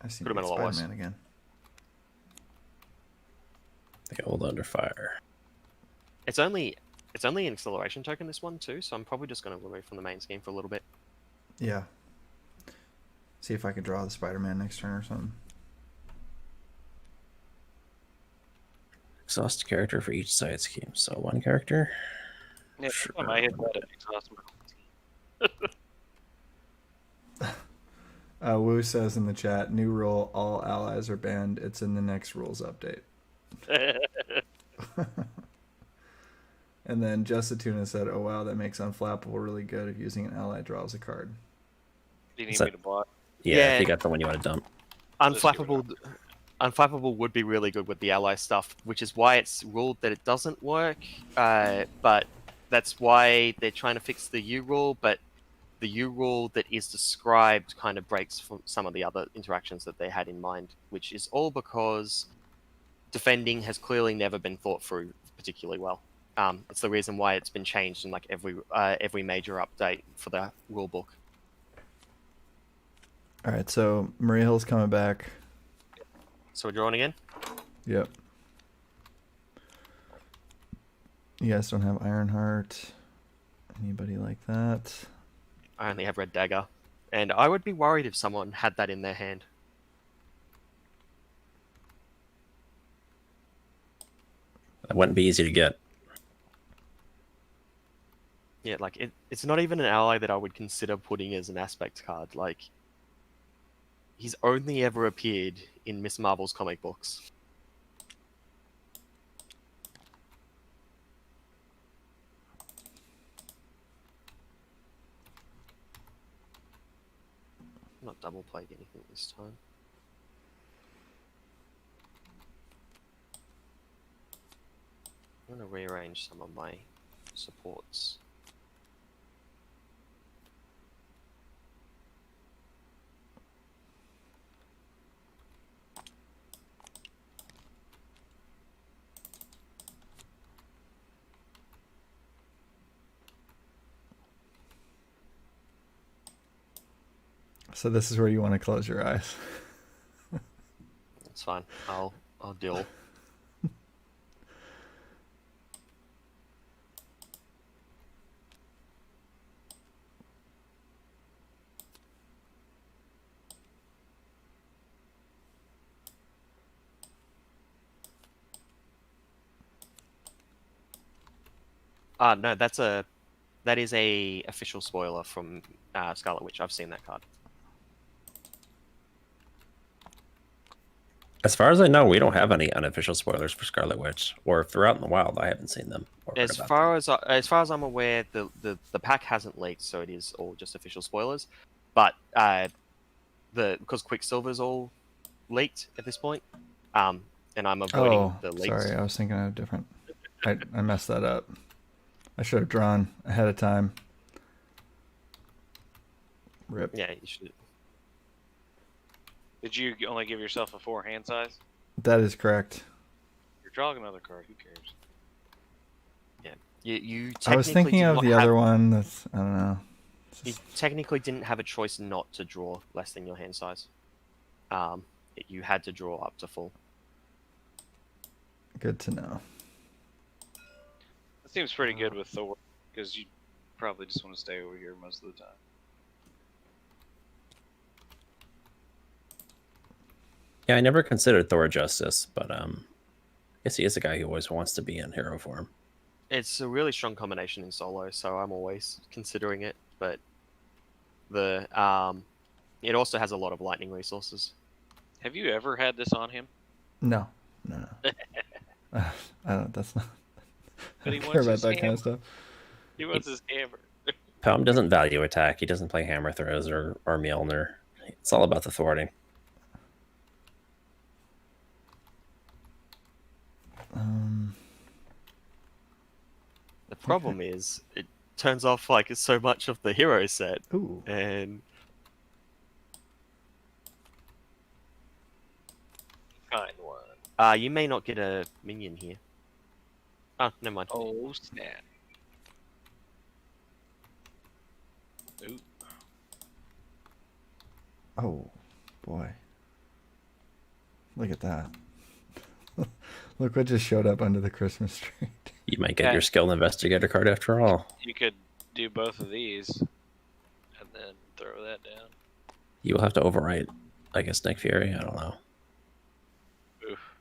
I see Could've been a lot worse. Spider-Man again. They hold under fire. It's only an acceleration token, this one too, so I'm probably just gonna remove from the main scheme for a little bit. Yeah. See if I can draw the Spider-Man next turn or something. Exhaust a character for each side scheme. So one character. Yeah, Sure. I hit that exhaust my Wu says in the chat, new rule, all allies are banned. It's in the next rules update. And then Justatuna said, oh wow, that makes Unflappable really good if using an ally draws a card. Do you need So- me to block? Yeah, Yeah. if you got the one you want to dump. Unflappable would be really good with the ally stuff, which is why it's ruled that it doesn't work. But that's why they're trying to fix the U rule. But the U rule that is described kind of breaks from some of the other interactions that they had in mind, which is all because defending has clearly never been thought through particularly well. It's the reason why it's been changed in like every major update for the rule book. All right, so Maria Hill's coming back. So we're drawing again. Yep. You guys don't have Ironheart. Anybody like that? I only have Red Dagger, and I would be worried if someone had that in their hand. That wouldn't be easy to get. Yeah, like it's not even an ally that I would consider putting as an aspect card. Like, he's only ever appeared in Miss Marvel's comic books. I'm not double playing anything this time. I'm going to rearrange some of my supports. So this is where you want to close your eyes. It's fine. I'll deal. No, that is a official spoiler from Scarlet Witch. I've seen that card. As far as I know, we don't have any unofficial spoilers for Scarlet Witch, or throughout in the wild. I haven't seen them. Or heard As about far them. as far as I'm aware, the pack hasn't leaked, so it is all just official spoilers. But because Quicksilver's all leaked at this point, and I'm avoiding Oh, the leaks. sorry. I was thinking of different. I messed that up. I should have drawn ahead of time. Rip. Yeah, you should. Did you only give yourself a 4 hand size? That is correct. You're drawing another card. Who cares? Yeah, you. I was thinking of the other one. That's I don't know. You technically didn't have a choice not to draw less than your hand size. You had to draw up to full. Good to know. That seems pretty good with Thor, because you probably just want to stay over here most of the time. Yeah, I never considered Thor Justice, but I guess he is a guy who always wants to be in hero form. It's a really strong combination in solo, so I'm always considering it. But it also has a lot of lightning resources. Have you ever had this on him? No. I don't. That's not. But I he don't wants care about his that kind of hammer. stuff. He wants his hammer. Palm doesn't value attack. He doesn't play hammer throws or Mjolnir. It's all about the thwarting. The problem is it turns off like so much of the hero set, Ooh. and Kind one. you may not get a minion here. Oh, never mind. Oh, snap. Ooh. Oh, boy. Look at that. Look what just showed up under the Christmas tree. You might get Yeah. your skilled investigator card after all. You could do both of these and then throw that down. You will have to overwrite, I guess, Nick Fury. I don't know. Oof.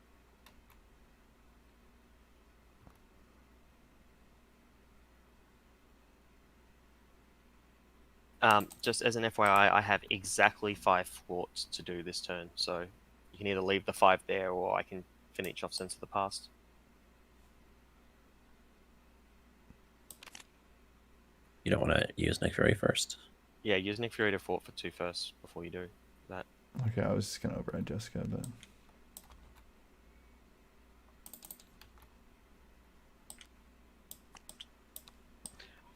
Just as an FYI, I have exactly 5 thwarts to do this turn, so you can either leave the 5 there, or I can finish off Sense of the Past. You don't want to use Nick Fury first. Yeah, use Nick Fury to thwart for 2 first before you do that. Okay, I was just gonna override Jessica, but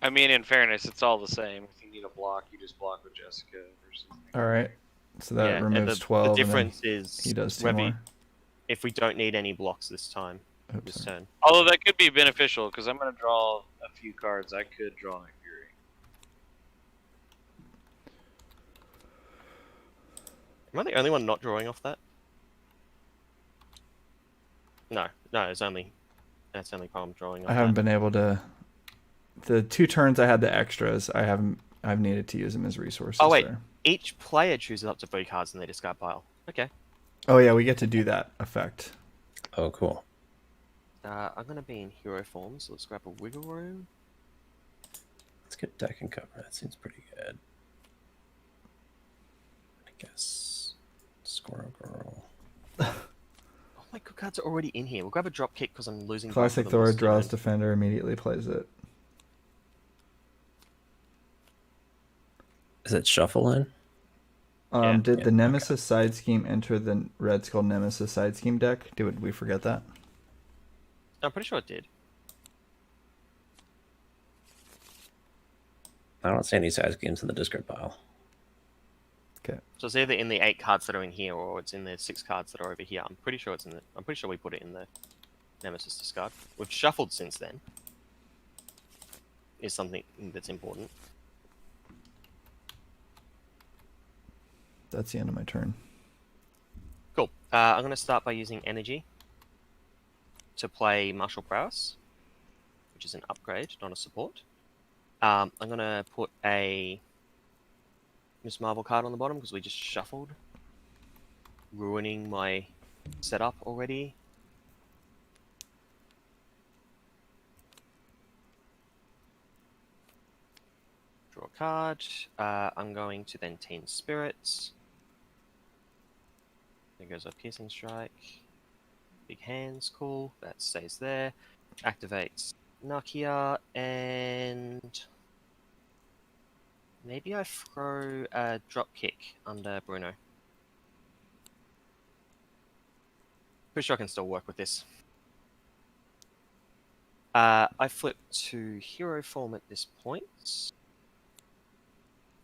I mean, in fairness, it's all the same. If you need a block, you just block with Jessica versus. all right. So that Yeah, and removes the 12. and then difference is he does 2 whether more. if we don't need any blocks this time, Oops, this sorry. turn. Although that could be beneficial because I'm going to draw a few cards. I could draw Nick Fury. Am I the only one not drawing off that? No, it's only that's the only problem drawing off I haven't that. been able to. The 2 turns I had the extras. I've needed to use them as resources. Oh, wait. There. Each player chooses up to 3 cards in their discard pile. Okay. Oh yeah, we get to do that effect. Oh, cool. I'm going to be in hero form, so let's grab a wiggle room. Let's get deck and cover. That seems pretty good. I guess. Squirrel Girl. Oh, my good cards are already in here. We'll grab a drop kick because I'm losing. Classic both of them Thor this draws turn. defender, immediately plays it. Is it shuffle in? Yeah. Did Yeah, the Nemesis side scheme enter the Red Skull Nemesis side scheme deck? Did we forget that? I'm pretty sure it did. I don't see any size games in the discard pile. Okay. So it's either in the 8 cards that are in here, or it's in the 6 cards that are over here. I'm pretty sure it's in the. I'm pretty sure we put it in the Nemesis discard. We've shuffled since then. Is something that's important. That's the end of my turn. Cool. I'm going to start by using energy to play Martial Prowess, which is an upgrade, not a support. I'm going to put a Miss Marvel card on the bottom because we just shuffled, ruining my setup already. Draw a card. I'm going to then Teen Spirits. There goes our Piercing Strike. Big Hands, cool. That stays there. Activates Nakia, and maybe I throw a drop kick under Bruno. Pretty sure I can still work with this. I flip to hero form at this point.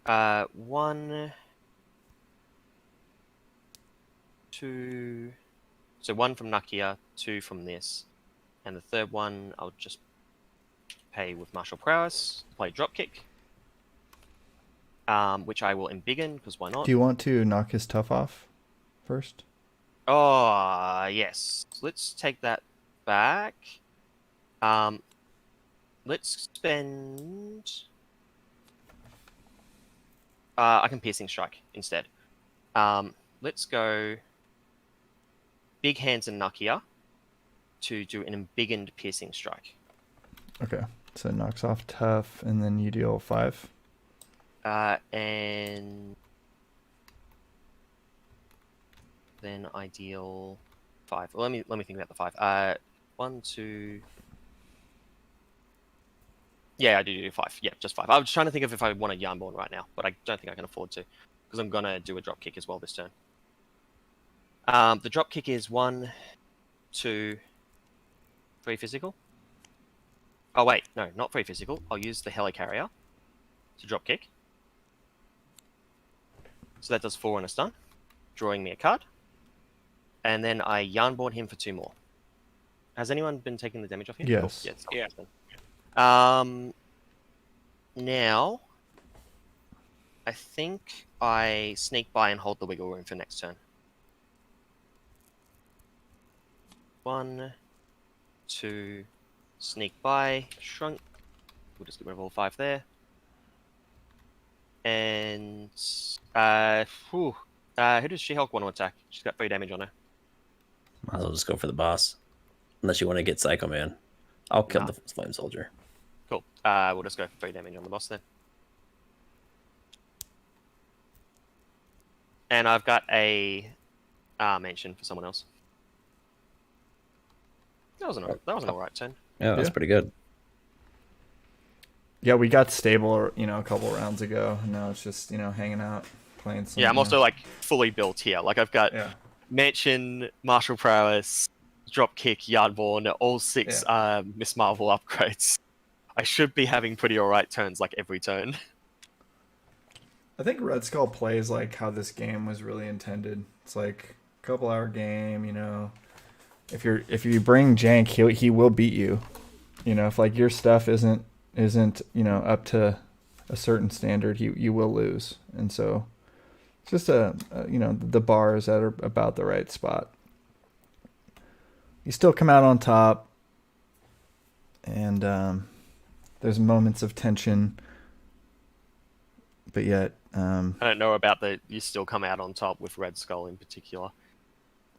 1, 2. So 1 from Nakia, 2 from this. And the third one, I'll just pay with Martial Prowess, play Dropkick. Which I will embiggen, because why not? Do you want to knock his tough off first? Oh, yes. Let's take that back. Let's spend... I can Piercing Strike instead. Let's go Big Hands and Nakia to do an embiggened Piercing Strike. Okay, so it knocks off tough, and then you deal 5. And then I deal 5. Well, let me think about the 5. 1, 2. Yeah, I do 5. Yeah, just 5. I was trying to think of if I want a Yarnborn right now, but I don't think I can afford to, because I'm gonna do a drop kick as well this turn. The drop kick is 1, 2, 3 physical. Oh wait, no, not 3 physical. I'll use the Helicarrier to drop kick. So that does 4 on a stun, drawing me a card. And then I Yarnborn him for 2 more. Has anyone been taking the damage off him? Yes. Cool. Yeah. Now, I think I sneak by and hold the wiggle room for next turn. 1, 2, sneak by, shrunk. We'll just get rid of all 5 there. And who does She-Hulk want to attack? She's got 3 damage on her. Might as well just go for the boss. Unless you want to get Psycho Man. I'll kill Nah. the Flame Soldier. Cool. We'll just go for 3 damage on the boss then. And I've got a mention for someone else. That was an alright turn. Yeah, that's Yeah. pretty good. Yeah, we got stable, a couple rounds ago, and now it's just, hanging out, playing some. Yeah, I'm also like fully built here. Like I've got Yeah. Mansion, Martial Prowess, Dropkick, Yardborn, all 6 Miss Marvel upgrades. I should be having pretty alright turns like every turn. I think Red Skull plays like how this game was really intended. It's like a couple hour game, If you bring jank, he will beat you. If like your stuff isn't up to a certain standard, you will lose. And so it's just the bar is at about the right spot. You still come out on top, and there's moments of tension, but yet I don't know about you still come out on top with Red Skull in particular.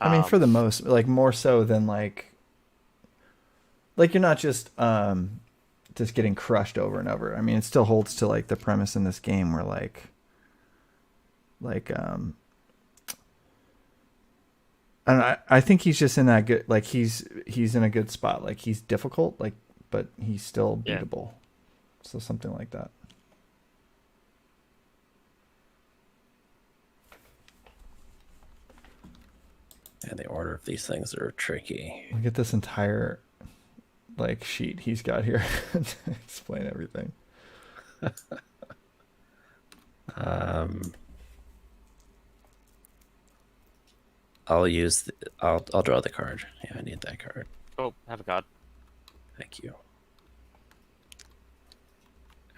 I mean, for the most, like more so than like you're not just getting crushed over and over. I mean, it still holds to like the premise in this game where and I think he's just in that good, like he's in a good spot. Like he's difficult, but he's still beatable. Yeah. So something like that. And the order of these things are tricky. Look at this entire sheet he's got here to explain everything. I'll draw the card. Yeah, I need that card. Oh, have a card. Thank you.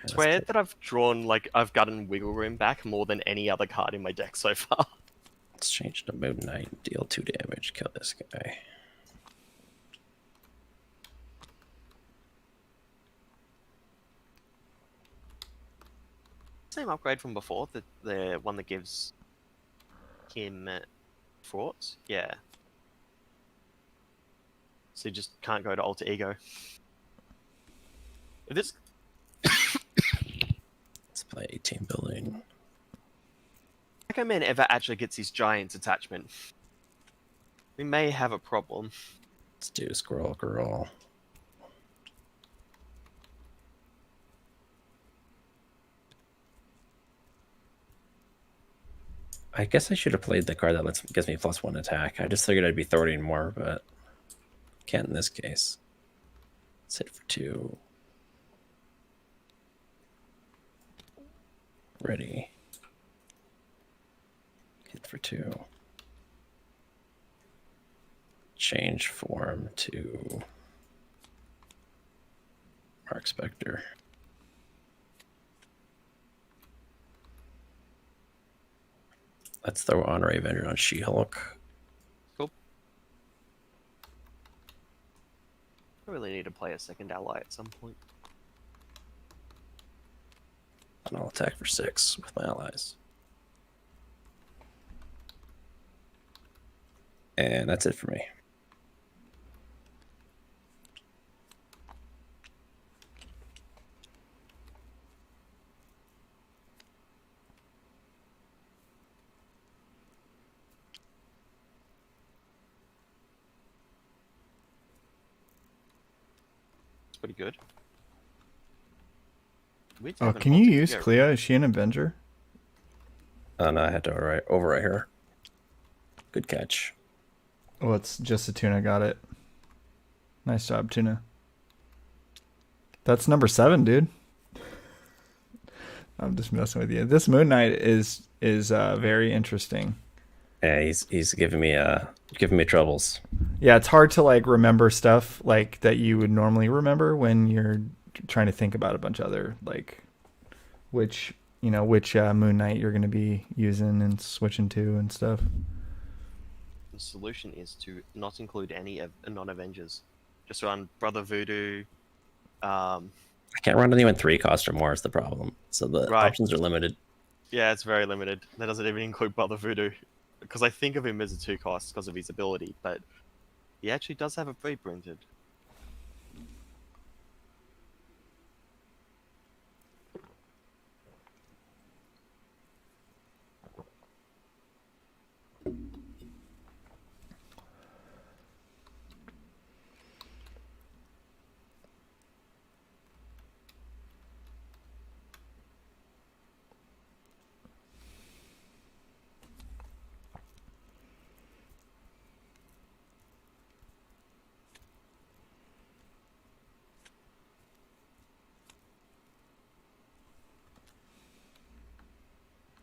swear that I've drawn, like, I've gotten wiggle room back more than any other card in my deck so far. Let's change to Moon Knight. Deal 2 damage. Kill this guy. Same upgrade from before, the one that gives him frauds. Yeah. So you just can't go to alter ego. If this Let's play 18 building. Echo Man ever actually gets his Giants attachment, we may have a problem. Let's do Squirrel Girl. I guess I should have played the card that gives me +1 attack. I just figured I'd be thwarting more, but can't in this case. Let's hit for 2. Ready. Hit for 2. Change form to Mark Spectre. Let's throw Honorary Avenger on She-Hulk. Cool. I really need to play a second ally at some point. And I'll attack for 6 with my allies. And that's it for me. It's pretty good. Oh, can you use Clea? Is she an Avenger? Oh no, I had to overwrite her. Good catch. Oh, it's just a Tuna. Got it. Nice job, Tuna. That's number 7, dude. I'm just messing with you. This Moon Knight is very interesting. Yeah, he's giving me troubles. Yeah, it's hard to like remember stuff like that you would normally remember when you're trying to think about a bunch of other like which Moon Knight you're going to be using and switching to and stuff. The solution is to not include any non-Avengers. Just run Brother Voodoo. I can't run anyone 3 cost or more is the problem. So the options are limited. Yeah, it's very limited. That doesn't even include Brother Voodoo. Because I think of him as a 2 cost because of his ability, but he actually does have a pre-printed.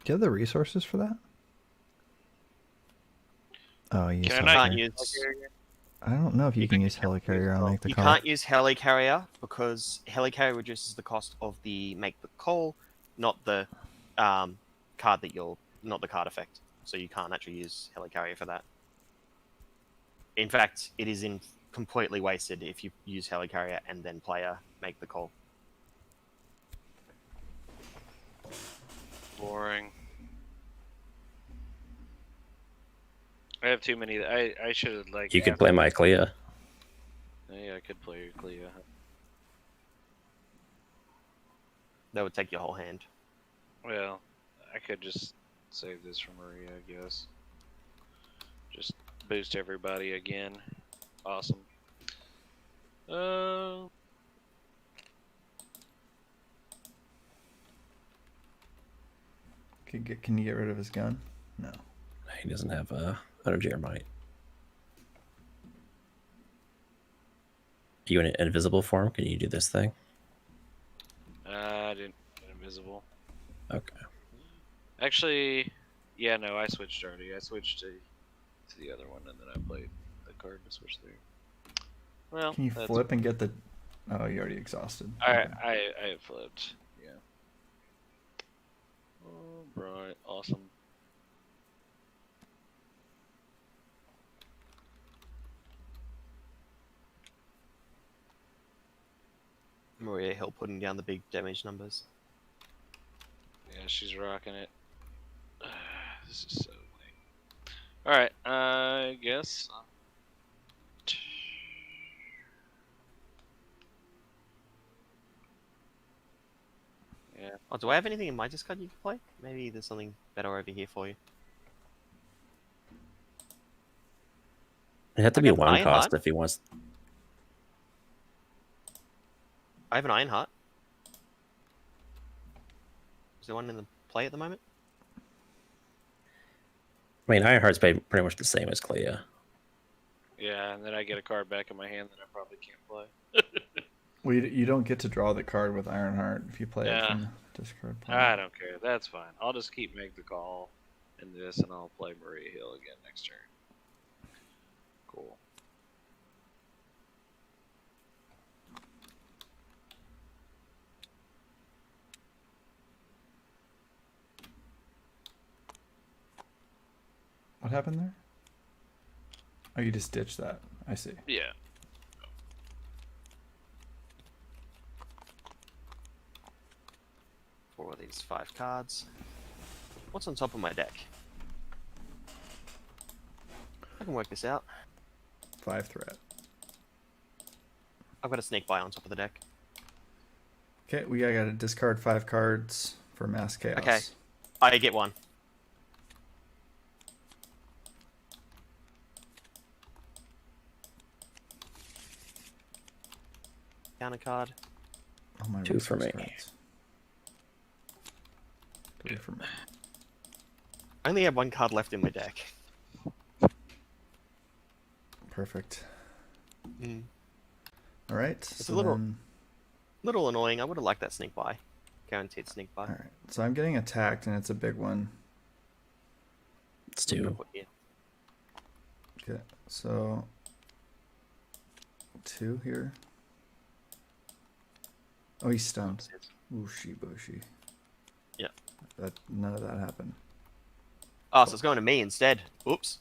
Do you have the resources for that? Oh, you can't use. I don't know if you can use Helicarrier. I'll make the call. You can't use Helicarrier because Helicarrier reduces the cost of the make the call, not the card not the card effect. So you can't actually use Helicarrier for that. In fact, it is completely wasted if you use Helicarrier and then player make the call. Boring. I have too many. I should have like. You could play my Clea. Yeah, I could play your Clea. That would take your whole hand. Well, I could just save this for Maria, I guess. Just boost everybody again. Awesome. Can you get rid of his gun? No. He doesn't have energy or might. Are you in an invisible form? Can you do this thing? I didn't get invisible. Okay. Actually, yeah, no, I switched already. I switched to the other one, and then I played the card to switch through. Well, can you flip and get the? Oh, you already exhausted. I flipped. Yeah. awesome. Maria Hill putting down the big damage numbers. Yeah, she's rocking it. This is so lame. Alright, I guess. Yeah. Oh, do I have anything in my discard you can play? Maybe there's something better over here for you. It had to I be got one cost Ironheart. if he wants. I have an Ironheart. Is there one in the play at the moment? I mean, Ironheart's pretty much the same as Clea. Yeah, and then I get a card back in my hand that I probably can't play. Well, you don't get to draw the card with Ironheart if you play it Yeah. from the discard pile. I don't care. That's fine. I'll just keep Make the Call in this, and I'll play Maria Hill again next turn. Cool. What happened there? Oh, you just ditched that. I see. Yeah. Four of these 5 cards. What's on top of my deck? I can work this out. 5 threat. I've got a Snake Bite on top of the deck. Okay, we gotta discard 5 cards for Mass Chaos. Okay. I get one. Counter card. Oh, my 2 for resource me. cards. 3 for me. I only have 1 card left in my deck. Perfect. Mm. All right. It's So a little- then, Little annoying. I would have liked that Sneak Buy. Guaranteed Sneak Buy. all right. So I'm getting attacked, and it's a big one. It's I'm gonna 2. put here. Okay. So 2 here. Oh, he's stunned. Wooshy bushy. Yeah. None of that happened. Oh, so it's going to me instead. Oops.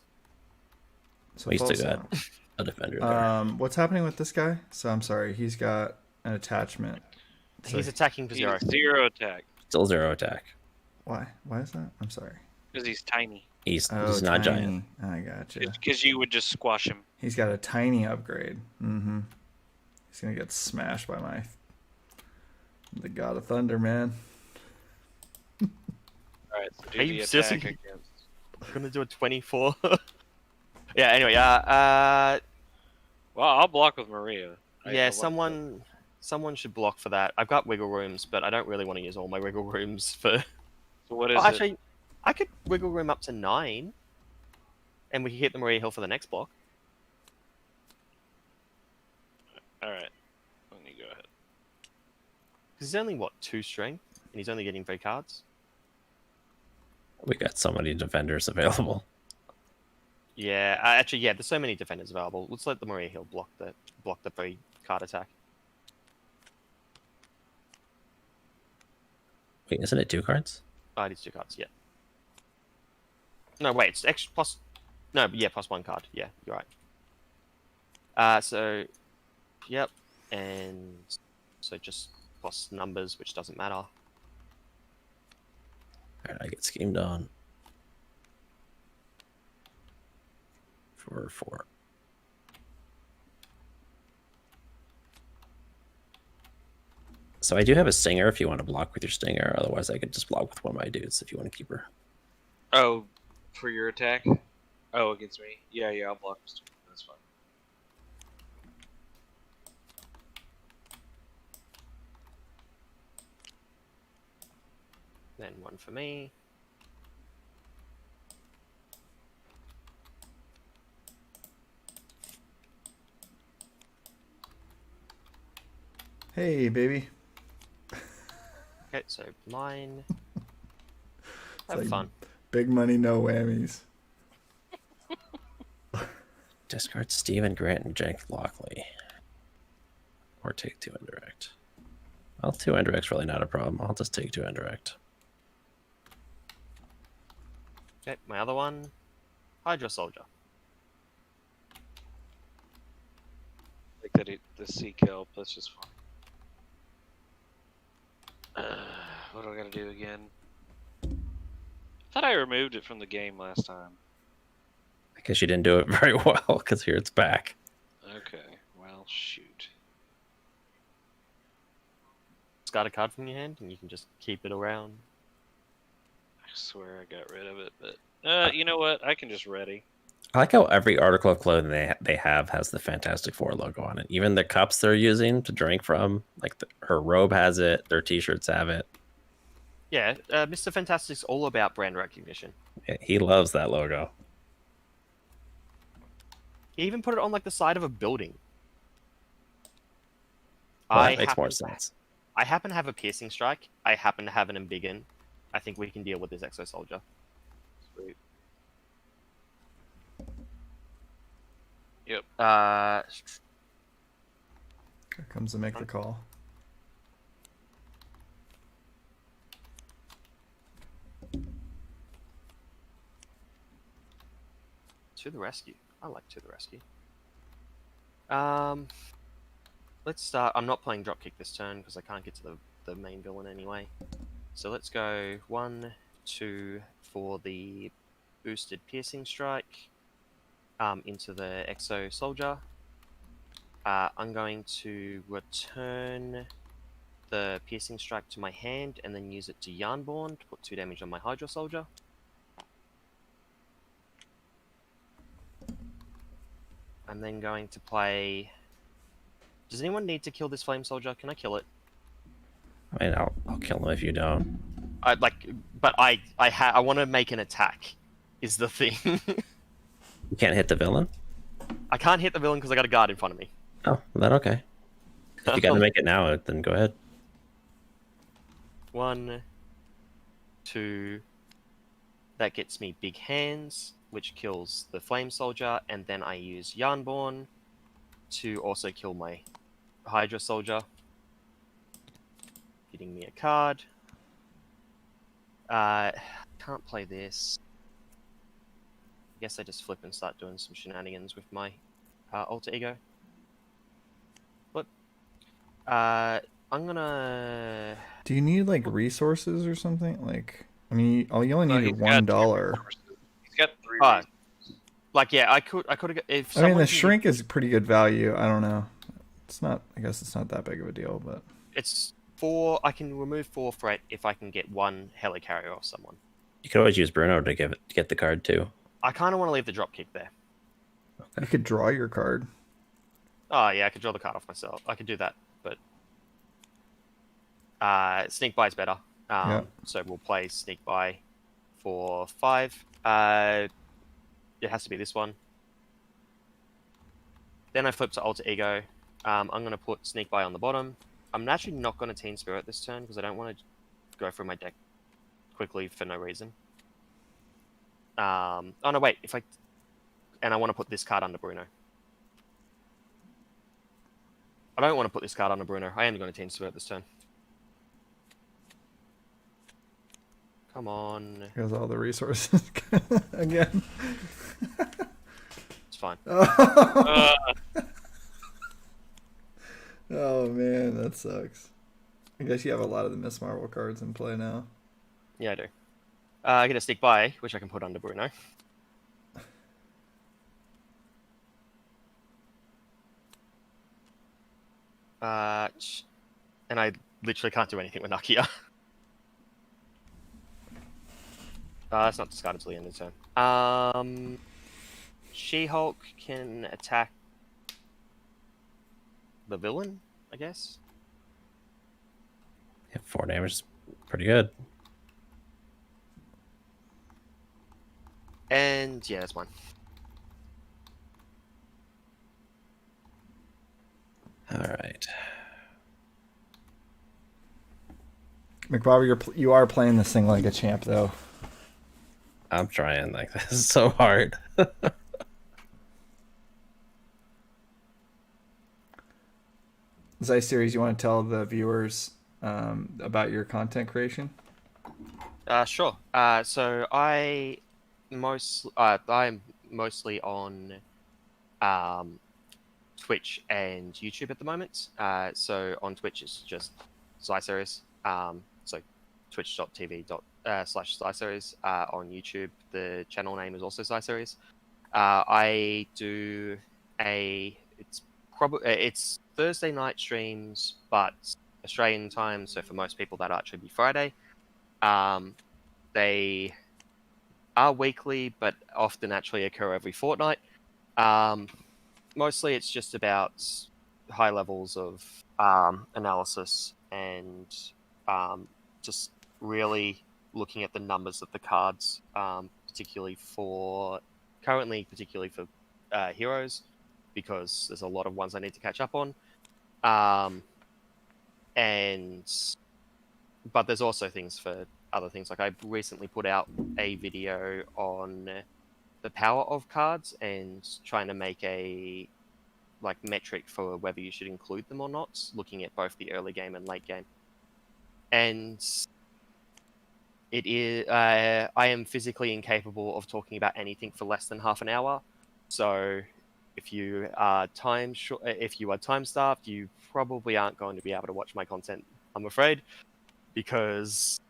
So We still false got out. a defender there. What's happening with this guy? So I'm sorry. He's got an attachment. So He's attacking for He's 0. 0 attack Still 0 attack. why? Why is that? I'm sorry. because he's tiny. He's Oh, not tiny. giant. I gotcha. Because you would just squash him. He's got a tiny upgrade. Mm-hmm. He's gonna get smashed by the God of Thunder, man. All right, so do Are the you attack seriously- against. I'm going to do a 24. Yeah, anyway, Well, I'll block with Maria. yeah, someone should block for that. I've got wiggle rooms, but I don't really want to use all my wiggle rooms for... So what is Oh, it? actually, I could wiggle room up to 9, and we could hit the Maria Hill for the next block. All right, let me go ahead. Because he's only, what, 2 strength? And he's only getting 3 cards? We got so many defenders available. Yeah, actually, yeah, there's so many defenders available. Let's let the Maria Hill block the 3 card attack. Wait, isn't it 2 cards? Oh, it is 2 cards, yeah. No, wait, it's extra plus... No, yeah, plus 1 card. Yeah, you're right. So, yep, and so just plus numbers, which doesn't matter. Alright, I get schemed on. 4. So I do have a stinger if you want to block with your stinger. Otherwise, I could just block with one of my dudes if you want to keep her. Oh, for your attack? Oh, against me? Yeah, I'll block Mr. That's fine. Then 1 for me. Hey, baby. Okay, so mine. Have like- fun. Big money, no whammies. Discard Steven Grant and Jake Lockley. Or take 2 indirect. Well, 2 indirect's really not a problem. I'll just take 2 indirect. Okay, my other one, Hydra Soldier. Like that, the sea kelp. That's just fun. What do I gotta do again? I thought I removed it from the game last time. I guess you didn't do it very well because here it's back. Okay, well, shoot. Discard a card from your hand, and you can just keep it around. I swear I got rid of it, but you know what? I can just ready. I like how every article of clothing they have has the Fantastic Four logo on it. Even the cups they're using to drink from, like her robe has it, their t-shirts have it. Yeah, Mr. Fantastic's all about brand recognition. He loves that logo. He even put it on like the side of a building. Well, that makes more sense. I happen to have a piercing strike. I happen to have an embiggen. I think we can deal with this Exo Soldier. Sweet. Yep. Here comes the make the call. To the rescue. I like to the rescue. Let's start. I'm not playing dropkick this turn because I can't get to the main villain anyway. So let's go 1, 2 for the boosted piercing strike into the Exo Soldier. I'm going to return the piercing strike to my hand and then use it to Yarnborn to put 2 damage on my Hydra Soldier. I'm then going to play... Does anyone need to kill this Flame Soldier? Can I kill it? I mean, I'll kill him if you don't. I want to make an attack. Is the thing. You can't hit the villain? I can't hit the villain because I got a guard in front of me. Oh, then okay. If you got to make it now, then go ahead. 1, 2. That gets me Big Hands, which kills the Flame Soldier, and then I use Yarnborn to also kill my Hydra Soldier. Getting me a card. Can't play this. I guess I just flip and start doing some shenanigans with my alter ego. Flip. I'm gonna... Do you need like resources or something? Like, I mean, you only need He's got $1. He's got 3 reasons. Like, yeah, I could have... If I mean, someone the can shrink is pretty good value. I don't know. It's not. I guess it's not that big of a deal, but It's 4. I can remove 4 threat if I can get 1 helicarrier off someone. You could always use Bruno to get the card too. I kind of want to leave the dropkick there. you could draw your card. Oh, yeah, I could draw the card off myself. I could do that, but... Sneak Bye's better. Yeah. So we'll play Sneak Bye for 5. It has to be this one. Then I flip to Alter Ego. I'm going to put Sneak Bye on the bottom. I'm actually not going to Teen Spirit this turn because I don't want to go through my deck quickly for no reason. Oh no, wait. And I want to put this card under Bruno. I don't want to put this card under Bruno. I am going to Teen Spirit this turn. Come on. Here's all the resources again. It's fine. Oh man, that sucks. I guess you have a lot of the Miss Marvel cards in play now. Yeah, I do. I get a Sneak Bye, which I can put under Bruno. And I literally can't do anything with Nakia. That's not discarded until the end of the turn. She-Hulk can attack the villain, I guess. Yeah, 4 damage is pretty good. And yeah, that's mine. All right. McBobby, you are playing this thing like a champ, though. I'm trying. Like, this is so hard. Xyceres, you want to tell the viewers about your content creation? Sure. So I I'm mostly on Twitch and YouTube at the moment. So on Twitch it's just Xyceres. So twitch.tv/Xyceres. On YouTube the channel name is also Xyceres. I do it's Thursday night streams, but Australian time. So for most people that'll actually be Friday. They are weekly, but often actually occur every fortnight. Mostly it's just about high levels of analysis and just really looking at the numbers of the cards, particularly for heroes, because there's a lot of ones I need to catch up on. But there's also things for other things. Like I recently put out a video on the power of cards and trying to make a metric for whether you should include them or not, looking at both the early game and late game. And it is I am physically incapable of talking about anything for less than half an hour. So if you are time starved, you probably aren't going to be able to watch my content, I'm afraid, because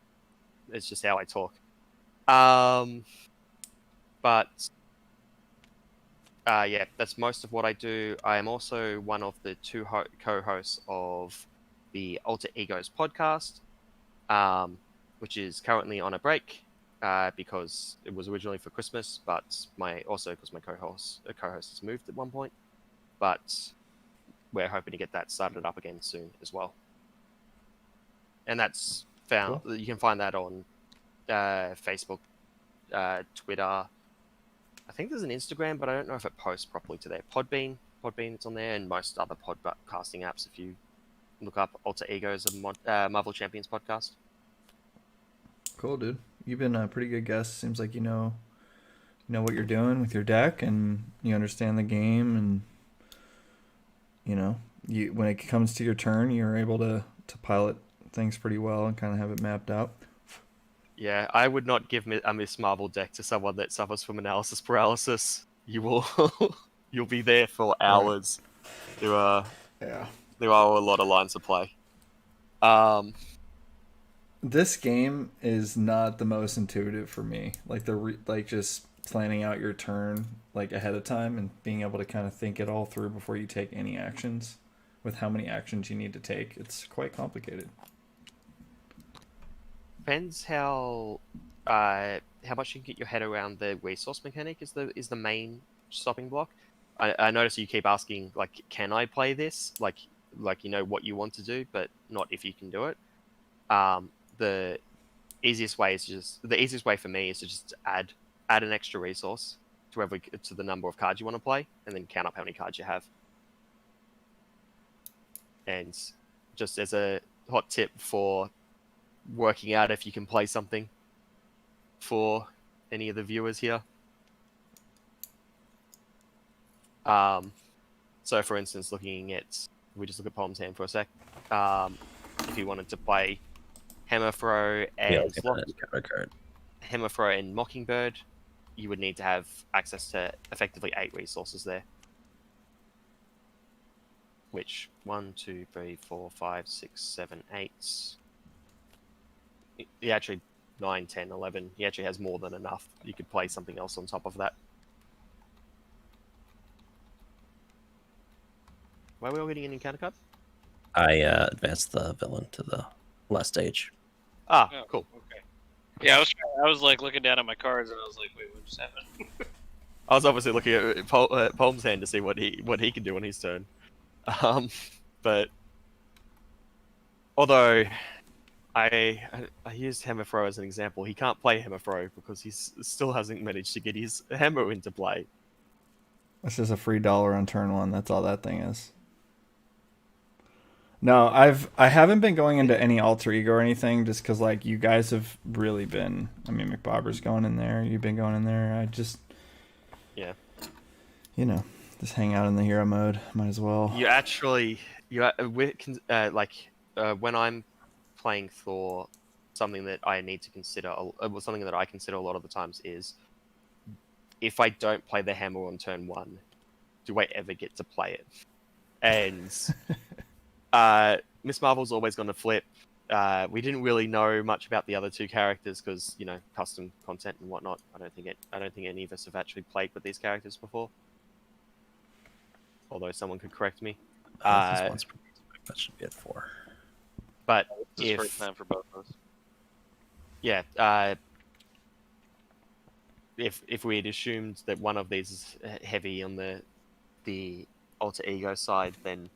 it's just how I talk. But yeah, that's most of what I do. I am also one of the two co-hosts of the Alter Egos podcast, which is currently on a break because it was originally for Christmas, but because my co-host has moved at one point. But we're hoping to get that started up again soon as well. And that's found. Cool. You can find that on Facebook, Twitter. I think there's an Instagram, but I don't know if it posts properly to there. Podbean, it's on there, and most other podcasting apps. If you look up Alter Egos of Marvel Champions podcast. Cool, dude. You've been a pretty good guest. Seems like you know what you're doing with your deck, and you understand the game, and when it comes to your turn, you're able to pilot things pretty well and kind of have it mapped out. Yeah, I would not give a Miss Marvel deck to someone that suffers from analysis paralysis. You'll be there for hours. Right. There are a lot of lines to play. This game is not the most intuitive for me. Just planning out your turn ahead of time and being able to kind of think it all through before you take any actions, with how many actions you need to take. It's quite complicated. Depends how much you can get your head around the resource mechanic is the main stopping block. I notice you keep asking can I play this? What you want to do, but not if you can do it. The easiest way for me is to just add an extra resource to the number of cards you want to play, and then count up how many cards you have. And just as a hot tip for working out if you can play something for any of the viewers here. So for instance, we just look at Palm's hand for a sec. If you wanted to play Hammer Throw and Mockingbird, you would need to have access to effectively 8 resources there. Which 1, 2, 3, 4, 5, 6, 7, 8. He actually 9, 10, 11. He actually has more than enough. You could play something else on top of that. Why are we all getting an encounter card? I advanced the villain to the last stage. Oh, cool. Okay. Yeah, I was looking down at my cards and I was like, wait, what just happened? I was obviously looking at Palm's hand to see what he can do on his turn. But although I used Hammer Throw as an example, he can't play Hammer Throw because he still hasn't managed to get his hammer into play. That's just a free $1 on turn 1. That's all that thing is. No, I haven't been going into any alter ego or anything, just because you guys have really been. I mean, McBobber's going in there. You've been going in there. I just, just hang out in the hero mode. Might as well. When I'm playing Thor, something that I need to consider, something that I consider a lot of the times is if I don't play the hammer on turn 1, do I ever get to play it? And Miss Marvel's always going to flip. We didn't really know much about the other 2 characters because, you know, custom content and whatnot. I don't think any of us have actually played with these characters before. Although someone could correct me. This one's that should be at 4. But This is first time for both of us. Yeah, if we had assumed that one of these is heavy on the alter ego side, then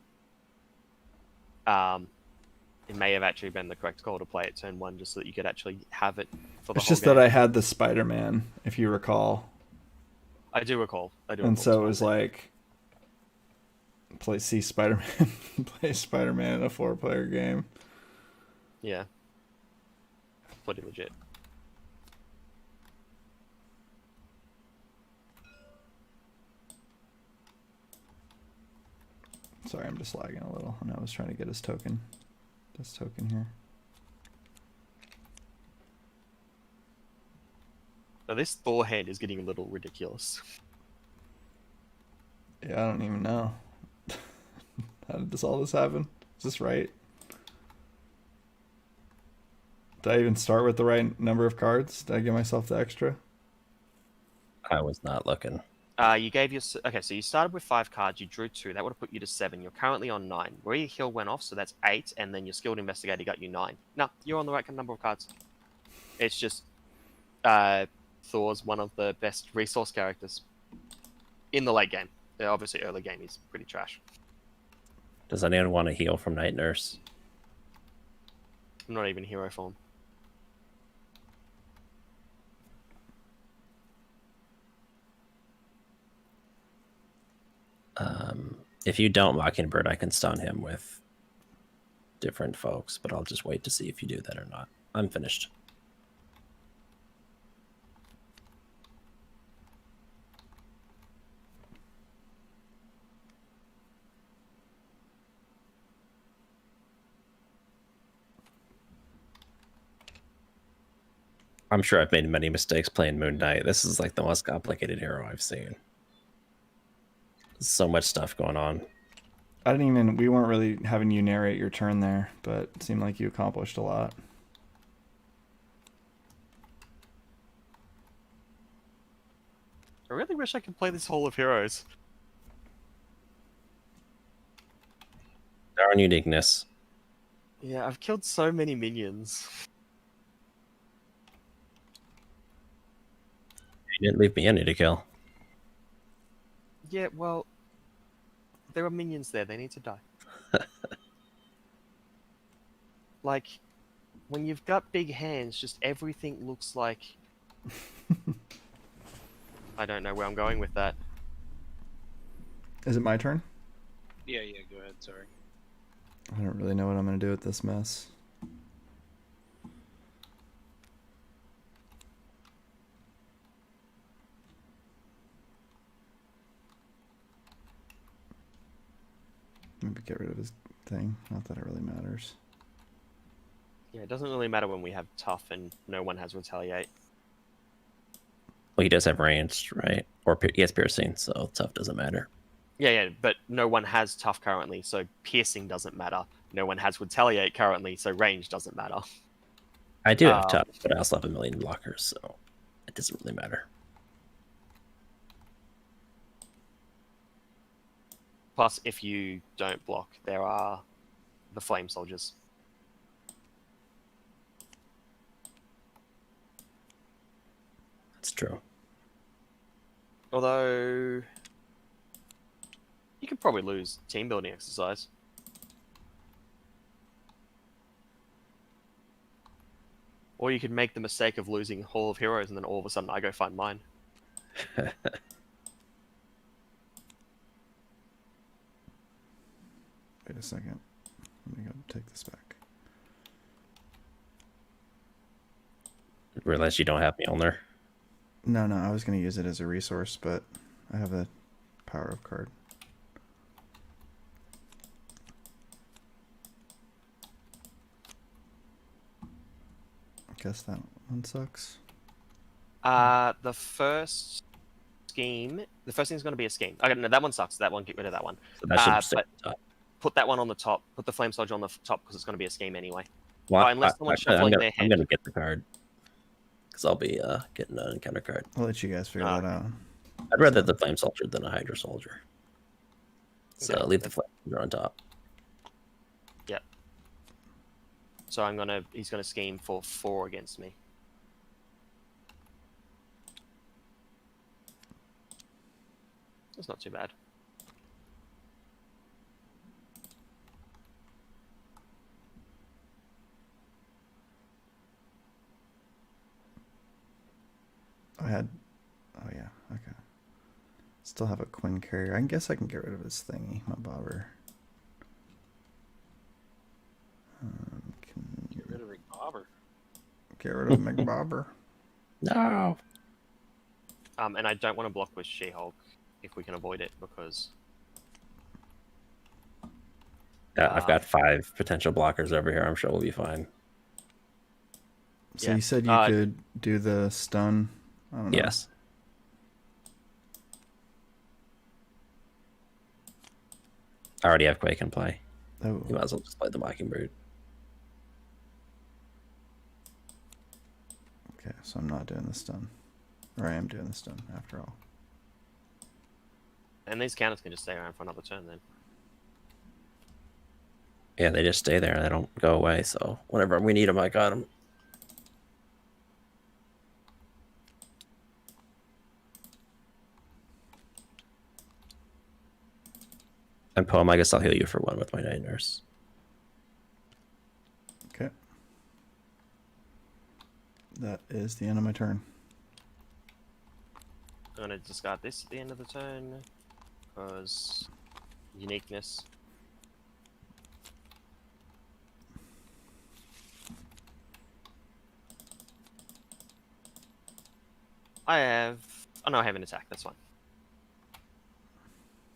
it may have actually been the correct call to play it turn 1 just so that you could actually have it for the It's whole just game. that I had the Spider-Man, if you recall. I do recall. And so it was like, play Spider-Man, play Spider-Man in a 4-player game. Yeah. Pretty legit. Sorry, I'm just lagging a little, and I was trying to get his token. This token here. Now this Thor hand is getting a little ridiculous. Yeah, I don't even know. How did all this happen? Is this right? Did I even start with the right number of cards? Did I give myself the extra? I was not looking. You gave your... Okay, so you started with 5 cards, you drew 2, that would have put you to 7. You're currently on 9. Where your heal went off, so that's 8, and then your Skilled Investigator got you 9. No, you're on the right number of cards. It's just... Thor's one of the best resource characters in the late game. Obviously, early game he's pretty trash. Does anyone want to heal from Night Nurse? I'm not even hero form. If you don't Mockingbird, I can stun him with different folks, but I'll just wait to see if you do that or not. I'm finished. I'm sure I've made many mistakes playing Moon Knight. This is like the most complicated hero I've seen. So much stuff going on. We weren't really having you narrate your turn there, but it seemed like you accomplished a lot. I really wish I could play this Hall of Heroes. Darn uniqueness. Yeah, I've killed so many minions. You didn't leave me any to kill. Yeah, well, there are minions there. They need to die. Like, when you've got big hands, just everything looks like... I don't know where I'm going with that. Is it my turn? Yeah, go ahead, sorry. I don't really know what I'm going to do with this mess. Maybe get rid of his thing. Not that it really matters. Yeah, it doesn't really matter when we have tough and no one has retaliate. Well, he does have ranged, right? Or he has piercing, so tough doesn't matter. Yeah, but no one has tough currently, so piercing doesn't matter. No one has retaliate currently, so range doesn't matter. I do have tough, but I also have a million blockers, so it doesn't really matter. Plus, if you don't block, there are the flame soldiers. That's true. Although, you could probably lose team building exercise. Or you could make the mistake of losing Hall of Heroes and then all of a sudden I go find mine. Wait a second. Let me go take this back. Realize you don't have Mjolnir. No, I was going to use it as a resource, but I have a power of card. I guess that one sucks. The first scheme. The first thing's going to be a scheme. Okay, no, that one sucks. That one, get rid of that one. So that should stay but at the top. put that one on the top. Put the flame soldier on the top because it's going to be a scheme anyway. Well, unless someone's actually, shuffling their I'm hand. gonna get the card because I'll be getting an encounter card. I'll let you guys figure that out. I'd rather the flame soldier than a hydra soldier. So Okay. leave the flame soldier on top. Yep. So he's gonna scheme for 4 against me. That's not too bad. Oh yeah, okay. Still have a Quinn carrier. I guess I can get rid of this thingy, my bobber. Get rid of McBobber. Get rid of McBobber. No. And I don't want to block with She-Hulk if we can avoid it because. I've got 5 potential blockers over here. I'm sure we'll be fine. So Yeah. you said you could do the stun? I don't know. Yes. I already have Quake in play. Oh, You might as well just play the Mockingbird. okay. So I'm not doing the stun. Or I am doing the stun after all. And these counters can just stay around for another turn then. Yeah, they just stay there. They don't go away. So whenever we need them, I got them. And Poem, I guess I'll heal you for 1 with my Night Nurse. Okay. That is the end of my turn. I'm going to discard this at the end of the turn because uniqueness. I have. Oh no, I have an attack. That's fine.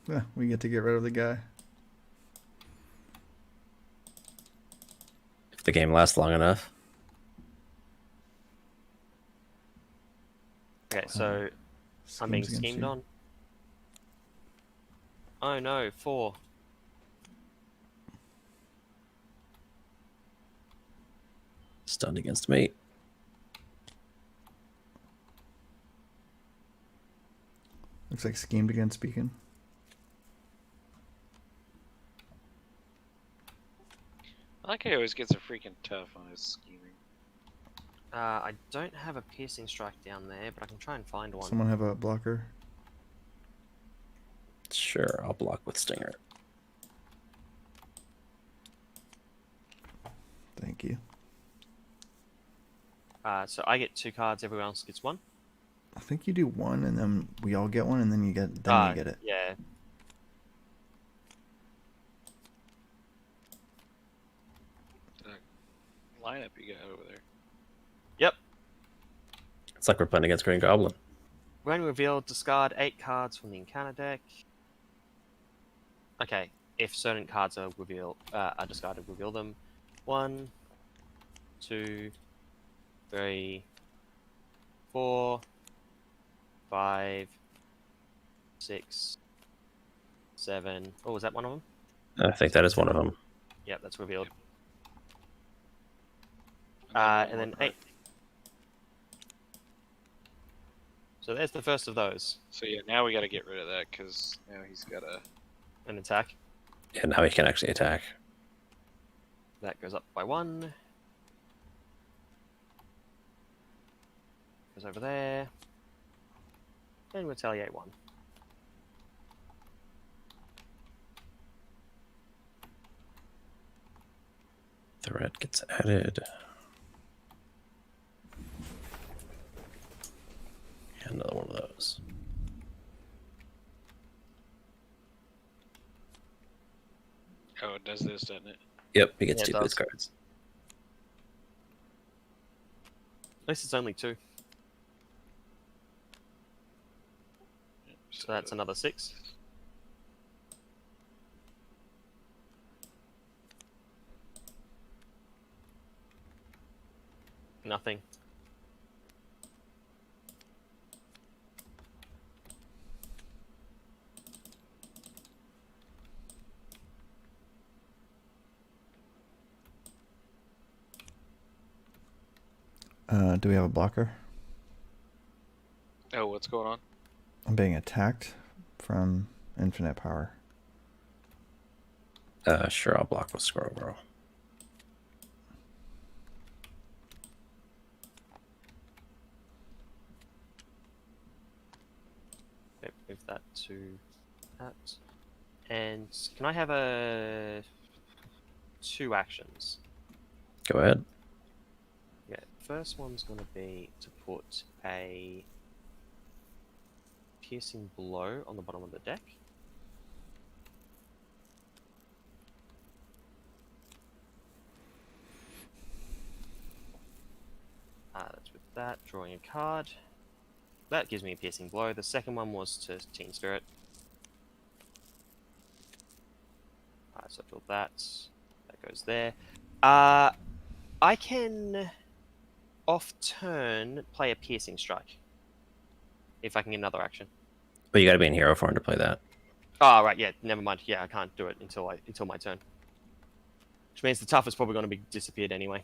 Yeah, we get to get rid of the guy. If the game lasts long enough. Okay, so I'm being Schemes against schemed you. on. Oh no, 4. Stunned against me. Looks like schemed against Beacon. I like how he always gets a freaking tough on his scheming. I don't have a piercing strike down there, but I can try and find one. Someone have a blocker? Sure, I'll block with Stinger. Thank you. So I get 2 cards, everyone else gets 1. I think you do 1 and then we all get 1 and then you get you get it. Yeah. Lineup you got over there. Yep. It's like we're playing against Green Goblin. When revealed, discard 8 cards from the encounter deck. Okay, if certain cards are discarded, reveal them. 1, 2, 3, 4, 5, 6, 7. Oh, was that one of them? I think that is one of them. Yep, that's revealed. got And one then more 8. So there's the first of those. So yeah, now we got to get rid of that because now he's got a. An attack. And now he can actually attack. That goes up by 1. Goes over there. And retaliate 1. Threat gets added. And another one of those. Oh, it does this, doesn't it? Yep, he gets Yeah, it 2 does. boost cards. At least it's only 2. So that's another 6. Nothing. Do we have a blocker? Oh, what's going on? I'm being attacked from infinite power. Sure, I'll block with Squirrel Girl. Okay, move that to that. And can I have a 2 actions? Go ahead. Yeah, first one's going to be to put a piercing blow on the bottom of the deck. That's with that, drawing a card. That gives me a piercing blow. The second one was to Teen Spirit. So I draw that. That goes there. I can off turn play a piercing strike. If I can get another action. But you got to be in hero form to play that. Oh right, yeah, never mind. Yeah, I can't do it until my turn. Which means the tough is probably going to be disappeared anyway.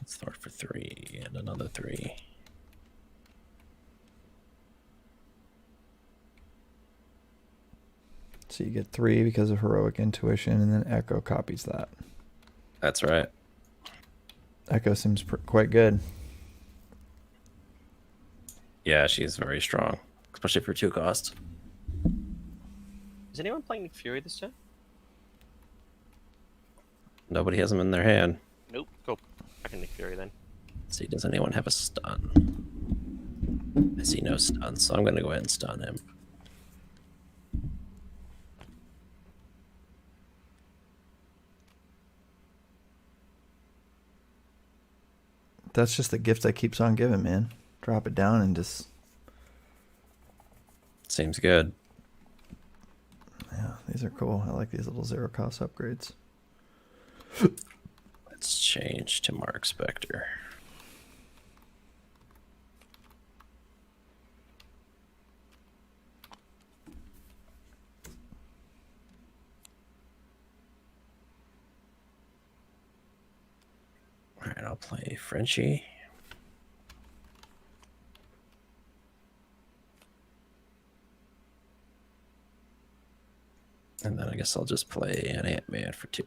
Let's throw it for 3 and another 3. So you get 3 because of heroic intuition, and then Echo copies that. That's right. Echo seems quite good. Yeah, she's very strong, especially for 2 costs. Is anyone playing Nick Fury this turn? Nobody has them in their hand. Nope. Cool. I can Nick Fury then. Let's see, does anyone have a stun? I see no stun, so I'm going to go ahead and stun him. That's just the gift that keeps on giving, man. Drop it down and just... Seems good. Yeah, these are cool. I like these little zero cost upgrades. Let's change to Mark Spector. All right, I'll play Frenchie. And then I guess I'll just play an Ant-Man for 2.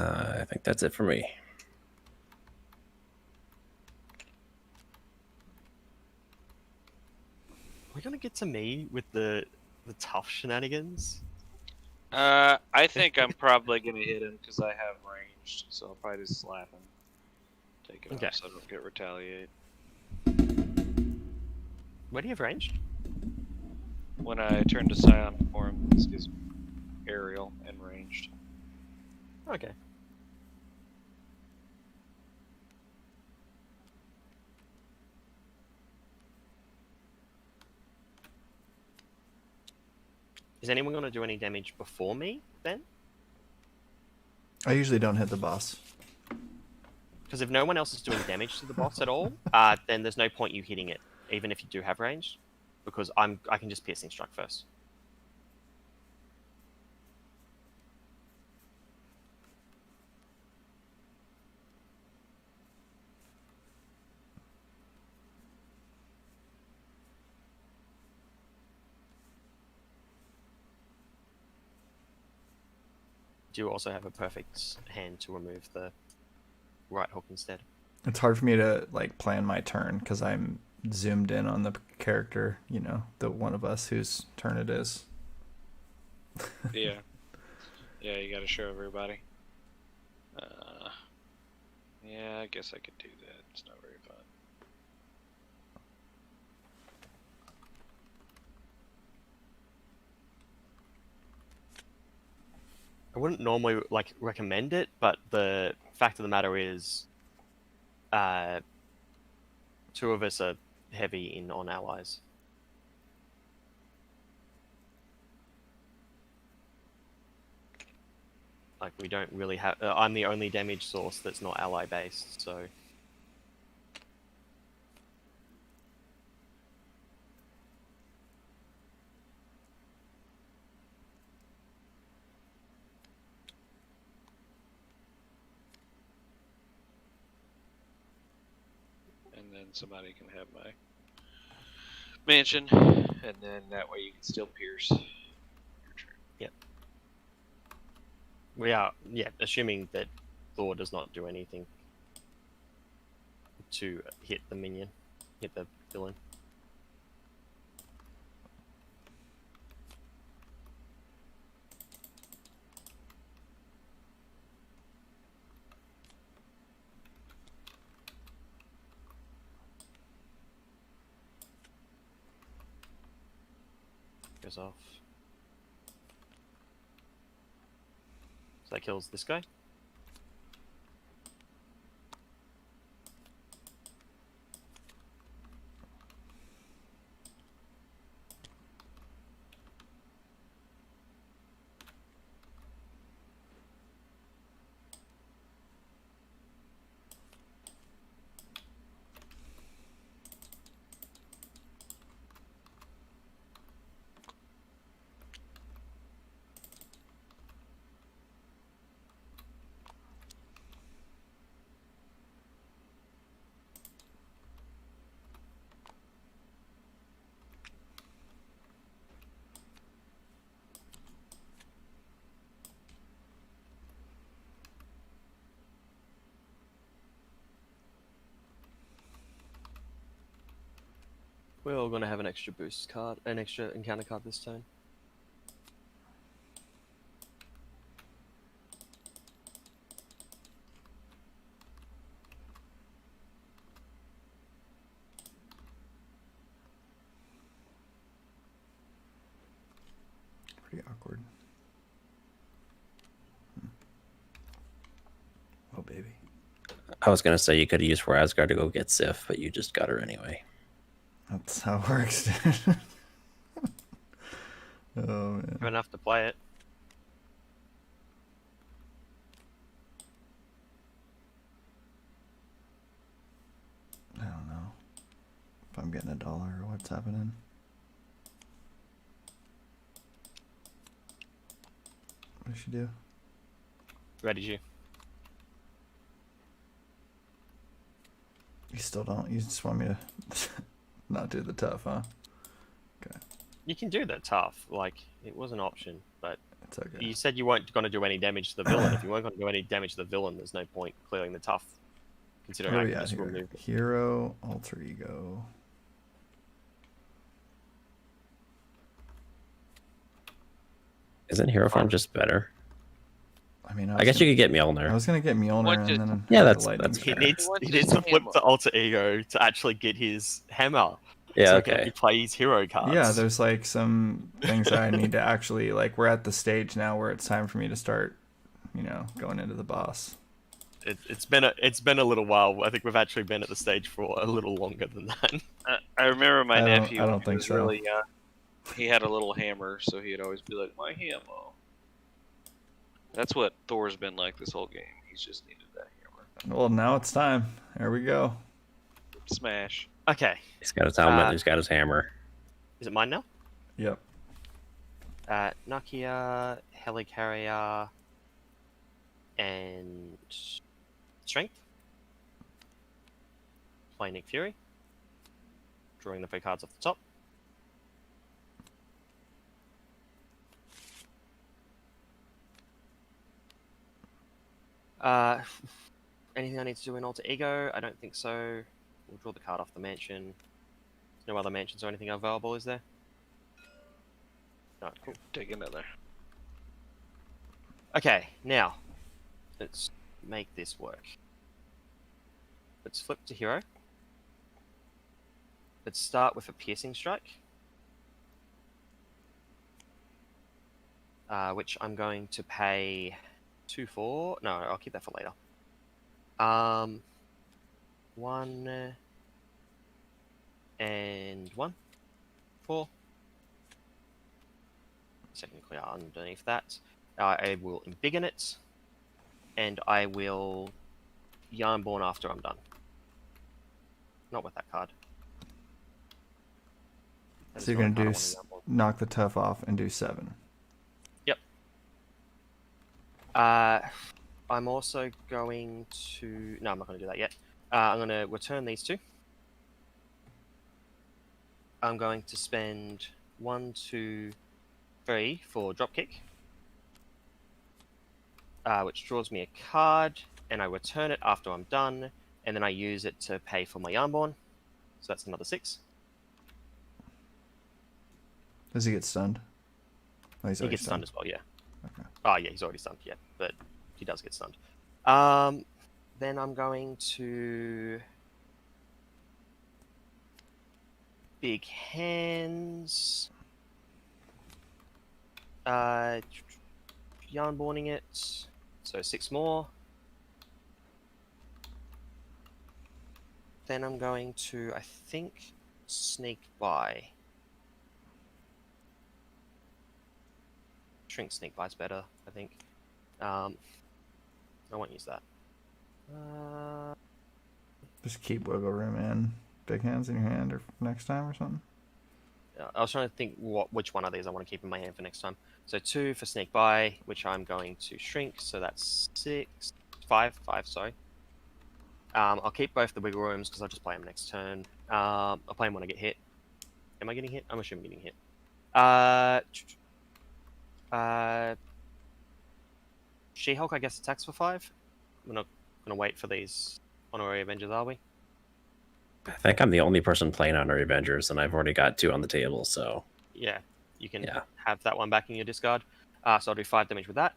I think that's it for me. Are we gonna get to me with the tough shenanigans? I think I'm probably gonna hit him because I have ranged, so I'll probably just slap him. Take it off so I don't get retaliate. Where do you have ranged? When I turn to Scion form, this gives me aerial and ranged. Okay. Is anyone going to do any damage before me, then? I usually don't hit the boss. Because if no one else is doing damage to the boss at all, then there's no point you hitting it, even if you do have range, because I can just piercing strike first. Do you also have a perfect hand to remove the right hook instead? It's hard for me to like plan my turn because I'm zoomed in on the character, you know, the one of us whose turn it is. Yeah. Yeah, you gotta show everybody. Yeah, I guess I could do that. It's not very fun. I wouldn't normally like recommend it, but the fact of the matter is, 2 of us are heavy in on allies. Like we don't really have. I'm the only damage source that's not ally based, so. And then somebody can have my mansion, and then that way you can still pierce your turn. Yep. We are, yeah, assuming that Thor does not do anything to hit the minion, hit the villain. Goes off. So that kills this guy. We're all going to have an extra boost card, an extra encounter card this turn. Pretty awkward. Oh, baby. I was gonna say you could have used for Asgard to go get Sif, but you just got her anyway. That's how it works, dude. Oh, man. Have enough to play it. I don't know if I'm getting $1 or what's happening. What does she do? Ready, you. You still don't? You just want me to not do the tough, huh? Okay, You can do that tough. Like, it was an option, but it's okay. you said you weren't going to do any damage to the villain. If you weren't going to do any damage to the villain, there's no point clearing the tough. Considering Oh I can yeah, just here. remove. Hero, alter ego. Isn't Hero Farm just better? I mean, I guess you could get Mjolnir. I was gonna get Mjolnir What and did- then Yeah, the that's- lightning that's He fair. needs, What he does needs to flip hammer? to alter ego to actually get his hammer. Yeah, So he can okay. actually play his hero cards. Yeah, there's like some things that I need to actually like. We're at the stage now where it's time for me to start, going into the boss. It's been a little while. I think we've actually been at the stage for a little longer than that. I remember my I don't- nephew. I don't when he think was so. really young. He had a little hammer, so he'd always be like, "My hammer." That's what Thor's been like this whole game. He's just needed that hammer. Well, now it's time. There we go. Smash. Okay, He's got his helmet. He's got his hammer. is it mine now? Yep. Nakia, Helicarrier, and Strength. Play Nick Fury. Drawing the 3 cards off the top. Anything I need to do in Alter Ego? I don't think so. We'll draw the card off the mansion. No other mansions or anything available, is there? No, cool. Take another. Okay, now let's make this work. Let's flip to hero. Let's start with a piercing strike. which I'm going to pay 2 for. No, I'll keep that for later. 1 and 1. 4. Technically underneath that. I will embiggen it, and I will Yarnborn after I'm done. Not with that card. That So is you're not gonna a card do I want to Yarnborn. knock the tough off and do 7. Yep. I'm also going to... No, I'm not going to do that yet. I'm going to return these 2. I'm going to spend 1, 2, 3 for dropkick, which draws me a card, and I return it after I'm done, and then I use it to pay for my Yarnborn. So that's another 6. Does he get stunned? Oh, he's He already gets stunned as well, yeah. Okay. Oh, yeah, he's already stunned, yeah, but he does get stunned. Then I'm going to... Big hands. Yarnborning it. So 6 more. Then I'm going to, I think, sneak by. Shrink sneak by's better, I think. I won't use that. Just keep wiggle room in big hands in your hand or next time or something. I was trying to think which one of these I want to keep in my hand for next time. So 2 for sneak by, which I'm going to shrink. So that's 5, sorry. I'll keep both the wiggle rooms because I'll just play them next turn. I'll play them when I get hit. Am I getting hit? I'm assuming getting hit. She-Hulk, I guess, attacks for 5. We're not going to wait for these Honorary Avengers, are we? I think I'm the only person playing Honorary Avengers, and I've already got 2 on the table, so... Yeah, you can Yeah. have that one back in your discard. So I'll do 5 damage with that.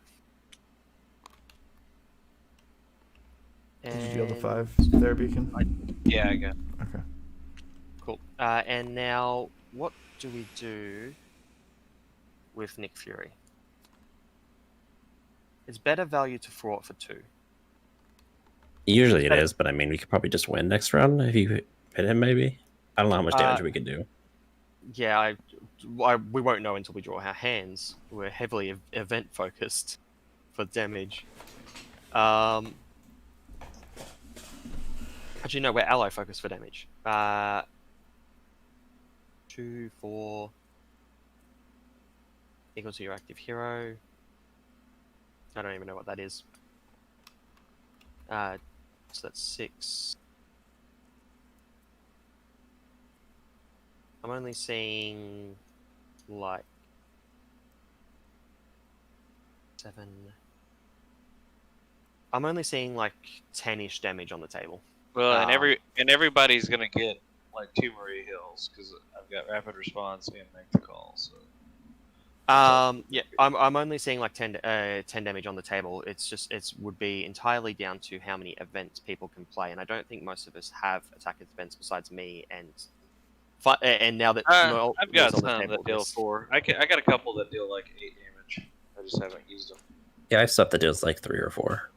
Did you deal the And- 5 there, Beacon? Yeah, I got. Okay. Cool. And now, what do we do with Nick Fury? It's better value to thwart for 2. Usually it is, but I mean, we could probably just win next round if you hit him, maybe. I don't know how much damage we could do. Yeah, we won't know until we draw our hands. We're heavily event focused for damage. Actually, no, we're ally focused for damage. 2, 4 equal to your active hero. I don't even know what that is. So that's 6. I'm only seeing like 7. I'm only seeing like 10-ish damage on the table. Well, and everybody's gonna get like 2 Maria Hills because I've got rapid response and make the call. So. Yeah, I'm only seeing like 10 damage on the table. It would be entirely down to how many events people can play, and I don't think most of us have attack events besides me and now that Noel I've got is on the some table, that deal there's- 4. I got a couple that deal like 8 damage. I just haven't used them. Yeah, I have stuff that deals like 3 or 4.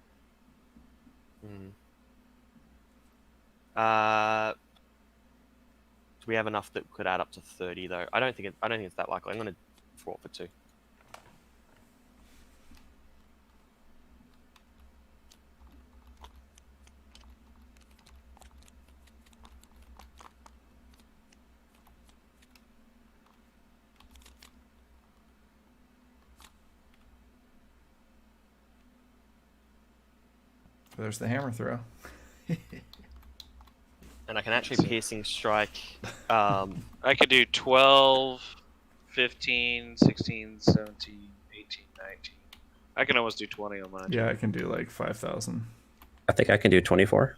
Do we have enough that could add up to 30 though? I don't think it's that likely. I'm going to thwart for 2. There's the hammer throw. And I can actually piercing strike. I could do 12, 15, 16, 17, 18, 19. I can almost do 20 on mine. Yeah, I can do like 5,000. I think I can do 24.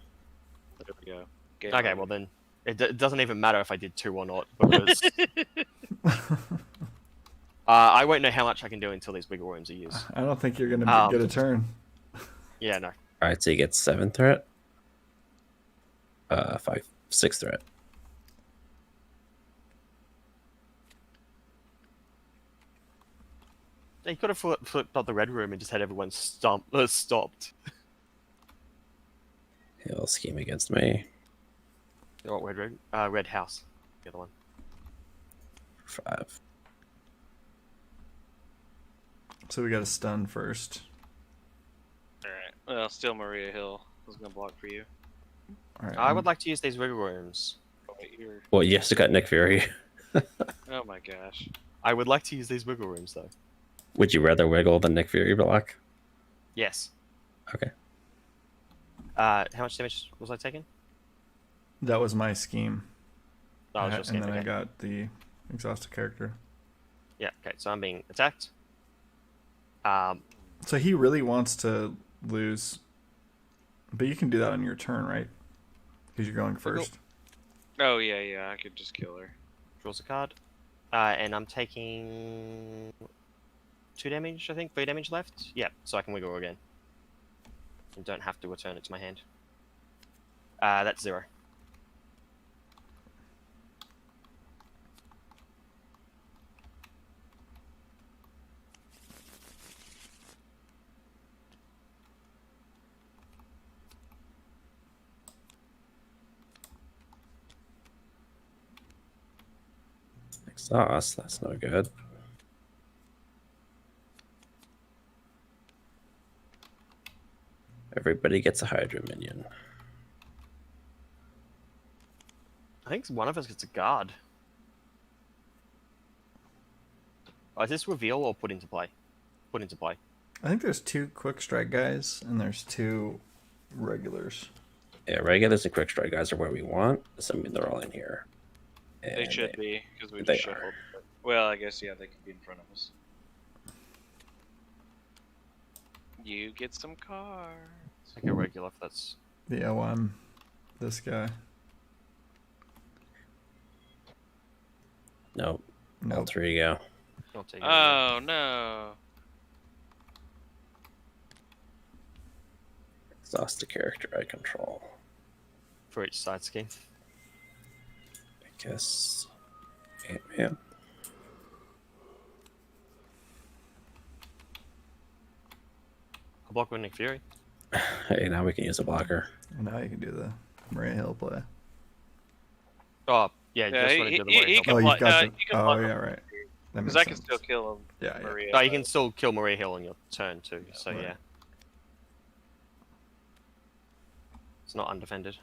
There we go. Game Okay, over. well then it doesn't even matter if I did 2 or not because I won't know how much I can do until these wiggle rooms are used. I don't think you're gonna get a turn. Yeah, no. All right, so you get 7 threat. 6 threat. He could have flipped up the red room and just had everyone stopped. He'll scheme against me. Oh, red room? Red house. The other one. 5. So we got a stun first. Alright. Well, still Maria Hill was gonna block for you. All right. I would like to use these wiggle rooms. Oh, wait, you're... Well, you still got Nick Fury. Oh my gosh. I would like to use these wiggle rooms, though. Would you rather wiggle than Nick Fury block? Yes. Okay. How much damage was I taking? That was my scheme. Oh, I was just and saying, then I okay. got the exhausted character. Yeah, okay, so I'm being attacked. So he really wants to lose, but you can do that on your turn, right? Because you're going first. Oh yeah, yeah. I could just kill her. Draws a card. And I'm taking 2 damage, I think. 3 damage left. Yeah, so I can wiggle again. And don't have to return it to my hand. That's 0. Exhaust, that's no good. Everybody gets a Hydra minion. I think one of us gets a guard. Oh, is this reveal or put into play? Put into play. I think there's 2 quick strike guys and there's 2 regulars. Yeah, regulars and quick strike guys are where we want. Assuming they're all in here. They And should be, because we they just shuffled. Well, I guess, yeah, they could be in front of us. You get some cards. It's like a regular if that's... The OM, this guy. Nope. Nope. Alter ego. I'll take it. Oh, no. Exhaust the character I control. For each side scheme. I guess. Ant-Man. I'll block with Nick Fury. Hey, now we can use a blocker. Now you can do the Maria Hill play. Oh, yeah, Yeah, just want to do the he Maria can Hill. Oh, block- you've got you the. can Oh, block yeah, him. right. That Because makes I can sense. still kill him. Yeah, yeah. Maria. Oh, you can still kill Maria Hill on your turn too, so Right. yeah. It's not undefended.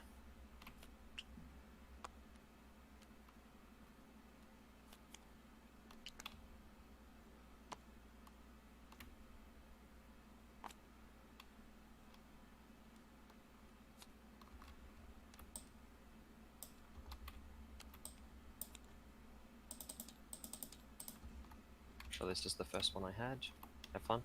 So this is the first one I had. Have fun.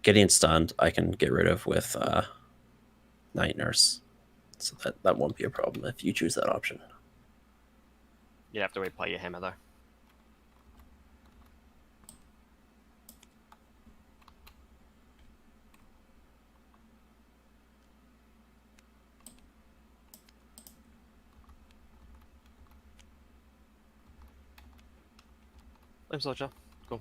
Getting stunned, I can get rid of with Night Nurse. So that won't be a problem if you choose that option. You have to replay your hammer though. Flame Soldier. Cool.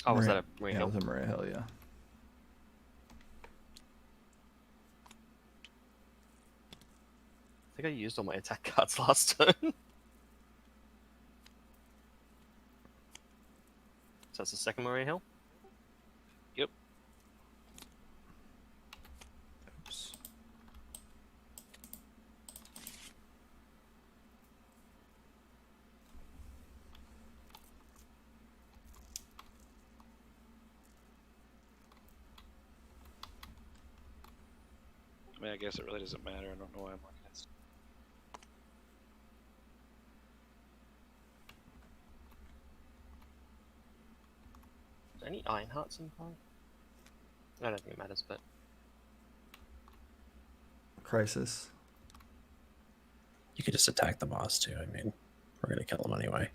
Oh, was that a Maria Yeah, Hill? it was a Maria Hill, yeah. I think I used all my attack cards last turn. So that's the second Maria Hill. Yep. Oops. I mean, I guess it really doesn't matter. I don't know why I'm looking at. Any Iron Hearts in play? I don't think it matters, but Crisis. You could just attack the boss too. I mean, we're gonna kill him anyway.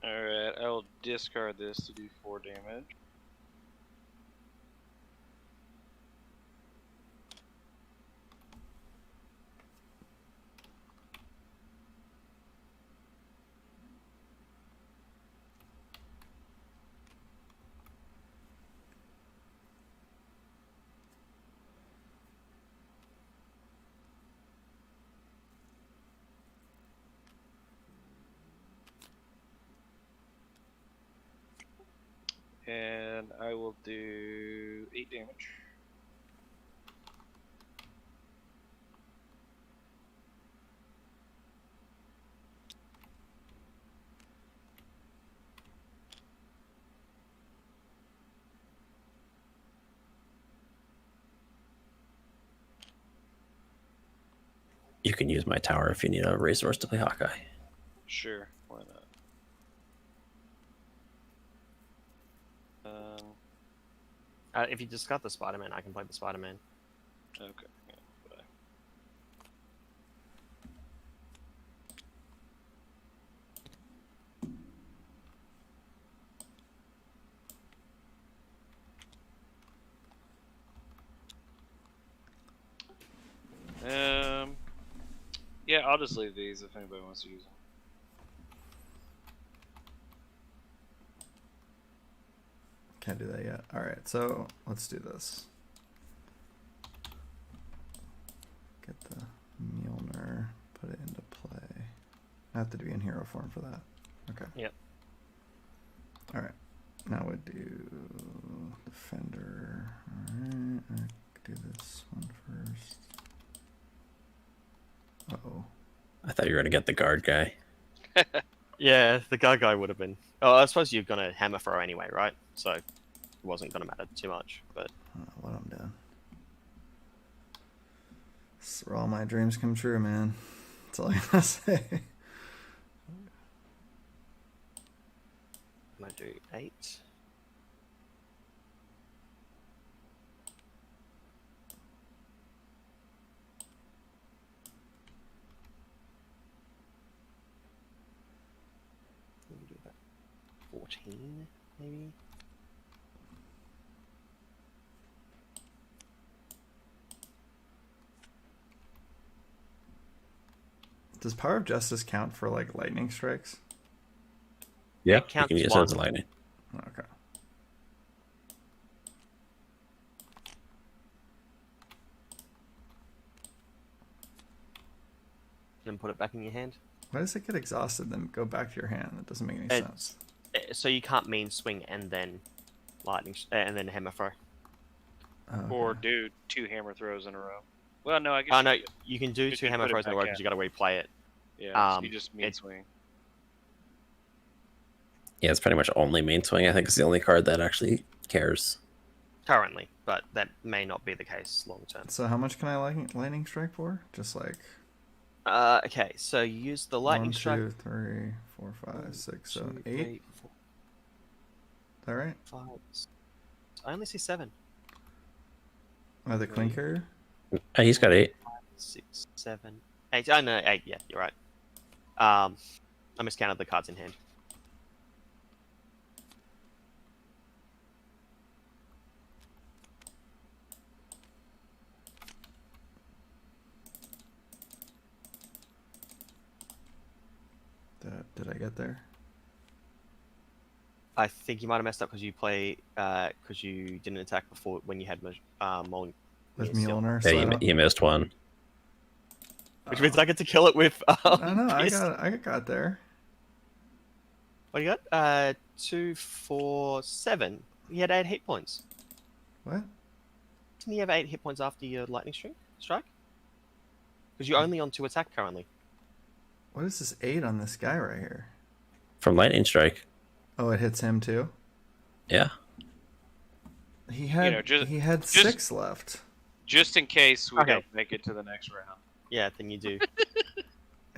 Alright, I will discard this to do 4 damage. And I will do 8 damage. You can use my tower if you need a resource to play Hawkeye. Sure, why not? If you discard the Spider-Man, I can play the Spider-Man. Okay. Yeah, bye. Yeah, I'll just leave these if anybody wants to use them. Can't do that yet. All right, so let's do this. Get the Mjolnir, put it into play. I have to be in hero form for that. Okay. Yep. All right. Now we do Defender. All right. I do this one first. Uh-oh. I thought you were gonna get the guard guy. Yeah, the guy would have been. Oh, I suppose you're gonna hammer throw anyway, right? So it wasn't gonna matter too much. But I don't know what I'm doing. This is where all my dreams come true, man. That's all I gotta say. I'm gonna do 8. We'll do that 14, maybe. Does Power of Justice count for like lightning strikes? Yeah, It you counts can use one. it as lightning. Okay. Then put it back in your hand. Why does it get exhausted then go back to your hand? That doesn't make any sense. So you can't mean swing and then and then hammer throw. Oh, okay. Or do 2 hammer throws in a row. Well, no, I guess. Oh no, you can do you 2 can hammer put it throws in a back row in. because you got to replay it Yeah, so you um, just mean it- swing. Yeah, it's pretty much only main swing. I think it's the only card that actually cares. currently, but that may not be the case long term. So how much can I lightning strike for? Just like Okay, so you use the lightning 1, strike. 2, 3, 4, 5, 6, 7, 8. Is 3, 4, that right? 5. I only see 7. Oh, the Queen Carrier? He's got 8. 6, 7, 8. Oh no, 8. Yeah, you're right. I miscounted the cards in hand. Did I get there? I think you might have messed up because you didn't attack before when you had Mjolnir. With Steel. Mjolnir? Yeah, so I don't- you missed one. Which means I get to kill it with. I know. I Fist. got there. What do you got? 2, 4, 7. He had 8 hit points. What? Didn't he have 8 hit points after your lightning strike? Because you're only on 2 attack currently. What is this 8 on this guy right here? From lightning strike. Oh, it hits him too. Yeah. He had he had 6 left. Just in case we Okay. don't make it to the next round. Yeah, then you do.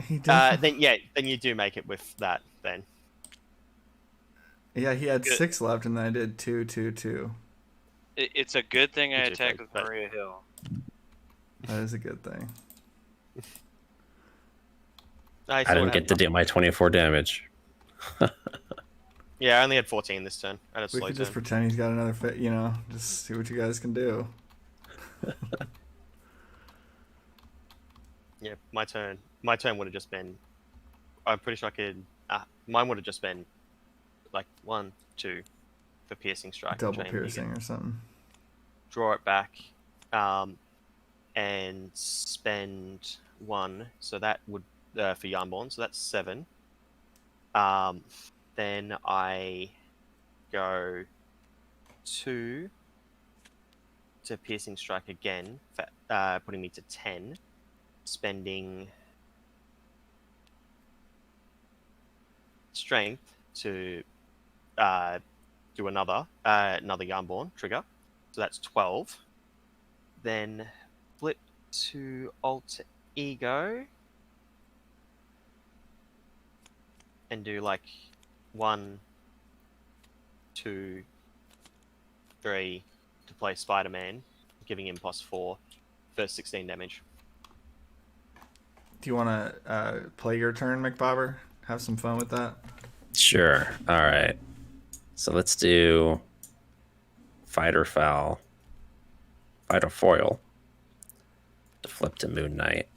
He did. then you do make it with that. Then Yeah, he had Good. 6 left, and then I did 2, 2, 2. It's a good thing I You too, attacked Fred, with but- Maria Hill. That is a good thing. I didn't get to do my 24 damage. Yeah, I only had 14 this turn. I had a We slow could turn. just pretend he's got another fit, you know, just see what you guys can do. Yeah, my turn. My turn would have just been. I'm pretty sure I could. Mine would have just been like 1, 2 for piercing strike. Double which I immediately piercing or something. Draw it back, and spend 1. So that would for Yarnborn. So that's 7. Then I go 2 to piercing strike again, for, putting me to 10, spending strength to do another Yarnborn trigger. So that's 12. Then flip to Alter Ego and do like 1, 2, 3 to play Spider-Man, giving him +4, first 16 damage. Do you want to play your turn, McBobber? Have some fun with that? Sure. All right. So let's do fight or foul. Fight or foil. To flip to Moon Knight.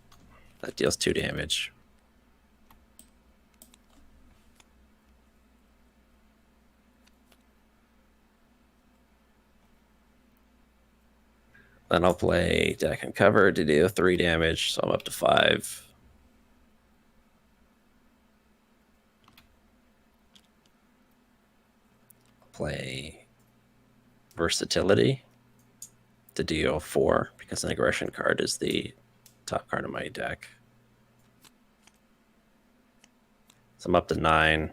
That deals 2 damage. Then I'll play Deck and Cover to deal 3 damage, so I'm up to 5. Play Versatility to deal 4 because an aggression card is the top card of my deck. So I'm up to 9.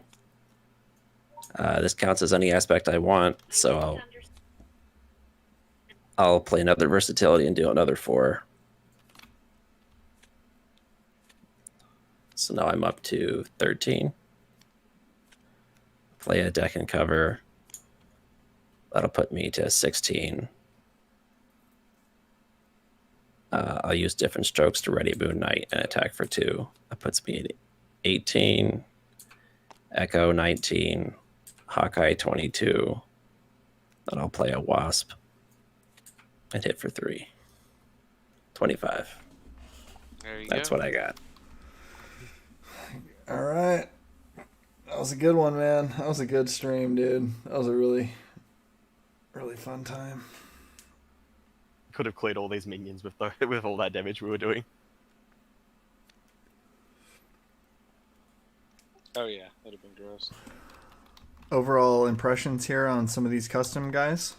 This counts as any aspect I want, so I'll play another Versatility and do another 4. So now I'm up to 13. Play a Deck and Cover. That'll put me to 16. I'll use Different Strokes to ready Moon Knight and attack for 2. That puts me at 18. Echo 19. Hawkeye 22. Then I'll play a Wasp and hit for 3. 25. There you That's go. what I got. All right. That was a good one, man. That was a good stream, dude. That was a really, really fun time. Could have cleared all these minions with with all that damage we were doing. Oh yeah, that'd have been gross. Overall impressions here on some of these custom guys?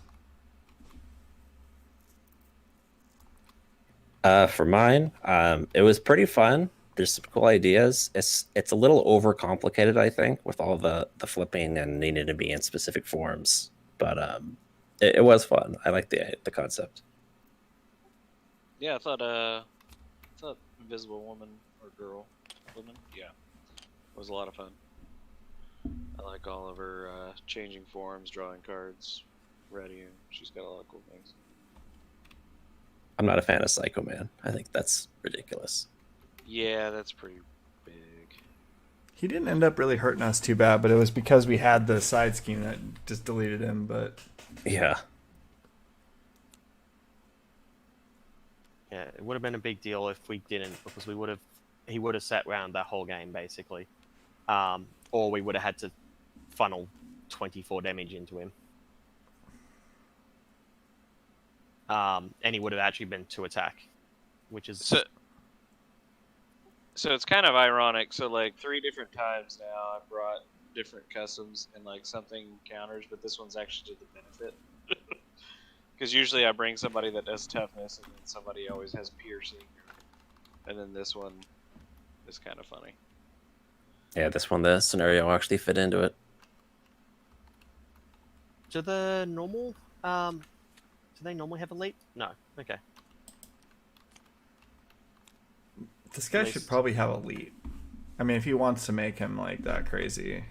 For mine, it was pretty fun. There's some cool ideas. It's a little overcomplicated, I think, with all the flipping and needing to be in specific forms. But it was fun. I like the concept. Yeah, I thought Invisible Woman or Woman, yeah, it was a lot of fun. I like all of her changing forms, drawing cards, readying. She's got a lot of cool things. I'm not a fan of Psycho Man. I think that's ridiculous. Yeah, that's pretty big. He didn't end up really hurting us too bad, but it was because we had the side scheme that just deleted him. But Yeah. Yeah, it would have been a big deal if we didn't, because he would have sat around that whole game basically, or we would have had to funnel 24 damage into him, and he would have actually been to attack, which is So it's kind of ironic. So like 3 different times now, I brought different customs and like something counters, but this one's actually to the benefit. Because usually I bring somebody that does toughness, and then somebody always has piercing, and then this one is kind of funny. Yeah, the scenario actually fit into it. do the normal. Do they normally have a leap? No. Okay. this guy should probably have a lead. I mean, if he wants to make him like that crazy.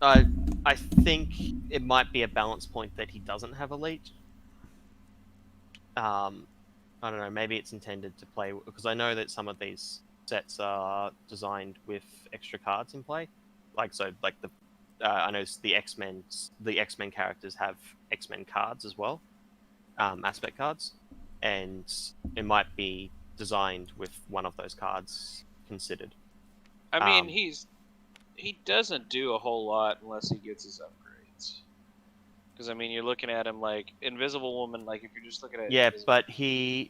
I think it might be a balance point that he doesn't have elite. I don't know, maybe it's intended to play, because I know that some of these sets are designed with extra cards in play. Like, so, like I know the X-Men characters have X-Men cards as well, aspect cards, and it might be designed with one of those cards considered. I mean, he doesn't do a whole lot unless he gets his upgrades. Because I mean, you're looking at him like Invisible Woman. Like if you're just looking at but the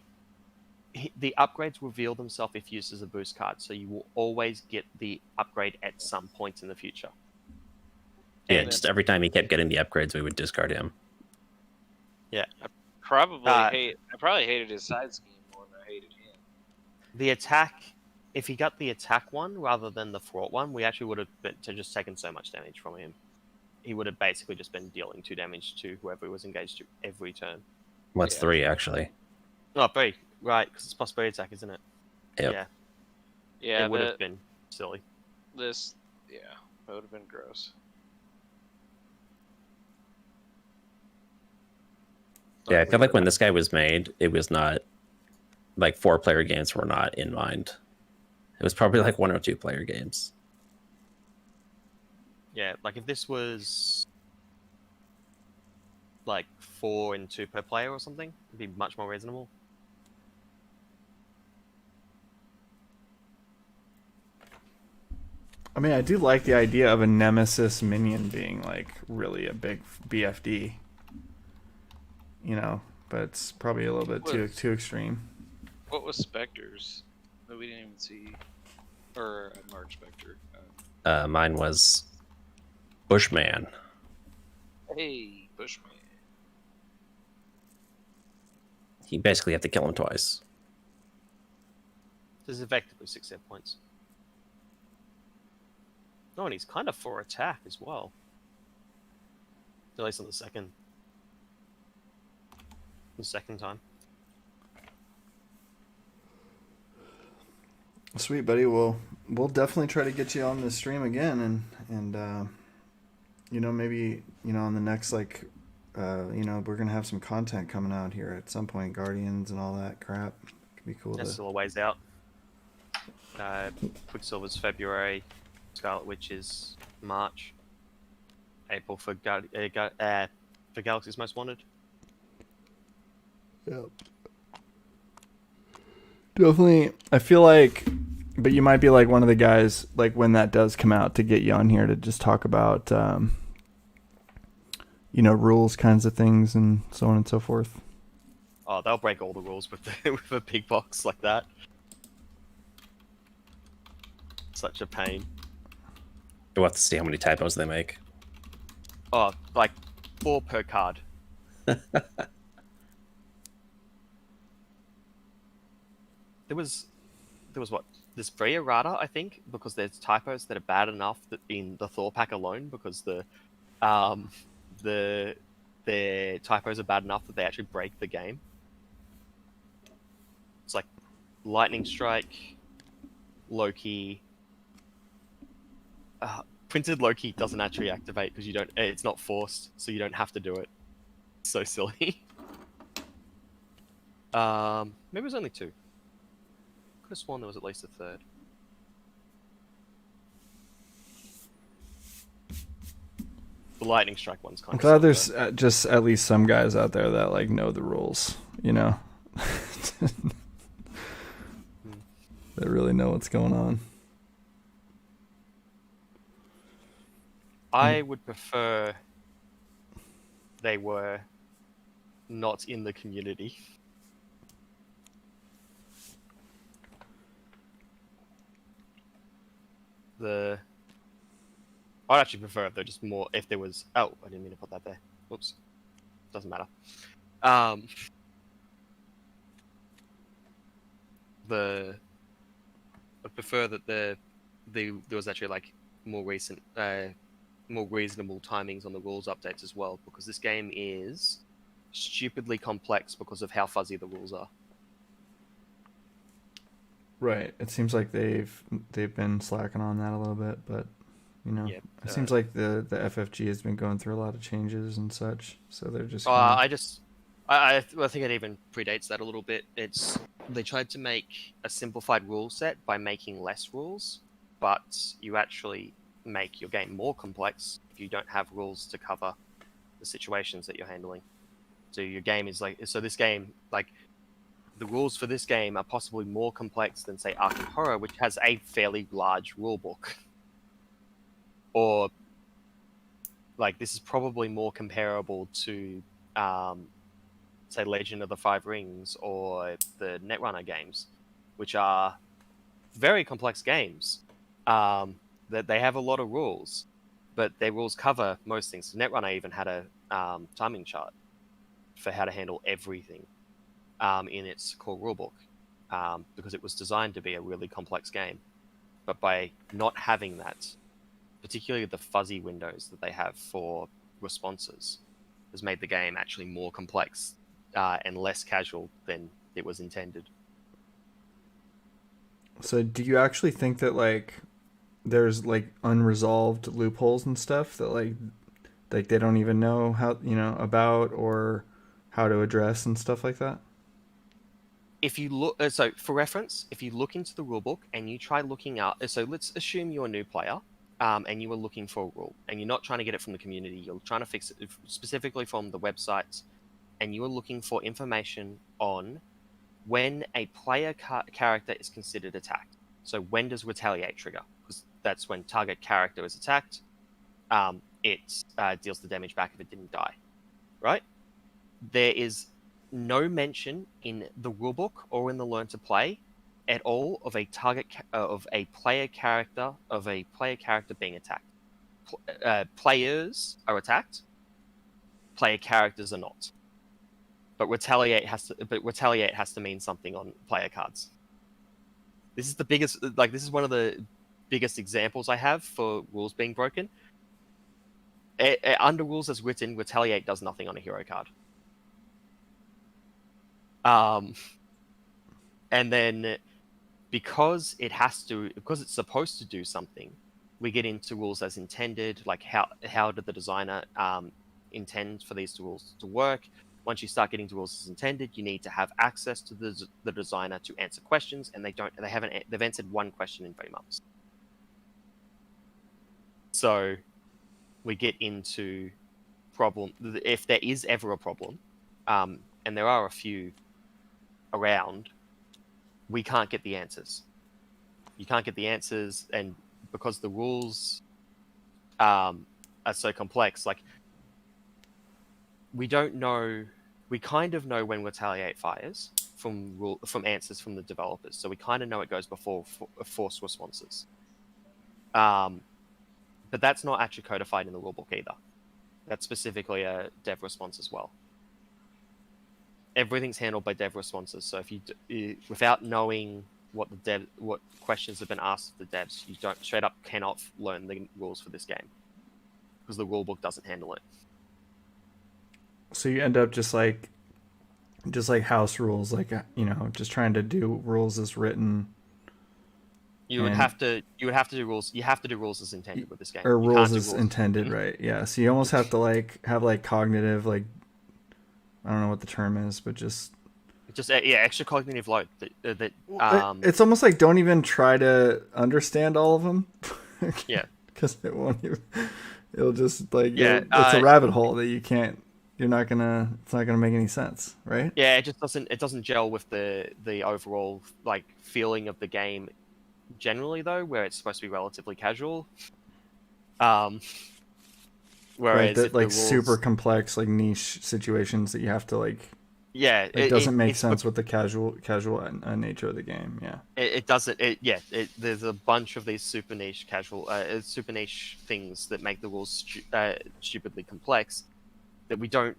upgrades reveal themselves if used as a boost card, so you will always get the upgrade at some point in the future. Yeah, just every time he kept getting the upgrades, we would discard him. Yeah, I probably hated his side scheme more than I hated him. The attack, if he got the attack one rather than the fraught one, we actually would have just taken so much damage from him. He would have basically just been dealing 2 damage to whoever was engaged every turn. What's 3 actually? Oh, 3, right? Because it's possibility attack, isn't it? Yep. Yeah. It would have been silly. That would have been gross. Yeah, I feel like when this guy was made, it was not like 4-player games were not in mind. It was probably like 1 or 2-player games. Yeah, like if this was like 4 and 2 per player or something, it'd be much more reasonable. I mean, I do like the idea of a nemesis minion being like really a big BFD. You know, but it's probably a little bit too extreme. What was Spectre's? No, we didn't even see. Or Mark Spectre. Mine was Bushman. Hey, Bushman. You basically have to kill him twice. This is effectively 6 hit points. Oh, and he's kind of for attack as well. At least on the second time. Sweet, buddy. Well, we'll definitely try to get you on the stream again, and you know, maybe, you know, on the next, like, you know, we're gonna have some content coming out here at some point, Guardians and all that crap. Could be cool. That's still a ways out. Quicksilver's February, Scarlet Witch is March, April for Galaxy's Most Wanted. Yep. Definitely. I feel like, but you might be like one of the guys, like when that does come out, to get you on here to just talk about, you know, rules kinds of things and so on and so forth. Oh, they'll break all the rules with with a big box like that. Such a pain. We'll have to see how many typos they make. Oh, like 4 per card. There was what? There's 3 errata, I think, because there's typos that are bad enough that in the Thor pack alone, because the typos are bad enough that they actually break the game. It's like Lightning Strike, Loki. Printed Loki doesn't actually activate because you don't. It's not forced, so you don't have to do it. It's so silly. Maybe it was only 2. Could have sworn there was at least a 3rd. The Lightning Strike one's kind I'm of. glad there's just at least some guys out there that like know the rules, you know, that really know what's going on. I would prefer they were not in the community. I'd actually prefer if they're just more, if there was, oh, I didn't mean to put that there. Whoops. Doesn't matter. I'd prefer that there was actually like more recent, more reasonable timings on the rules updates as well, because this game is stupidly complex because of how fuzzy the rules are. Right. It seems like they've been slacking on that a little bit, but you know, Yeah, it seems like the FFG has been going through a lot of changes and such, so they're just. I just I think it even predates that a little bit. They tried to make a simplified rule set by making less rules, but you actually make your game more complex if you don't have rules to cover the situations that you're handling. So your game is this game, like, the rules for this game are possibly more complex than, say, Arkham Horror, which has a fairly large rule book. Or, like, this is probably more comparable to, say, Legend of the Five Rings or the Netrunner games, which are very complex games. That they have a lot of rules, but their rules cover most things. Netrunner even had a timing chart for how to handle everything in its core rulebook, because it was designed to be a really complex game. But by not having that, particularly the fuzzy windows that they have for responses, has made the game actually more complex and less casual than it was intended. So do you actually think that like there's like unresolved loopholes and stuff that like they don't even know how, about or how to address and stuff like that? If you look, so for reference, if you look into the rulebook and you try looking up, so let's assume you're a new player, and you were looking for a rule, and you're not trying to get it from the community, you're trying to fix it specifically from the websites, and you are looking for information on when a player character is considered attacked. So when does retaliate trigger? Because that's when target character is attacked. It deals the damage back if it didn't die, right? There is no mention in the rulebook or in the Learn to Play at all of a player character being attacked. Players are attacked. Player characters are not. But retaliate has to mean something on player cards. This is the biggest. This is one of the biggest examples I have for rules being broken. Under rules as written, retaliate does nothing on a hero card. And then because it's supposed to do something, we get into rules as intended. Like how did the designer intend for these rules to work? Once you start getting to rules as intended, you need to have access to the designer to answer questions, and they've answered one question in 3 months. So we get into problem. If there is ever a problem, and there are a few around, we can't get the answers. You can't get the answers, and because the rules are so complex, like, we don't know. We kind of know when retaliate fires from answers from the developers, so we kind of know it goes before force responses. But that's not actually codified in the rulebook either. That's specifically a dev response as well. Everything's handled by dev responses. So if you without knowing what questions have been asked of the devs, you straight up cannot learn the rules for this game because the rulebook doesn't handle it. So you end up just like house rules, like, just trying to do rules as written. You would have to do rules. You have to do rules as intended with this game. Or rules as intended, right? Yeah. So you almost have to have cognitive, I don't know what the term is, but just extra cognitive load. It's almost like don't even try to understand all of them. Yeah. Because it won't even. It'll just it's a rabbit hole that you can't. It's not gonna make any sense, right? Yeah, it doesn't gel with the overall feeling of the game generally, though, where it's supposed to be relatively casual. Whereas that super complex niche situations that you have to it doesn't make sense with the casual nature of the game. Yeah, it doesn't. There's a bunch of these super niche super niche things that make the rules stupidly complex that we don't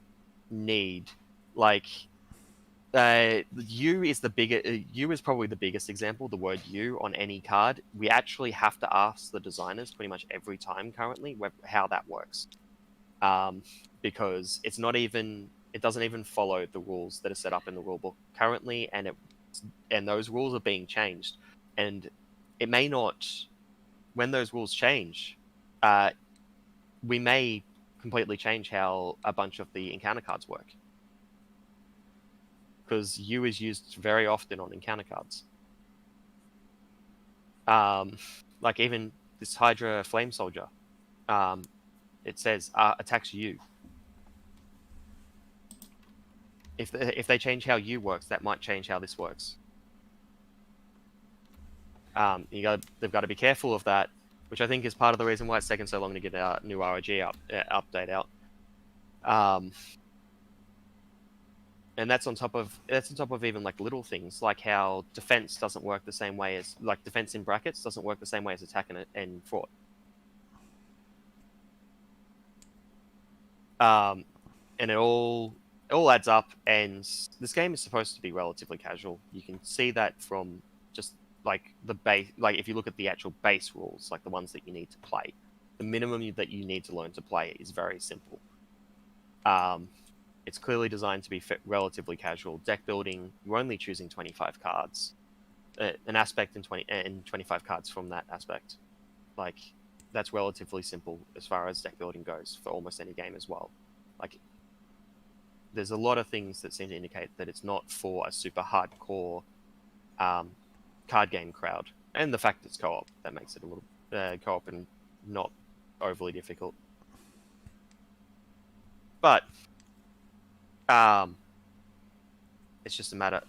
need. U is probably the biggest example. The word "you" on any card, we actually have to ask the designers pretty much every time currently how that works, because it doesn't even follow the rules that are set up in the rulebook currently, and those rules are being changed, and it may not. When those rules change, we may completely change how a bunch of the encounter cards work. because U is used very often on encounter cards. Like even this Hydra Flame Soldier, it says attacks U. If they change how U works, that might change how this works. They've got to be careful of that, which I think is part of the reason why it's taken so long to get a new ROG update out. And that's on top of even like little things like how defense doesn't work the same way as like defense in brackets doesn't work the same way as attack and fraud. And it all adds up, and this game is supposed to be relatively casual. You can see that from just like the base, like if you look at the actual base rules, like the ones that you need to play, the minimum that you need to learn to play is very simple. It's clearly designed to be relatively casual. Deck building, you're only choosing 25 cards, an aspect in 25 cards from that aspect. Like that's relatively simple as far as deck building goes for almost any game as well. Like there's a lot of things that seem to indicate that it's not for a super hardcore card game crowd, and the fact it's co-op that makes it a little co-op and not overly difficult. But it's just a matter.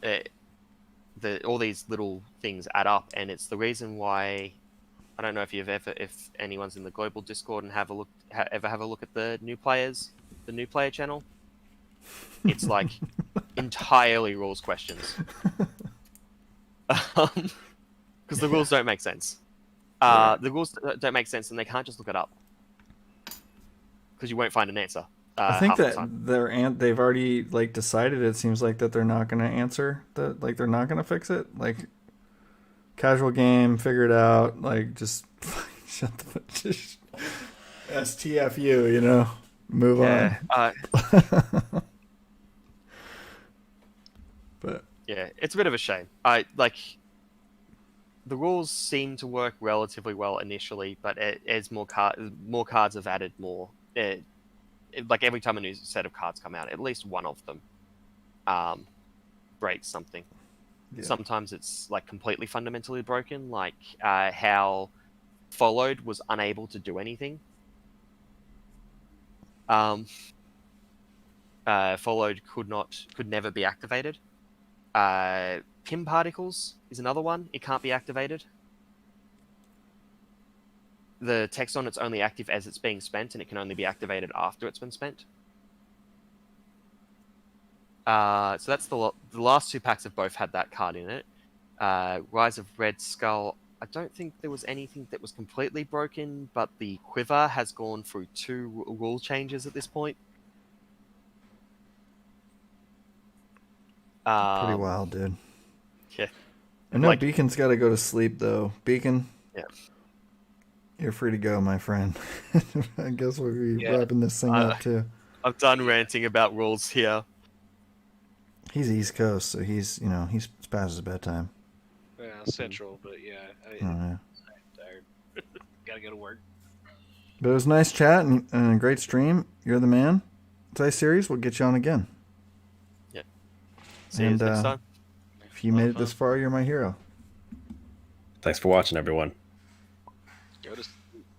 All these little things add up, and it's the reason why. I don't know if anyone's in the global Discord and ever have a look at the new player channel. It's like entirely rules questions, because the rules don't make sense. The rules don't make sense, and they can't just look it up because you won't find an answer. I think that they've already like decided. It seems like that they're not going to answer that. Like they're not going to fix it. Like casual game, figure it out. Like just shut the just STFU. You know, move on. But yeah, it's a bit of a shame. The rules seem to work relatively well initially, but as more cards have added more. Like every time a new set of cards come out, at least one of them breaks something. Yeah. Sometimes it's like completely fundamentally broken, like how Followed was unable to do anything. Followed could never be activated. Pim Particles is another one. It can't be activated. The text on it's only active as it's being spent, and it can only be activated after it's been spent. So that's the last two packs have both had that card in it. Rise of Red Skull, I don't think there was anything that was completely broken, but the Quiver has gone through 2 rule changes at this point. Pretty wild, dude. Yeah. I know Beacon's got to go to sleep, though. Beacon? Yeah. You're free to go, my friend. I guess we'll be wrapping this thing up, too. I'm done ranting about rules here. He's East Coast, so he's past his bedtime. Yeah, Central, but I'm tired. Gotta go to work. But it was nice chat and a great stream. You're the man. Xyceres, we'll get you on again. Yeah. See you next time. If you made it this far, you're my hero. Thanks for watching, everyone. Go to